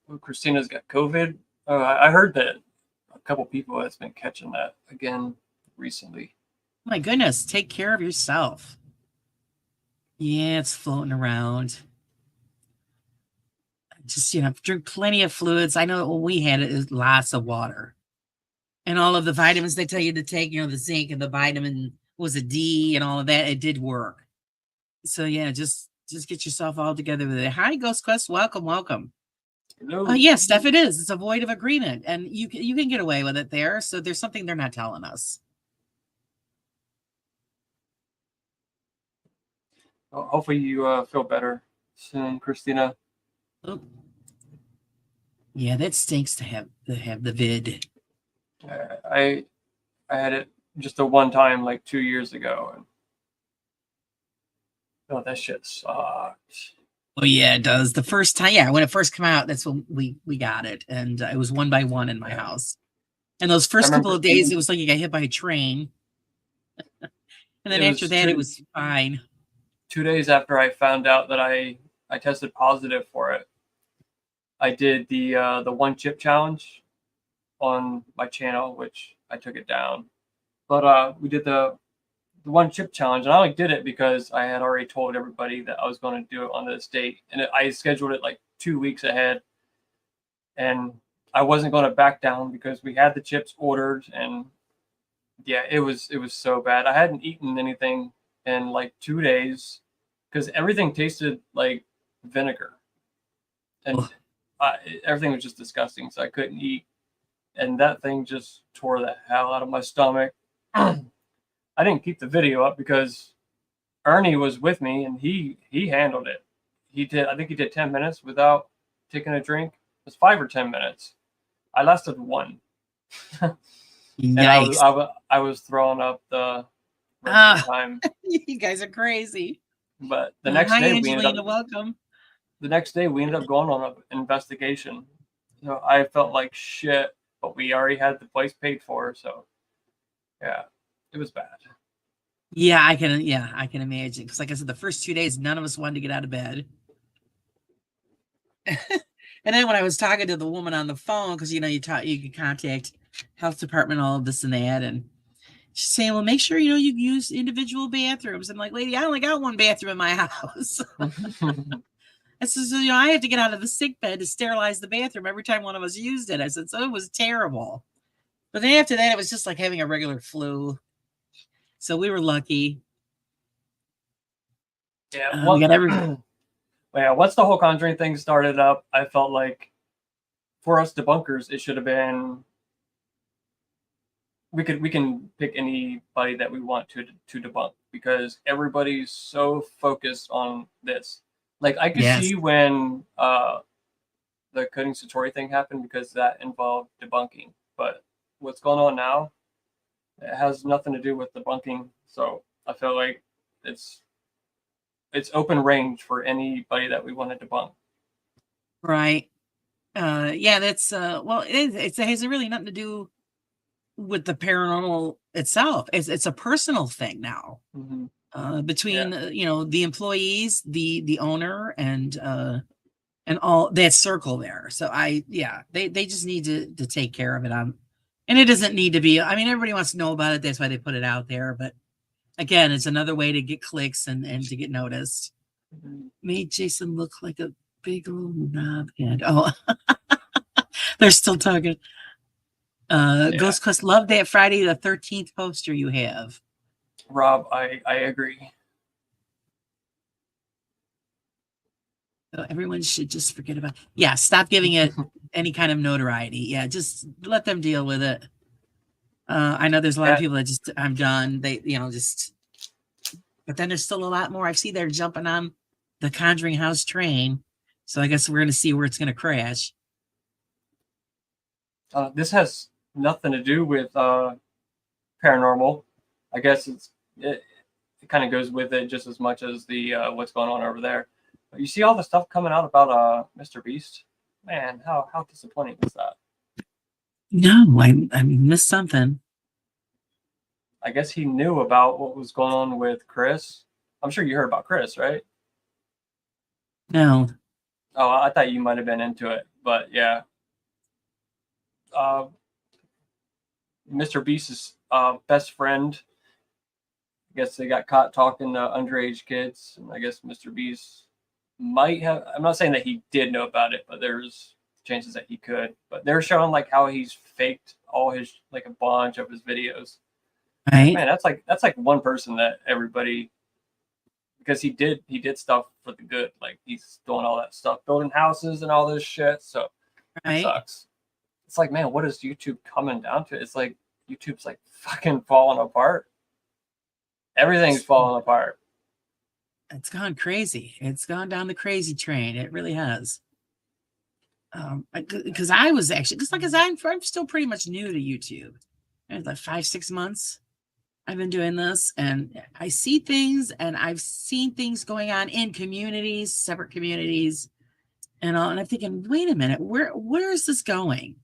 Well, Christina's got COVID. I heard that a couple people has been catching that again recently. My goodness, take care of yourself. Yeah, it's floating around. Just, drink plenty of fluids. I know when we had it is lots of water. And all of the vitamins they tell you to take, the zinc and the vitamin was a D and all of that, it did work. So yeah, just get yourself all together with it. Hi, Ghost Quest. Welcome, welcome. No. Yes, Steph, it is. It's a void of agreement. And you can get away with it there. So there's something they're not telling us. Well, hopefully you feel better soon, Christina. Oh. Yeah, that stinks to have the vid. I had it just the one time like 2 years ago, and oh, that shit sucked. Oh yeah, it does. The first time, yeah, when it first came out, that's when we got it, and it was one by one in my house. And those first couple of days, it was like you got hit by a train, and then after that, it was fine. 2 days after I found out that I tested positive for it, I did the one chip challenge on my channel, which I took it down. But we did the one chip challenge, and I only did it because I had already told everybody that I was going to do it on this date, and I scheduled it like 2 weeks ahead, and I wasn't going to back down because we had the chips ordered, and yeah, it was so bad. I hadn't eaten anything in like 2 days because everything tasted like vinegar, and everything was just disgusting. So I couldn't eat, and that thing just tore the hell out of my stomach. I didn't keep the video up because Ernie was with me and he handled it. I think he did 10 minutes without taking a drink. It was 5 or 10 minutes. I lasted 1. Nice. And I was throwing up the rest of the time. You guys are crazy. But the next day Angelina, welcome. The next day we ended up going on an investigation. So I felt like shit, but we already had the place paid for, so yeah, it was bad. Yeah, I can imagine. Because like I said, the first 2 days, none of us wanted to get out of bed. And then when I was talking to the woman on the phone, because you can contact health department, all of this and that, and she's saying, well, make sure you use individual bathrooms. I'm like, lady, I only got one bathroom in my house. I said, so, I have to get out of the sick bed to sterilize the bathroom every time one of us used it. I said, so it was terrible. But then after that, it was just like having a regular flu. So we were lucky. Yeah, we got everything. Yeah, once the whole Conjuring thing started up, I felt like for us debunkers, it should have been we can pick anybody that we want to debunk because everybody's so focused on this. Like I could see when the Coding Satori thing happened because that involved debunking. But what's going on now, it has nothing to do with debunking. So I feel like it's open range for anybody that we want to debunk. Right. Yeah, that's well, it has really nothing to do with the paranormal itself. It's a personal thing now. Mm-hmm. Between the employees, the owner, and all that circle there. So they just need to take care of it. And it doesn't need to be. I mean, everybody wants to know about it. That's why they put it out there. But again, it's another way to get clicks and to get noticed. Mm-hmm. Made Jason look like a big old knobhead. Oh, they're still talking. Ghost Quest, love that Friday the 13th poster you have. Rob, I agree. So everyone should just forget about. Yeah, stop giving it any kind of notoriety. Yeah, just let them deal with it. I know there's a lot of people that just I'm done. They just. But then there's still a lot more. I see they're jumping on the Conjuring House train, so I guess we're going to see where it's going to crash. This has nothing to do with paranormal. I guess it kind of goes with it just as much as the what's going on over there. You see all the stuff coming out about Mr. Beast? Man, how disappointing is that? No, I missed something. I guess he knew about what was going on with Chris. I'm sure you heard about Chris, right? No. Oh, I thought you might have been into it, but yeah. Uh, Mr. Beast's best friend. I guess they got caught talking to underage kids, and I guess Mr. Beast might have. I'm not saying that he did know about it, but there's chances that he could. But they're showing like how he's faked all his like a bunch of his videos. Right. Man, that's like one person that everybody, because he did stuff for the good. Like he's doing all that stuff, building houses and all this shit. So it Right. sucks. It's like, man, what is YouTube coming down to? It's like YouTube's like fucking falling apart. Everything's falling apart. It's gone crazy. It's gone down the crazy train. It really has. Because I was actually, because like, I'm still pretty much new to YouTube. It's like 5-6 months I've been doing this, and I see things, and I've seen things going on in communities, separate communities, and all. And I'm thinking, wait a minute, where is this going?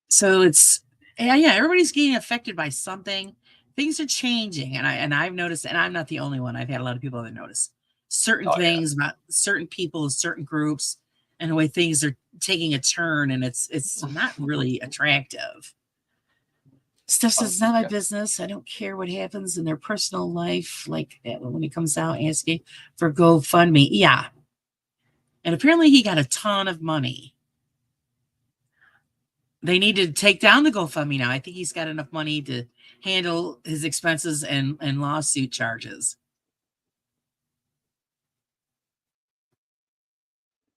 So it's yeah, everybody's getting affected by something. Things are changing, and I've noticed, and I'm not the only one. I've had a lot of people that notice certain Oh yeah. things about certain people, certain groups, and the way things are taking a turn, and it's not really attractive. Stuff says it's not my Yeah. business. I don't care what happens in their personal life, like when it comes out asking for GoFundMe. Yeah, and apparently he got a ton of money. They need to take down the GoFundMe now. I think he's got enough money to handle his expenses and lawsuit charges.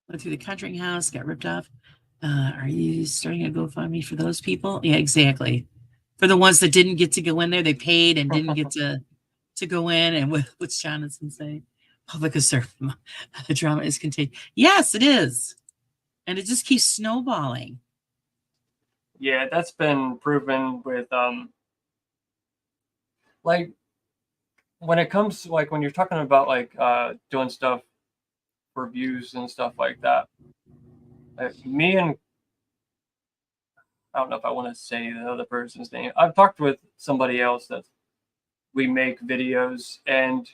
Went through the country house, got ripped off. Are you starting a GoFundMe for those people? Yeah, exactly. For the ones that didn't get to go in there, they paid and didn't get to go in. And what's Jonathan saying? Public is served. The drama is contained. Yes, it is. And it just keeps snowballing. Yeah, that's been proven with like when it comes like when you're talking about like doing stuff for views and stuff like that. Like, me and I don't know if I want to say the other person's name. I've talked with somebody else that we make videos, and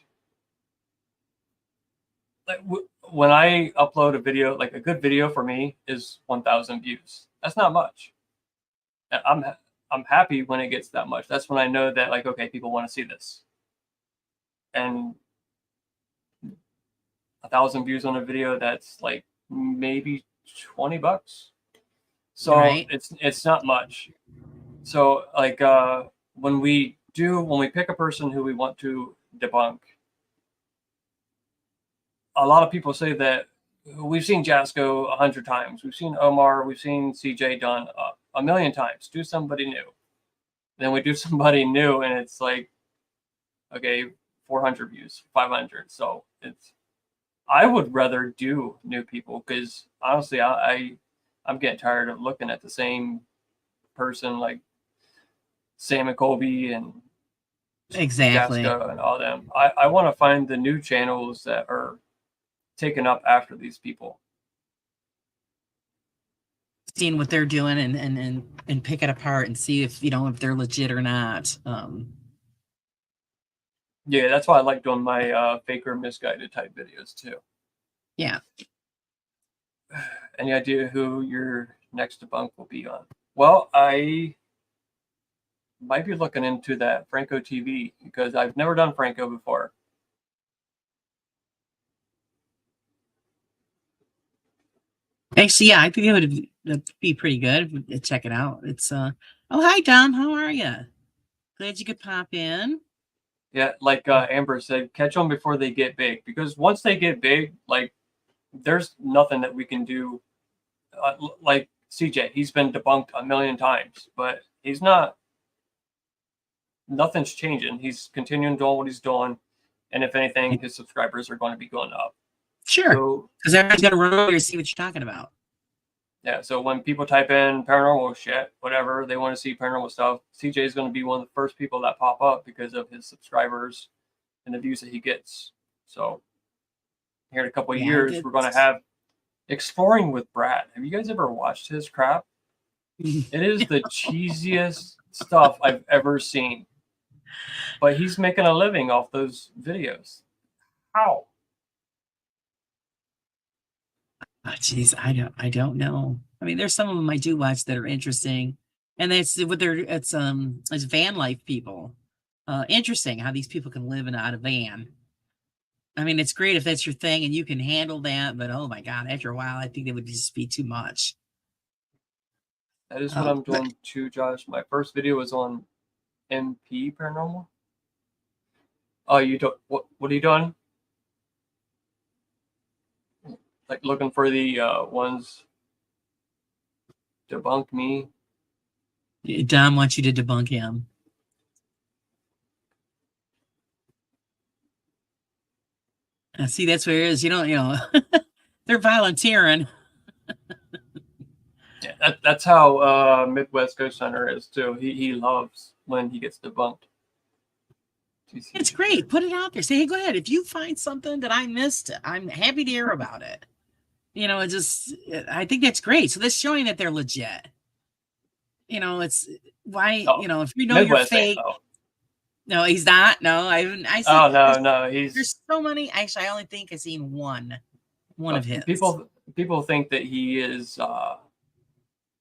like when I upload a video, like a good video for me is 1,000 views. That's not much. I'm happy when it gets that much. That's when I know that like, okay, people want to see this. And 1,000 views on a video, that's like maybe $20. So Right. it's not much. So like when we pick a person who we want to debunk, a lot of people say that we've seen Jasco 100 times, we've seen Omar, we've seen CJ done a million times. Do somebody new. Then we do somebody new, and it's like, okay, 400 views, 500. So I would rather do new people because honestly, I'm getting tired of looking at the same person like Sam and Colby and Exactly. Jasco and all them. I want to find the new channels that are taken up after these people. Seeing what they're doing and pick it apart and see if if they're legit or not. Yeah, that's why I like doing my faker misguided type videos too. Yeah. Any idea who your next debunk will be on? Well, I might be looking into that Franco TV because I've never done Franco before. Actually, yeah, I think that'd be pretty good. Check it out. It's oh, hi Dom, how are you? Glad you could pop in. Yeah, like Amber said, catch them before they get big, because once they get big, like there's nothing that we can do. Like CJ, he's been debunked a million times, but he's not. Nothing's changing. He's continuing doing what he's doing, and if anything, his subscribers are going to be going up. Sure, So because everyone's gonna run over to see what you're talking about. yeah, so when people type in paranormal shit, whatever they want to see paranormal stuff, CJ is going to be one of the first people that pop up because of his subscribers and the views that he gets. So here in a couple of Yeah, years, we're going to have Exploring with Brad. Have you guys ever watched his crap? It is the cheesiest stuff I've ever seen. But he's making a living off those videos. How? oh, geez, I don't know. I mean, there's some of them I do watch that are interesting, and it's what they're it's van life people. Interesting how these people can live in out a van. I mean, it's great if that's your thing and you can handle that, but oh my God, after a while, I think it would just be too much. That is what I'm But doing too, Josh. My first video was on MP Paranormal. Oh, you don't. What are you doing? Like looking for the ones debunk me. Dom wants you to debunk him. See, that's where it is. They're volunteering. Yeah, that's how Midwest Ghost Hunter is too. He loves when he gets debunked. It's great. Put it out there. Say, hey, go ahead. If you find something that I missed, I'm happy to hear about it. I think that's great. So that's showing that they're legit. It's why, if you know Midwest you're ain't, fake. though. No, he's not. No, I see. Oh no, There's so many. Actually, I only think I've seen one of his. People think that he is.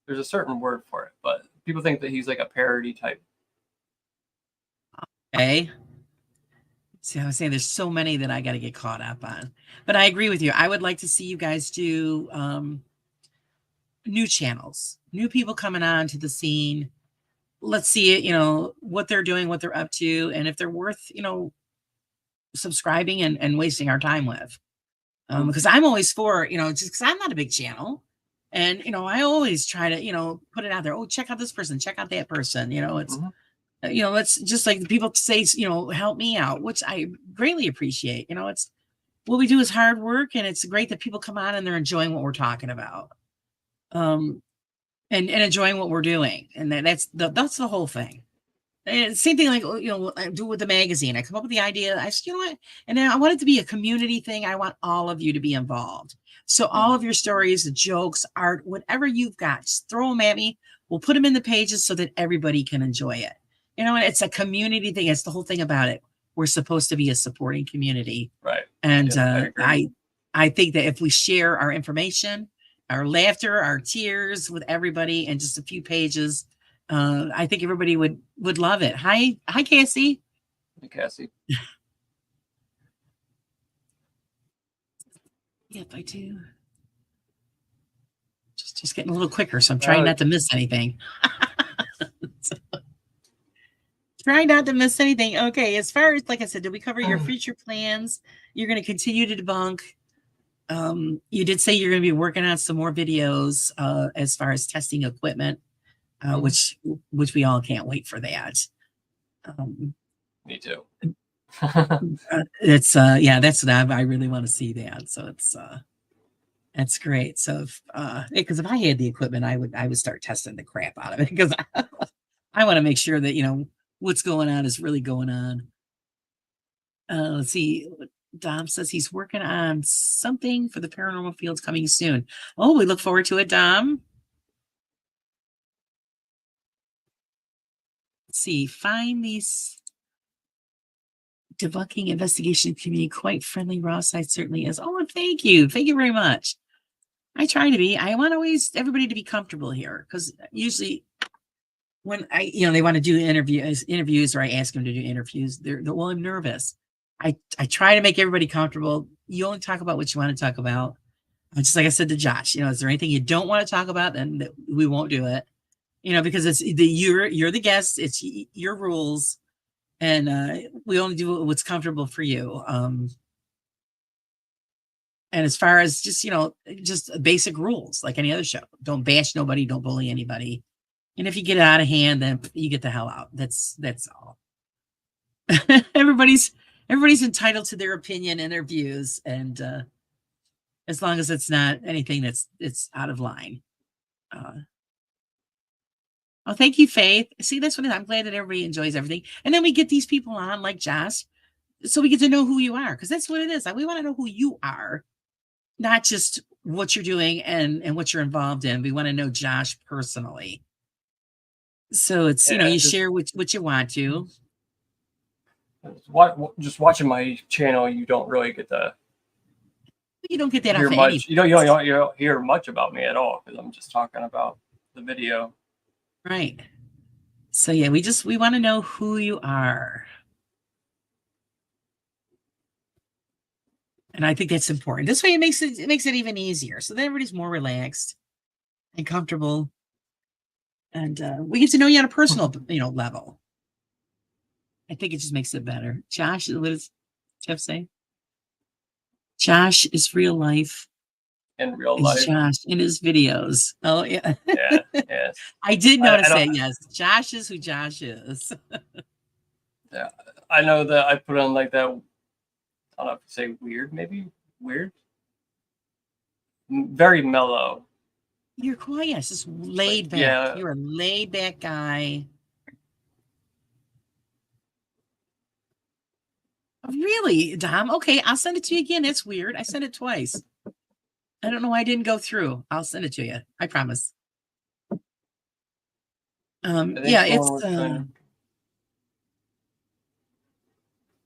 There's a certain word for it, but people think that he's like a parody type. Okay. See, I was saying there's so many that I got to get caught up on. But I agree with you. I would like to see you guys do new channels, new people coming on to the scene. Let's see it, what they're doing, what they're up to, and if they're worth, subscribing and wasting our time with. Because I'm always for, just because I'm not a big channel. And, I always try to, put it out there. Oh, check out this person, check out that person. It's, let's just like the people say, help me out, which I greatly appreciate. It's what we do is hard work, and it's great that people come on and they're enjoying what we're talking about. And enjoying what we're doing. And that's the whole thing. And same thing, like, I do with the magazine. I come up with the idea. I said, you know what? And then I want it to be a community thing. I want all of you to be involved. So all of your stories, jokes, art, whatever you've got, just throw them at me. We'll put them in the pages so that everybody can enjoy it. And it's a community thing. It's the whole thing about it. We're supposed to be a supporting community. Right. And I think that if we share our information, our laughter, our tears with everybody in just a few pages, I think everybody would love it. Hi, Cassie. Hey, Cassie. Yep, I do. Just getting a little quicker, so I'm trying not to miss anything. Try not to miss anything. Okay, as far as, like I said, did we cover your future plans? You're going to continue to debunk. You did say you're going to be working on some more videos as far as testing equipment. Which we all can't wait for that. Me too. It's that's what I really want to see that. So that's great. So because if I had the equipment, I would start testing the crap out of it, because I want to make sure that what's going on is really going on. Let's see. Dom says he's working on something for the paranormal fields coming soon. Oh, we look forward to it, Dom. See, find these debunking investigation community quite friendly. Raw side certainly is. Oh, thank you very much. I try to be. I want everybody to be comfortable here, because usually when they want to do interviews, or I ask them to do interviews, they're well, I'm nervous. I try to make everybody comfortable. You only talk about what you want to talk about. Just like I said to Josh, is there anything you don't want to talk about? Then we won't do it. Because you're the guest, it's your rules, and we only do what's comfortable for you. And as far as just basic rules, like any other show, don't bash nobody, don't bully anybody. And if you get out of hand, then you get the hell out. That's all. everybody's entitled to their opinion and their views, and as long as it's not anything it's out of line. Oh, thank you, Faith. See, that's what I'm glad that everybody enjoys everything. And then we get these people on like Josh, so we get to know who you are, because that's what it is. We want to know who you are, not just what you're doing and what you're involved in. We want to know Josh personally. So it's, Yeah, you just share what you want to. just watching my channel, you don't really get to You don't get that hear off of any. much. You don't hear much about me at all because I'm just talking about the video. Right. So yeah, we want to know who you are. And I think that's important. This way it makes it even easier. So then everybody's more relaxed and comfortable. And we get to know you on a personal, level. I think it just makes it better. Josh, what does Jeff say? Josh is real life. In real Is life. Josh in his videos. Oh yeah. Yeah, yes. I did I notice don't. that. Yes, Josh is who Josh is. Yeah, I know that I put on like that. I don't know if you say weird, maybe weird. Very mellow. You're quiet. Yes, just laid back. Yeah, You're a laid back guy. Really, Dom? Okay, I'll send it to you again. It's weird. I sent it twice. I don't know why I didn't go through. I'll send it to you. I promise. I think Yeah, someone it's was trying to.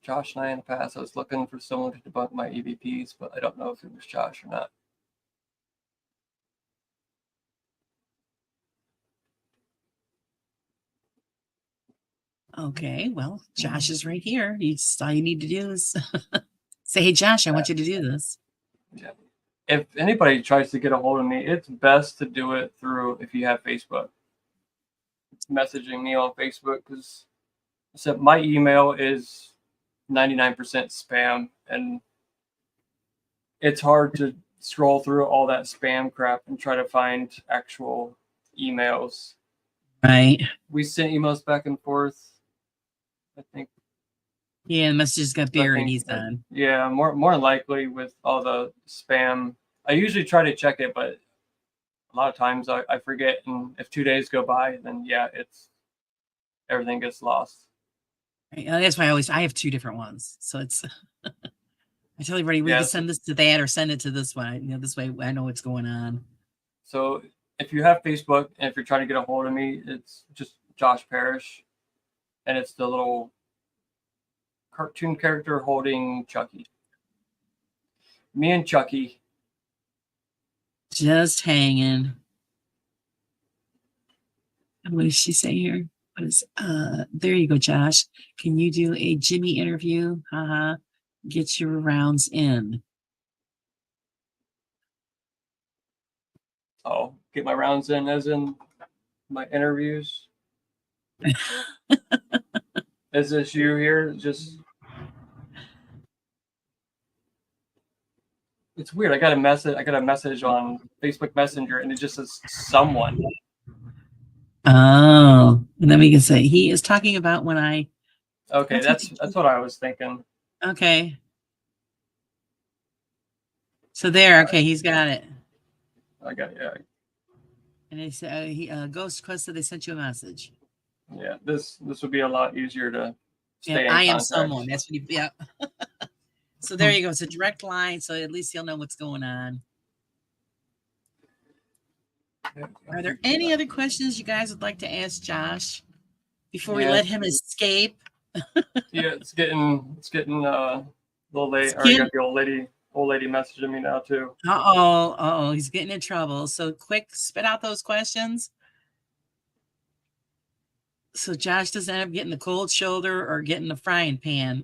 Josh and I in the past, I was looking for someone to debunk my EVPs, but I don't know if it was Josh or not. okay. Well, Josh is right here. All you need to do is say, "Hey, Josh, I want you to do this." Yeah. If anybody tries to get a hold of me, it's best to do it through if you have Facebook. Messaging me on Facebook because my email is 99% spam, and it's hard to scroll through all that spam crap and try to find actual emails. Right. We sent emails back and forth. I think. Yeah, the messages got I buried. think He's done. yeah, more likely with all the spam. I usually try to check it, but a lot of times I forget, and if 2 days go by, then yeah, it's everything gets lost. Right. That's why I have two different ones. So it's I tell everybody we can Yes. send this to that or send it to this one. This way I know what's going on. So if you have Facebook and if you're trying to get a hold of me, it's just Josh Parrish, and it's the little cartoon character holding Chucky. Me and Chucky. Just hanging. What does she say here? What is there you go, Josh. Can you do a Jimmy interview? Haha. Get your rounds in. Oh, get my rounds in as in my interviews. Is this you here? Just it's weird. I got a message on Facebook Messenger, and it just says someone. Oh, and then we can say he is talking about when I. Okay, that's what I was thinking. Okay. So there, okay, he's got it. I got yeah. And they said Ghost Quest said they sent you a message. Yeah, this would be a lot easier to stay in I am contact. someone. That's what you. Yeah. So there you go. It's a direct line, so at least he'll know what's going on. Are there any other questions you guys would like to ask Josh before we let him escape? Yeah, it's getting a little late. I already got the old lady messaging me now too. Uh-oh, he's getting in trouble. So quick, spit out those questions. So Josh doesn't end up getting the cold shoulder or getting the frying pan.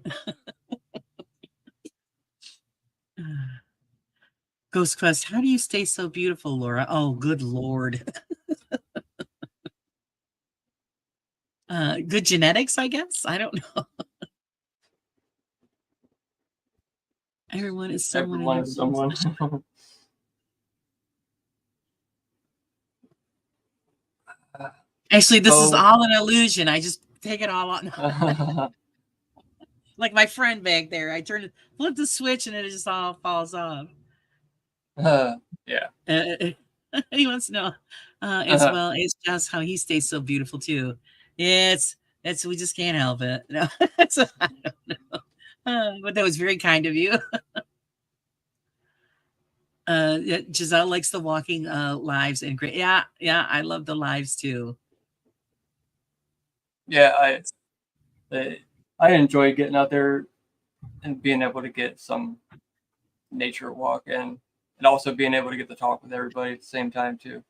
Ghost Quest, how do you stay so beautiful, Laura? Oh, good Lord. Good genetics, I guess. I don't know. Everyone is someone. Everyone is someone. Actually, this is all an illusion. I just take it all on. Like my friend back there. I flip the switch, and it just all falls off. Yeah. He wants to know as well. It's just how he stays so beautiful too. Yeah, it's we just can't help it. No, I don't know. But that was very kind of you. Yeah, Giselle likes the walking lives and great. Yeah, I love the lives too. Yeah, I enjoy getting out there and being able to get some nature walk and also being able to get to talk with everybody at the same time too.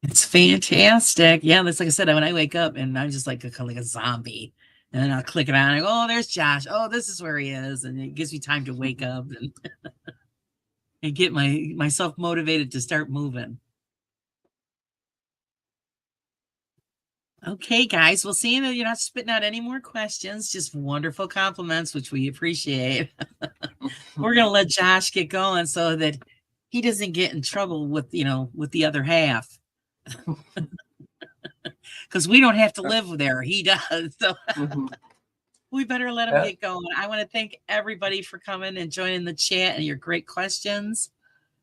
It's fantastic. Yeah, that's like I said, when I wake up and I'm just like a zombie. And then I'll click it on and I go, oh, there's Josh. Oh, this is where he is. And it gives me time to wake up and get myself motivated to start moving. Okay, guys. Well, seeing that you're not spitting out any more questions, just wonderful compliments, which we appreciate. We're gonna let Josh get going so that he doesn't get in trouble with the other half. Because we don't have to live there. He does. So we better let him get going. I want to thank everybody for coming and joining the chat and your great questions.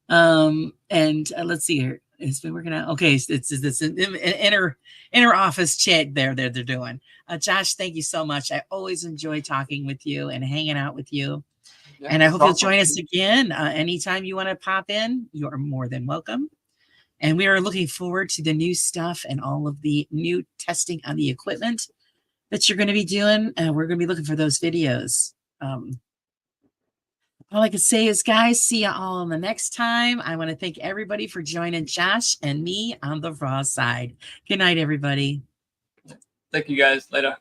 And let's see here. It's been working out. Okay, it's an inner office chat there they're doing. Josh, thank you so much. I always enjoy talking with you and hanging out with you. Yeah, and I hope you'll join us again. Anytime you want to pop in, you are more than welcome. And we are looking forward to the new stuff and all of the new testing on the equipment that you're going to be doing. And we're going to be looking for those videos. All I can say is, guys, see you all the next time. I want to thank everybody for joining Josh and me on the raw side. Good night, everybody. Thank you, guys. Later.